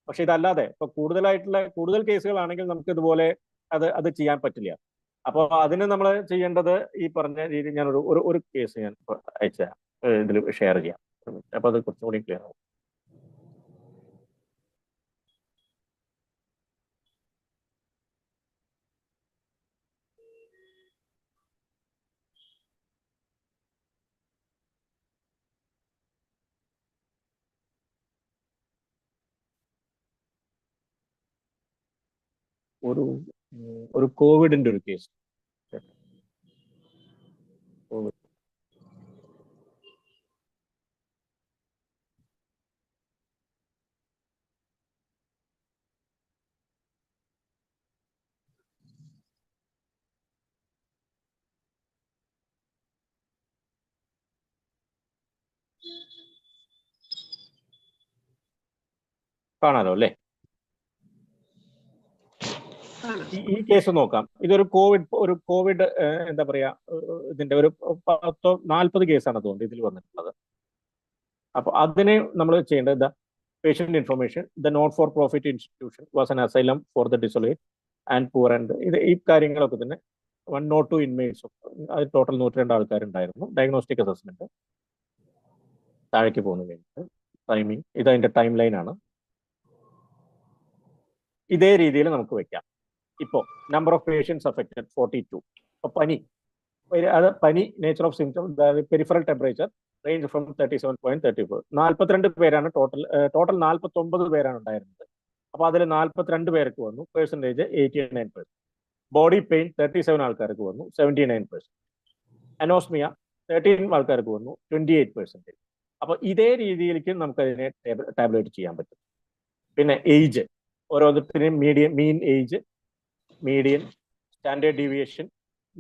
പക്ഷെ ഇതല്ലാതെ ഇപ്പൊ കൂടുതൽ കേസുകളാണെങ്കിൽ നമുക്ക് ഇതുപോലെ അത് ചെയ്യാൻ പറ്റില്ല. അപ്പോൾ അതിന് നമ്മൾ ചെയ്യേണ്ടത് ഈ പറഞ്ഞ രീതി ഞാൻ ഒരു കേസ് ഞാൻ അയച്ച ഇതിൽ ഷെയർ ചെയ്യാം. അപ്പോൾ അത് കുറച്ചും കൂടി ക്ലിയർ ആവും. ഒരു കോവിഡിന്റെ ഒരു കേസ്. കോവിഡ് കാണാലോ അല്ലേ? ഈ കേസ് നോക്കാം. ഇതൊരു കോവിഡ് എന്താ പറയാ, ഇതിന്റെ ഒരു 40 കേസാണ് തോന്നുന്നത് ഇതിൽ വന്നിട്ടുള്ളത്. അപ്പൊ അതിനെ നമ്മൾ ചെയ്യേണ്ടത് patient information, the not for profit institution was an asylum for the desolate and poor and ഈ കാര്യങ്ങളൊക്കെ തന്നെ 102 ഇൻമേറ്റ്സ്, അത് ടോട്ടൽ 102 ആൾക്കാരുണ്ടായിരുന്നു. ഡയഗ്നോസ്റ്റിക് അസസ്മെന്റ് താഴേക്ക് പോകുന്ന കഴിഞ്ഞിട്ട് ടൈമിങ്, ഇതതിന്റെ ടൈം ലൈൻ ആണ്. ഇതേ രീതിയിൽ നമുക്ക് വെക്കാം. ഇപ്പോൾ നമ്പർ ഓഫ് പേഷ്യൻസ് അഫക്റ്റഡ് 42. അപ്പോൾ പനി നേച്ചർ ഓഫ് സിംറ്റം, അതായത് പെരിഫറൽ ടെമ്പറേച്ചർ റേഞ്ച് ഫ്രം 37.34. 42 പേരാണ് ടോട്ടൽ 49 പേരാണ് ഉണ്ടായിരുന്നത്. അപ്പോൾ അതിൽ 42 പേർക്ക് വന്നു, പെർസെൻറ്റേജ് 89%. ബോഡി പെയിൻ 37 ആൾക്കാർക്ക് വന്നു, 79%. അനോസ്മിയ 13 ആൾക്കാർക്ക് വന്നു, 28%. അപ്പോൾ ഇതേ രീതിയിലേക്ക് നമുക്കതിനെ ടാബ്ലേറ്റ് ചെയ്യാൻ പറ്റും. പിന്നെ ഏജ്, ഓരോരുത്തരുടെയും mean age, median, standard deviation,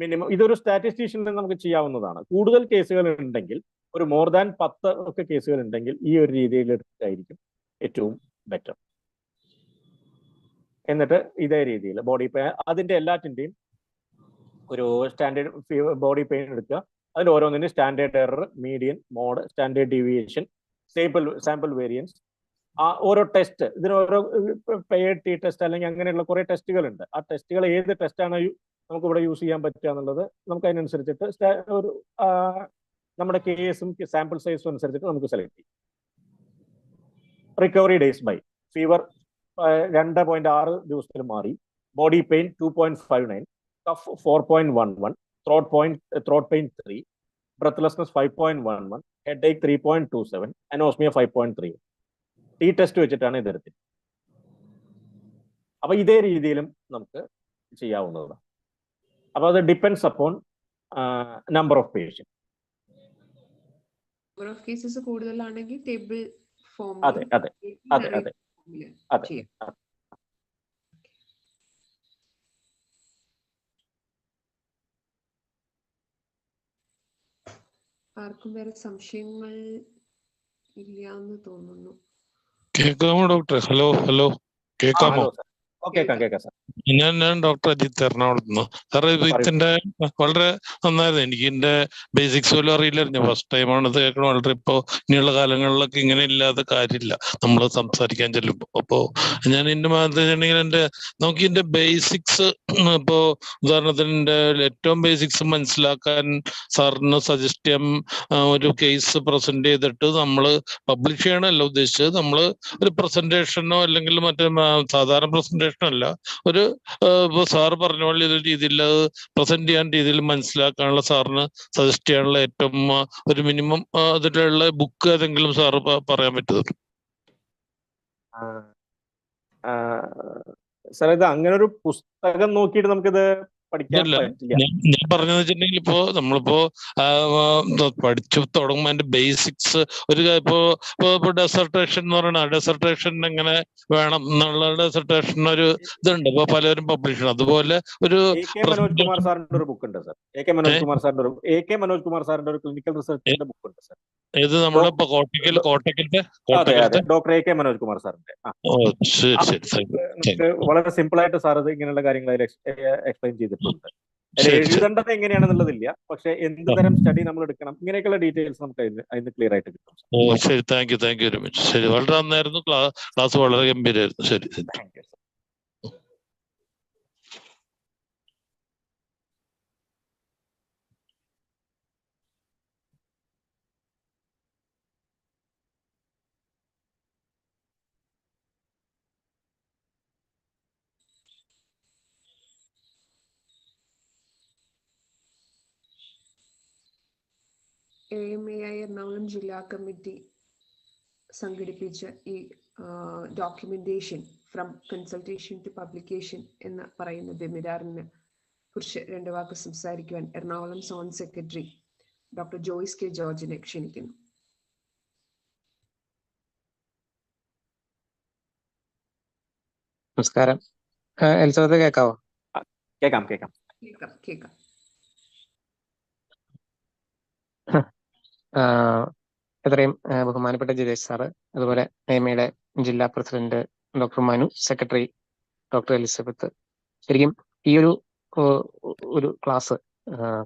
minimum, ഇതൊരു സ്റ്റാറ്റിസ്റ്റീഷ്യനിൽ നമുക്ക് ചെയ്യാവുന്നതാണ്. കൂടുതൽ കേസുകൾ ഉണ്ടെങ്കിൽ, ഒരു മോർ ദാൻ 10 ഒക്കെ കേസുകൾ ഉണ്ടെങ്കിൽ ഈ ഒരു രീതിയിൽ എടുത്തായിരിക്കും ഏറ്റവും ബെറ്റർ. എന്നിട്ട് ഇതേ രീതിയിൽ ബോഡി പെയിൻ, അതിന്റെ എല്ലാറ്റിൻ്റെയും ഒരു സ്റ്റാൻഡേർഡ് ബോഡി പെയിൻ എടുക്കുക. അതിൽ ഓരോന്നിനും standard error, median, mode, standard deviation, sample variance, ആ ഓരോ ടെസ്റ്റ്, ഇതിന് ഓരോ പെയർഡ് ടി ടെസ്റ്റ് അല്ലെങ്കിൽ അങ്ങനെയുള്ള കുറെ ടെസ്റ്റുകൾ ഉണ്ട്. ആ ടെസ്റ്റുകൾ ഏത് ടെസ്റ്റാണ് നമുക്ക് ഇവിടെ യൂസ് ചെയ്യാൻ പറ്റുക എന്നുള്ളത് നമുക്ക് അതിനനുസരിച്ചിട്ട് ഒരു നമ്മുടെ കേസും സാമ്പിൾ സൈസും അനുസരിച്ചിട്ട് നമുക്ക് സെലക്ട് ചെയ്യാം. റിക്കവറി ഡേയ്സ് ബൈ ഫീവർ 2.6 ദിവസത്തിൽ മാറി, body pain 2.59, cough 4.11, throat pain 3, breathlessness 5.11, headache 3.27, anosmia 5.3. ഈ ടെസ്റ്റ് വെച്ചിട്ടാണ് ഇതെടുത്തത്. അപ്പൊ ഇതേ രീതിയിലും നമുക്ക് ചെയ്യാവുന്നതാണ്. അപ്പൊ അത് depends upon number of patient. Number of cases കൂടുതലാണെങ്കിൽ ടേബിൾ ഫോം. അതെ അതെ അതെ അതെ അതെ. ആർക്കും വേറെ സംശയങ്ങൾ ഇല്ലാന്ന് തോന്നുന്നു. കേൾക്കാമോ ഡോക്ടർ? ഹലോ കേൾക്കാമോ? കേൾക്കാം സാർ. ഞാൻ ഡോക്ടർ അജിത്ത്, എറണാകുളത്ത് നിന്ന്. സാറേ, ഇതിന്റെ വളരെ നന്നായിരുന്നു. എനിക്ക് ഇതിന്റെ ബേസിക്സ് പോലും അറിയില്ലായിരുന്നു. ഫസ്റ്റ് ടൈമാണ് ഇത് കേൾക്കണം. വളരെ ഇപ്പോ ഇനിയുള്ള കാലങ്ങളിലൊക്കെ ഇങ്ങനെ ഇല്ലാത്ത കാര്യമില്ല നമ്മൾ സംസാരിക്കാൻ ചെല്ലുമ്പോ. അപ്പോ ഞാൻ ഇതിന്റെ മാറ്റണെങ്കിൽ നമുക്ക് ഇതിന്റെ ബേസിക്സ്, ഇപ്പോ ഉദാഹരണത്തിന് ഏറ്റവും ബേസിക്സ് മനസ്സിലാക്കാൻ സാറിന് സജസ്റ്റ് ചെയ്യാൻ ഒരു കേസ് പ്രസന്റ് ചെയ്തിട്ട് നമ്മൾ പബ്ലിഷ് ചെയ്യണമല്ല ഉദ്ദേശിച്ചത്. നമ്മൾ ഒരു പ്രസന്റേഷനോ അല്ലെങ്കിൽ മറ്റേ സാധാരണ പ്രസന്റേഷനോ അല്ല, ഒരു സാറ് പറഞ്ഞ പോലെ ഇതൊരു രീതിയിൽ പ്രസന്റ് ചെയ്യാൻ രീതിയിൽ മനസ്സിലാക്കാനുള്ള സാറിന് സജസ്റ്റ് ചെയ്യാനുള്ള ഏറ്റവും ഒരു മിനിമം അതിലുള്ള ബുക്ക് ഏതെങ്കിലും സാറ് പറയാൻ പറ്റുമോ? സാർ, ഇത് അങ്ങനെ ഒരു പുസ്തകം നോക്കിയിട്ട് നമുക്കിത് പഠിക്കാൻ പറ്റില്ല. ഞാൻ പറഞ്ഞതെന്ന് വെച്ചിട്ടുണ്ടെങ്കിൽ ഇപ്പോ നമ്മളിപ്പോ പഠിച്ചു തുടങ്ങുമ്പോ അതിന്റെ ബേസിക്സ് ഇപ്പൊ ഡെസർട്ടേഷൻ എന്ന് പറയുന്ന ഡെസർട്ടേഷൻ എങ്ങനെ വേണം എന്നുള്ള ഡെസർട്ടേഷൻ ഒരു ഇതുണ്ട്. ഇപ്പൊ പലരും പബ്ലിഷ് ചെയ്യണം. അതുപോലെ ഒരു മനോജ് കുമാർ സാറിന്റെ ഒരു ബുക്ക് ഉണ്ട് സാർ. മനോജ് കുമാർ സാറിന്റെ ഒരു ക്ലിനിക്കൽ റിസർച്ചിന്റെ ബുക്ക് ഉണ്ട് സാർ. ഇത് നമ്മുടെ കോട്ടക്കലിന്റെ doctor A K Manoj Kumar സാറിന്റെ. വളരെ സിമ്പിൾ ആയിട്ട് സാർ ഇത് ഇങ്ങനെയുള്ള കാര്യങ്ങൾ എക്സ്പ്ലെയിൻ ചെയ്തിട്ടുണ്ട്. എഴുതേണ്ടത് എങ്ങനെയാണെന്നുള്ളതില്ല, പക്ഷെ എന്ത് തരം സ്റ്റഡി നമ്മൾ എടുക്കണം, ഇങ്ങനെയൊക്കെയുള്ള ഡീറ്റെയിൽസ് നമുക്ക് അതിന് ക്ലിയർ ആയിട്ട് കിട്ടും. ശരി, താങ്ക് യു വെരി മച്ച്. ശരി, വളരെ നന്നായിരുന്നു. ക്ലാസ് വളരെ ഗംഭീരമായിരുന്നു. ശരി. Thank you. AMAI എറണാകുളം ജില്ലാ കമ്മിറ്റി സംഘടിപ്പിച്ച ഈ documentation from consultation to publication എന്ന് പറയുന്ന വെബിനാറിനെ കുറിച്ച് 2 വാക്ക് സംസാരിക്കുവാൻ Ernakulam zone secretary doctor Joyce K ജോർജിനെ ക്ഷണിക്കുന്നു. നമസ്കാരം. എലിസബത്ത് കേൾക്കാവോ? കേൾക്കാം. കേൾക്കാം. എത്രയും ബഹുമാനപ്പെട്ട ജിതേഷ് സാറ്, അതുപോലെ AMAയുടെ ജില്ലാ president doctor Manu, secretary doctor Elizabeth, ശരിക്കും ഈ ഒരു ക്ലാസ്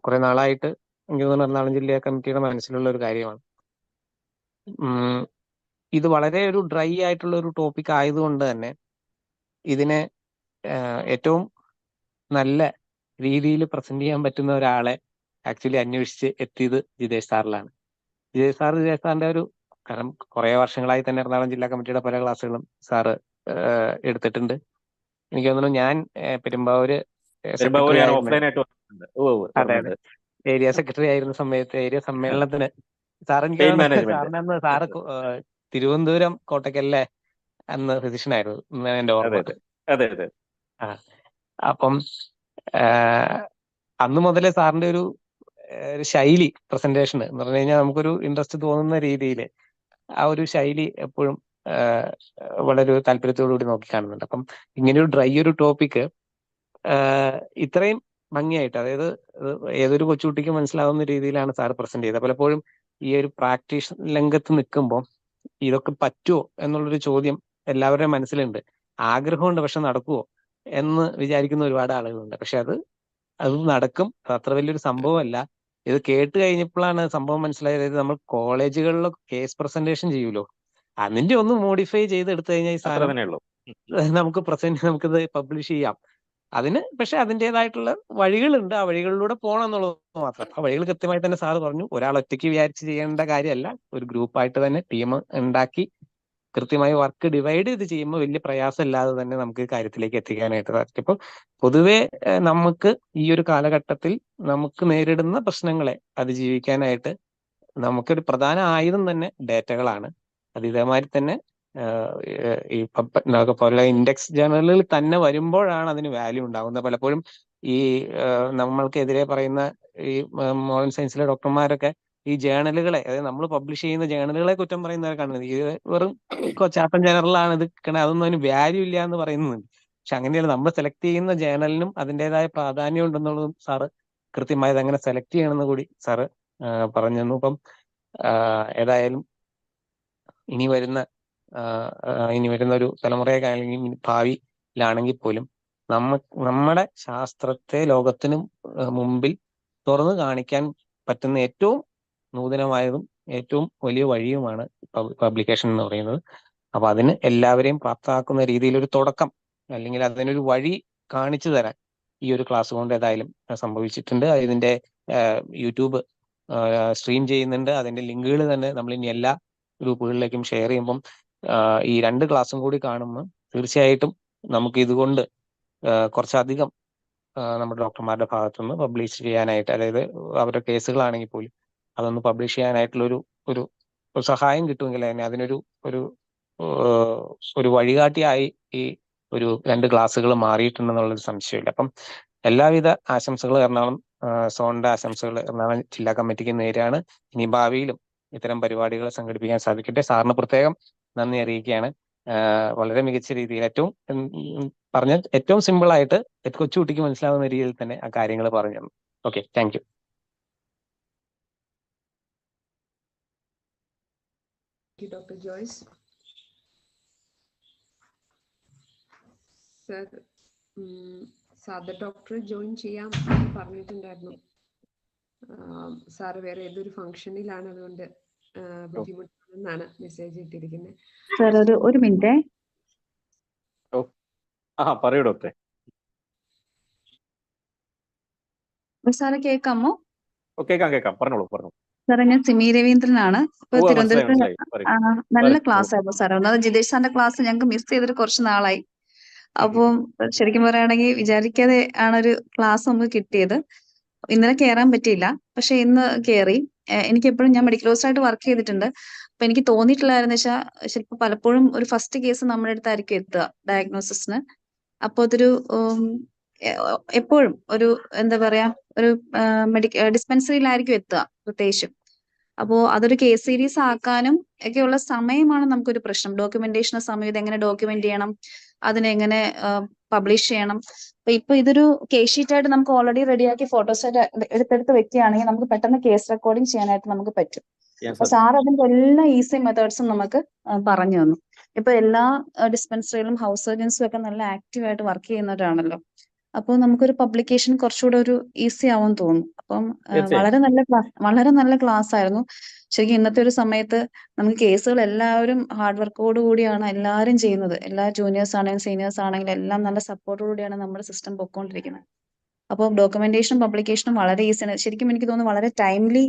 കുറെ നാളായിട്ട് എനിക്ക് തോന്നുന്നു എറണാകുളം ജില്ലാ കമ്മിറ്റിയുടെ മനസ്സിലുള്ള ഒരു കാര്യമാണ്. ഇത് വളരെ ഒരു ഡ്രൈ ആയിട്ടുള്ള ഒരു ടോപ്പിക് ആയതുകൊണ്ട് തന്നെ ഇതിനെ ഏറ്റവും നല്ല രീതിയിൽ പ്രസന്റ് ചെയ്യാൻ പറ്റുന്ന ഒരാളെ ആക്ച്വലി അന്വേഷിച്ച് എത്തിയത് ജിതേഷ് സാറിലാണ്. ജിതേഷ് സാറിന്റെ കാരണം കുറെ വർഷങ്ങളായി തന്നെ എറണാകുളം ജില്ലാ കമ്മിറ്റിയുടെ പല ക്ലാസ്സുകളും സാറ് എടുത്തിട്ടുണ്ട്. എനിക്ക് തോന്നുന്നു ഞാൻ പെരുമ്പാവൂര് ഏരിയ സെക്രട്ടറി ആയിരുന്ന സമയത്ത് ഏരിയ സമ്മേളനത്തിന് സാറിന് സാറ് തിരുവനന്തപുരം കോട്ടക്കലിലെ അന്ന് ഫിസിഷ്യനായിരുന്നു എന്റെ ഓർമ്മ. അപ്പം അന്ന് മുതലേ സാറിന്റെ ഒരു ശൈലി പ്രസന്റേഷൻ എന്ന് പറഞ്ഞു കഴിഞ്ഞാൽ നമുക്കൊരു ഇൻട്രസ്റ്റ് തോന്നുന്ന രീതിയിൽ ആ ഒരു ശൈലി എപ്പോഴും വളരെ താല്പര്യത്തോടുകൂടി നോക്കിക്കാണുന്നുണ്ട്. അപ്പം ഇങ്ങനെയൊരു ഡ്രൈ ഒരു ടോപ്പിക്ക് ഇത്രയും ഭംഗിയായിട്ട്, അതായത് ഏതൊരു കൊച്ചുകുട്ടിക്ക് മനസ്സിലാവുന്ന രീതിയിലാണ് സാർ പ്രസന്റ് ചെയ്തത്. പലപ്പോഴും ഈ ഒരു പ്രാക്ടീസ് രംഗത്ത് നിൽക്കുമ്പോൾ ഇതൊക്കെ പറ്റുമോ എന്നുള്ളൊരു ചോദ്യം എല്ലാവരുടെയും മനസ്സിലുണ്ട്. ആഗ്രഹമുണ്ട്, പക്ഷെ നടക്കുമോ എന്ന് വിചാരിക്കുന്ന ഒരുപാട് ആളുകളുണ്ട്. പക്ഷെ അത് നടക്കും. അത്ര വലിയൊരു സംഭവമല്ല. ഇത് കേട്ട് കഴിഞ്ഞപ്പോഴാണ് സംഭവം മനസ്സിലായത്. നമ്മൾ കോളേജുകളിലൊക്കെ കേസ് പ്രസന്റേഷൻ ചെയ്യൂലോ, അതിന്റെ ഒന്ന് മോഡിഫൈ ചെയ്ത് എടുത്തു കഴിഞ്ഞാൽ ഈ സാധനം നമുക്കിത് പബ്ലിഷ് ചെയ്യാം. പക്ഷെ അതിൻ്റെതായിട്ടുള്ള വഴികളുണ്ട്. ആ വഴികളിലൂടെ പോകണം എന്നുള്ളത് മാത്രം. ആ വഴികൾ കൃത്യമായി തന്നെ സാറ് പറഞ്ഞു. ഒരാൾ ഒറ്റയ്ക്ക് വിചാരിച്ച് ചെയ്യേണ്ട കാര്യമല്ല, ഒരു ഗ്രൂപ്പായിട്ട് തന്നെ ടീം ഉണ്ടാക്കി കൃത്യമായി വർക്ക് ഡിവൈഡ് ചെയ്ത് ചെയ്യുമ്പോൾ വലിയ പ്രയാസമില്ലാതെ തന്നെ നമുക്ക് കാര്യത്തിലേക്ക് എത്തിക്കാനായിട്ട് സാധിക്കും. ഇപ്പോൾ പൊതുവെ നമുക്ക് ഈ ഒരു കാലഘട്ടത്തിൽ നമുക്ക് നേരിടുന്ന പ്രശ്നങ്ങളെ അതിജീവിക്കാനായിട്ട് നമുക്കൊരു പ്രധാന ആയുധം തന്നെ ഡേറ്റകളാണ്. അത് ഇതേമാതിരി തന്നെ ഈ പോലുള്ള ഇൻഡെക്സ് ജേർണലുകളിൽ തന്നെ വരുമ്പോഴാണ് അതിന് വാല്യൂ ഉണ്ടാകുന്നത്. പലപ്പോഴും ഈ നമ്മൾക്കെതിരെ പറയുന്ന ഈ മോഡേൺ സയൻസിലെ ഡോക്ടർമാരൊക്കെ ഈ ജേണലുകളെ, അതായത് നമ്മൾ പബ്ലിഷ് ചെയ്യുന്ന ജേണലുകളെ കുറ്റം പറയുന്നവരെ കാണുന്നത് ഇത് വെറും ചാപ്പൻ ജേണലാണ്, ഇത് അതൊന്നും അതിന് വാല്യൂ ഇല്ല എന്ന് പറയുന്നുണ്ട്. പക്ഷെ അങ്ങനെയല്ല, നമ്മൾ സെലക്ട് ചെയ്യുന്ന ജേണലിനും അതിൻ്റെതായ പ്രാധാന്യം ഉണ്ടെന്നുള്ളതും സാറ് കൃത്യമായത് അങ്ങനെ സെലക്ട് ചെയ്യണമെന്ന് കൂടി സാറ് പറഞ്ഞു തന്നു. ഇപ്പം ഏതായാലും ഇനി വരുന്ന ഒരു തലമുറയെ ഭാവിയിലാണെങ്കിൽ പോലും നമ്മുടെ ശാസ്ത്രത്തെ ലോകത്തിനും മുമ്പിൽ തുറന്നു കാണിക്കാൻ പറ്റുന്ന ഏറ്റവും നൂതനമായതും ഏറ്റവും വലിയ വഴിയുമാണ് പബ്ലിക്കേഷൻ എന്ന് പറയുന്നത്. അപ്പൊ അതിന് എല്ലാവരെയും പ്രാപ്തമാക്കുന്ന രീതിയിലൊരു തുടക്കം, അല്ലെങ്കിൽ അതിനൊരു വഴി കാണിച്ചു തരാൻ ഈ ഒരു ക്ലാസ് കൊണ്ട് ഏതായാലും സംഭവിച്ചിട്ടുണ്ട്. ഇതിന്റെ യൂട്യൂബ് സ്ട്രീം ചെയ്യുന്നുണ്ട്. അതിന്റെ ലിങ്കുകൾ തന്നെ നമ്മൾ ഇനി എല്ലാ ഗ്രൂപ്പുകളിലേക്കും ഷെയർ ചെയ്യുമ്പം ഈ 2 ക്ലാസ്സും കൂടി കാണുമ്പോൾ തീർച്ചയായിട്ടും നമുക്ക് ഇതുകൊണ്ട് കുറച്ചധികം നമ്മുടെ ഡോക്ടർമാരുടെ ഭാഗത്തുനിന്ന് പബ്ലിഷ് ചെയ്യാനായിട്ട്, അതായത് അവരുടെ കേസുകളാണെങ്കിൽ പോലും അതൊന്ന് പബ്ലിഷ് ചെയ്യാനായിട്ടുള്ള ഒരു സഹായം കിട്ടുമെങ്കിൽ തന്നെ അതിനൊരു ഒരു വഴികാട്ടിയായി ഈ ഒരു 2 ക്ലാസ്സുകൾ മാറിയിട്ടുണ്ടെന്നുള്ളൊരു സംശയമില്ല. അപ്പം എല്ലാവിധ ആശംസകളും എറണാകുളം സോണിന്റെ ആശംസകൾ എറണാകുളം ജില്ലാ കമ്മിറ്റിക്ക് നേരെയാണ്. ഇനി ഭാവിയിലും ഇത്തരം പരിപാടികൾ സംഘടിപ്പിക്കാൻ സാധിക്കട്ടെ. സാറിന് പ്രത്യേകം നന്ദി അറിയിക്കുകയാണ്. വളരെ മികച്ച രീതിയിൽ ഏറ്റവും സിമ്പിൾ ആയിട്ട് കൊച്ചുകുട്ടിക്ക് മനസ്സിലാവുന്ന രീതിയിൽ തന്നെ ആ കാര്യങ്ങൾ പറഞ്ഞു തന്നു. Okay, thank you. Doctor Joyce sir, സാദർ ഡോക്ടർ ജോയിൻ ചെയ്യാം എന്ന് പറഞ്ഞിട്ടുണ്ടായിരുന്നു. സാറ് വേറെ ഏതൊരു ഫംഗ്ഷനിലാണ്, അതുകൊണ്ട് ബുദ്ധിമുട്ടാണെന്നാണ് മെസ്സേജ് ഇട്ടിരിക്കുന്നത്. സാർ ഒരു മിനിറ്റ്. പറയൂ ഡോക്ടറെ. സാറ് കേൾക്കാമോ? കേൾക്കാം, പറഞ്ഞോളൂ. സാറേ, ഞാൻ സിമി രവീന്ദ്രനാണ്. ഇപ്പൊ തിരുവനന്തപുരത്ത് നല്ല ക്ലാസ് ആയിരുന്നു സാർ. ഒന്നാമത് ജിതേഷ് സാറിന്റെ ക്ലാസ് ഞങ്ങൾക്ക് മിസ് ചെയ്തിട്ട് കുറച്ച് നാളായി. അപ്പം ശരിക്കും പറയുകയാണെങ്കിൽ വിചാരിക്കാതെ ആണ് ഒരു ക്ലാസ് നമുക്ക് കിട്ടിയത്. ഇന്നലെ കയറാൻ പറ്റിയില്ല, പക്ഷെ ഇന്ന് കയറി. എനിക്ക് എപ്പോഴും ഞാൻ മെഡിക്കൽ ഓഫീസറായിട്ട് വർക്ക് ചെയ്തിട്ടുണ്ട്. അപ്പൊ എനിക്ക് തോന്നിയിട്ടുള്ളതെന്ന് വെച്ചാൽ ചിലപ്പോൾ പലപ്പോഴും ഒരു ഫസ്റ്റ് കേസ് നമ്മുടെ അടുത്തായിരിക്കും എത്തുക ഡയഗ്നോസിസിന്. അപ്പൊ അതൊരു എപ്പോഴും ഒരു എന്താ പറയാ ഒരു ഡിസ്പെൻസറിയിലായിരിക്കും എത്തുക പ്രത്യേകിച്ചും. അപ്പോ അതൊരു കേസ് സീരീസ് ആക്കാനും ഒക്കെയുള്ള സമയമാണ് നമുക്കൊരു പ്രശ്നം. ഡോക്യുമെന്റേഷൻ സമയം, ഇതെങ്ങനെ ഡോക്യുമെന്റ് ചെയ്യണം, അതിനെങ്ങനെ പബ്ലിഷ് ചെയ്യണം. ഇപ്പൊ ഇതൊരു കേസ് ഷീറ്റ് ആയിട്ട് നമുക്ക് ഓൾറെഡി റെഡിയാക്കി ഫോട്ടോസ് എടുത്തെടുത്ത് വെക്കുകയാണെങ്കിൽ നമുക്ക് പെട്ടെന്ന് കേസ് റെക്കോർഡിംഗ് ചെയ്യാനായിട്ട് നമുക്ക് പറ്റും. അപ്പൊ സാർ അതിന്റെ എല്ലാ ഈസി മെത്തേഡ്സും നമുക്ക് പറഞ്ഞു തന്നു. ഇപ്പൊ എല്ലാ ഡിസ്പെൻസറികളും ഹൗസ് സർജൻസും ഒക്കെ നല്ല ആക്റ്റീവായിട്ട് വർക്ക് ചെയ്യുന്നവരാണല്ലോ. അപ്പോൾ നമുക്കൊരു പബ്ലിക്കേഷൻ കുറച്ചുകൂടെ ഒരു ഈസി ആവും തോന്നുന്നു. അപ്പം വളരെ നല്ല ക്ലാസ് ആയിരുന്നു ശരിക്കും. ഇന്നത്തെ ഒരു സമയത്ത് നമുക്ക് കേസുകൾ എല്ലാവരും ഹാർഡ് വർക്കോട് കൂടിയാണ് എല്ലാവരും ചെയ്യുന്നത്. എല്ലാ ജൂനിയേഴ്സ് ആണെങ്കിലും സീനിയേഴ്സ് ആണെങ്കിലും എല്ലാം നല്ല സപ്പോർട്ടോട് കൂടിയാണ് നമ്മുടെ സിസ്റ്റം പൊയ്ക്കൊണ്ടിരിക്കുന്നത്. അപ്പോൾ ഡോക്യുമെന്റേഷനും പബ്ലിക്കേഷനും വളരെ ഈസിയാണ്. ശരിക്കും എനിക്ക് തോന്നുന്നു വളരെ ടൈംലി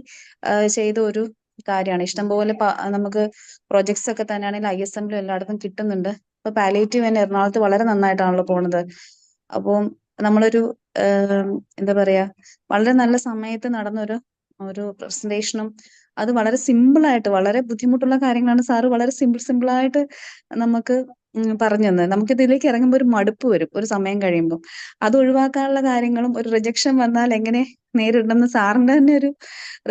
ചെയ്ത ഒരു കാര്യമാണ്. ഇഷ്ടംപോലെ നമുക്ക് പ്രൊജക്ട്സ് ഒക്കെ തന്നെയാണെങ്കിൽ ISMലും എല്ലായിടത്തും കിട്ടുന്നുണ്ട്. ഇപ്പൊ പാലിയേറ്റീവ് തന്നെ എറണാകുളത്ത് വളരെ നന്നായിട്ടാണല്ലോ പോണത്. അപ്പോൾ നമ്മളൊരു എന്താ പറയാ വളരെ നല്ല സമയത്ത് നടന്നൊരു പ്രസന്റേഷനും അത് വളരെ സിമ്പിൾ ആയിട്ട്, വളരെ ബുദ്ധിമുട്ടുള്ള കാര്യങ്ങളാണ് സാറ് വളരെ സിമ്പിൾ ആയിട്ട് നമുക്ക് പറഞ്ഞു തന്നത്. നമുക്ക് ഇതിലേക്ക് ഇറങ്ങുമ്പോൾ ഒരു മടുപ്പ് വരും ഒരു സമയം കഴിയുമ്പോൾ. അത് ഒഴിവാക്കാനുള്ള കാര്യങ്ങളും, ഒരു റിജക്ഷൻ വന്നാൽ എങ്ങനെ നേരിടണമെന്ന് സാറിന്റെ തന്നെ ഒരു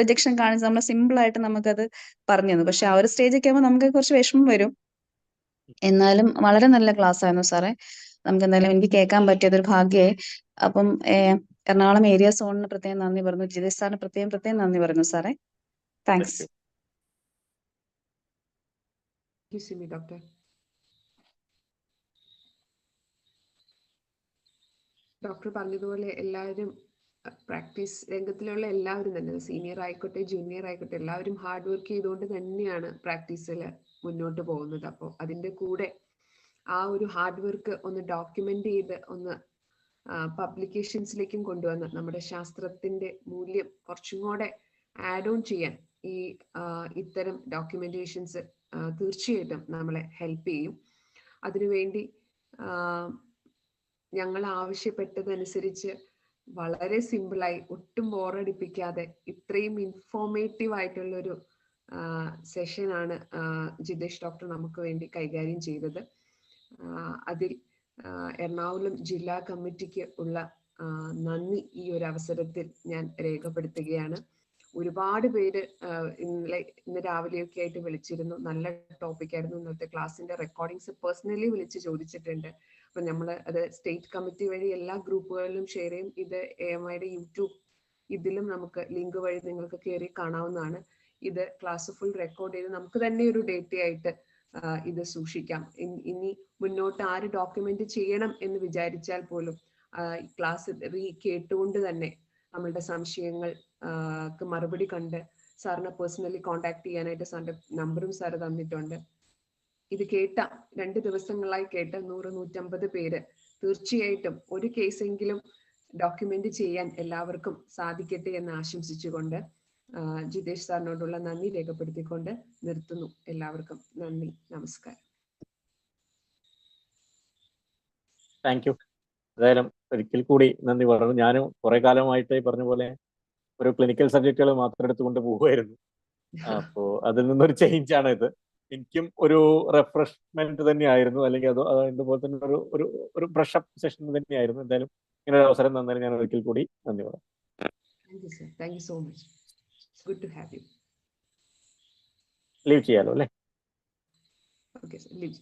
റിജക്ഷൻ കാണിച്ച് നമ്മൾ സിമ്പിൾ ആയിട്ട് നമുക്കത് പറഞ്ഞു തന്നു. പക്ഷെ ആ ഒരു സ്റ്റേജൊക്കെ ആകുമ്പോൾ നമുക്ക് കുറച്ച് വിഷമം വരും. എന്നാലും വളരെ നല്ല ക്ലാസ് ആയിരുന്നു സാറേ. നമുക്ക് എന്തായാലും എനിക്ക് കേൾക്കാൻ പറ്റിയതൊരു ഭാഗ്യമായി. അപ്പം എറണാകുളം ഏരിയ സോണിന് പ്രത്യേകം നന്ദി പറഞ്ഞു. ജിതേഷ് സാറിന് പ്രത്യേകം നന്ദി പറഞ്ഞു സാറേ. താങ്ക്സ്. സിമി ഡോക്ടർ. ഡോക്ടർ പറഞ്ഞതുപോലെ എല്ലാവരും പ്രാക്ടീസ് രംഗത്തിലുള്ള എല്ലാവരും തന്നെ, സീനിയർ ആയിക്കോട്ടെ ജൂനിയർ ആയിക്കോട്ടെ, എല്ലാവരും ഹാർഡ് വർക്ക് ചെയ്തുകൊണ്ട് തന്നെയാണ് പ്രാക്ടീസിൽ മുന്നോട്ട് പോകുന്നത്. അപ്പോൾ അതിൻ്റെ കൂടെ ആ ഒരു ഹാർഡ് വർക്ക് ഒന്ന് ഡോക്യുമെന്റ് ചെയ്ത് ഒന്ന് പബ്ലിക്കേഷൻസിലേക്കും കൊണ്ടുവന്ന് നമ്മുടെ ശാസ്ത്രത്തിന്റെ മൂല്യം കുറച്ചും കൂടെ ആഡ് ഓൺ ചെയ്യാൻ ഈ ഇത്തരം ഡോക്യുമെന്റേഷൻസ് തീർച്ചയായിട്ടും നമ്മളെ ഹെൽപ്പ് ചെയ്യും. അതിനുവേണ്ടി ഞങ്ങൾ ആവശ്യപ്പെട്ടതനുസരിച്ച് വളരെ സിമ്പിളായി, ഒട്ടും ബോറടിപ്പിക്കാതെ ഇത്രയും ഇൻഫോർമേറ്റീവ് ആയിട്ടുള്ളൊരു സെഷനാണ് ജിതേഷ് ഡോക്ടർ നമുക്ക് വേണ്ടി കൈകാര്യം ചെയ്തത്. അതിൽ എറണാകുളം ജില്ലാ കമ്മിറ്റിക്ക് ഉള്ള നന്ദി ഈ ഒരു അവസരത്തിൽ ഞാൻ രേഖപ്പെടുത്തുകയാണ്. ഒരുപാട് പേര് ഇന്ന് രാവിലെയൊക്കെ ആയിട്ട് വിളിച്ചിരുന്നു. നല്ല ടോപ്പിക്കായിരുന്നു. ഇന്നത്തെ ക്ലാസ്സിന്റെ റെക്കോർഡിങ്സ് പേഴ്സണലി വിളിച്ച് ചോദിച്ചിട്ടുണ്ട്. അപ്പൊ നമ്മൾ അത് സ്റ്റേറ്റ് കമ്മിറ്റി വഴി എല്ലാ ഗ്രൂപ്പുകളിലും ഷെയർ ചെയ്യും. ഇത് AMIയുടെ യൂട്യൂബ് ഇതിലും നമുക്ക് ലിങ്ക് വഴി നിങ്ങൾക്ക് കയറി കാണാവുന്നതാണ്. ഇത് ക്ലാസ് ഫുൾ റെക്കോർഡ് ചെയ്ത് നമുക്ക് തന്നെ ഒരു ഡേറ്റയായിട്ട് ഇത് സൂക്ഷിക്കാം. ഇനി മുന്നോട്ട് ആര് ഡോക്യുമെന്റ് ചെയ്യണം എന്ന് വിചാരിച്ചാൽ പോലും ക്ലാസ് കേട്ടുകൊണ്ട് തന്നെ നമ്മളുടെ സംശയങ്ങൾക്ക് മറുപടി കണ്ട് സാറിനെ പേഴ്സണലി കോൺടാക്ട് ചെയ്യാനായിട്ട് സാറിന്റെ നമ്പറും സാറ് തന്നിട്ടുണ്ട്. ഇത് കേട്ട 2 ദിവസങ്ങളായി കേട്ട 100-150 പേര് തീർച്ചയായിട്ടും ഒരു കേസെങ്കിലും ഡോക്യുമെന്റ് ചെയ്യാൻ എല്ലാവർക്കും സാധിക്കട്ടെ എന്ന് ആശംസിച്ചുകൊണ്ട് ജിതേഷ് സാറിനോടുള്ള നന്ദി രേഖപ്പെടുത്തിക്കൊണ്ട് നിർത്തുന്നു. എല്ലാവർക്കും നന്ദി, നമസ്കാരം. Thank you. ഏതായാലും ഒരിക്കൽ കൂടി നന്ദി പറഞ്ഞു. ഞാനും കുറെ കാലമായിട്ട് പറഞ്ഞ പോലെ ഒരു ക്ലിനിക്കൽ സബ്ജക്റ്റുകൾ മാത്രം എടുത്തുകൊണ്ട് പോകുമായിരുന്നു. അപ്പോൾ അതിൽ നിന്നൊരു ചേഞ്ച് ആണ് ഇത്. എനിക്കും ഒരു റിഫ്രഷ്മെന്റ് തന്നെയായിരുന്നു, അല്ലെങ്കിൽ അത് ഇതുപോലെ തന്നെ ഒരു ബ്രഷ് അപ്പ് സെഷൻ തന്നെയായിരുന്നു. എന്തായാലും ഇങ്ങനെ ഒരു അവസരം തന്നതിന് ഞാൻ ഒരിക്കൽ കൂടി നന്ദി പറയാം. Thank you, sir. Thank you so much. It's good to have you. Leave ചെയ്യാലോ അല്ലേ? Okay, sir. Leave.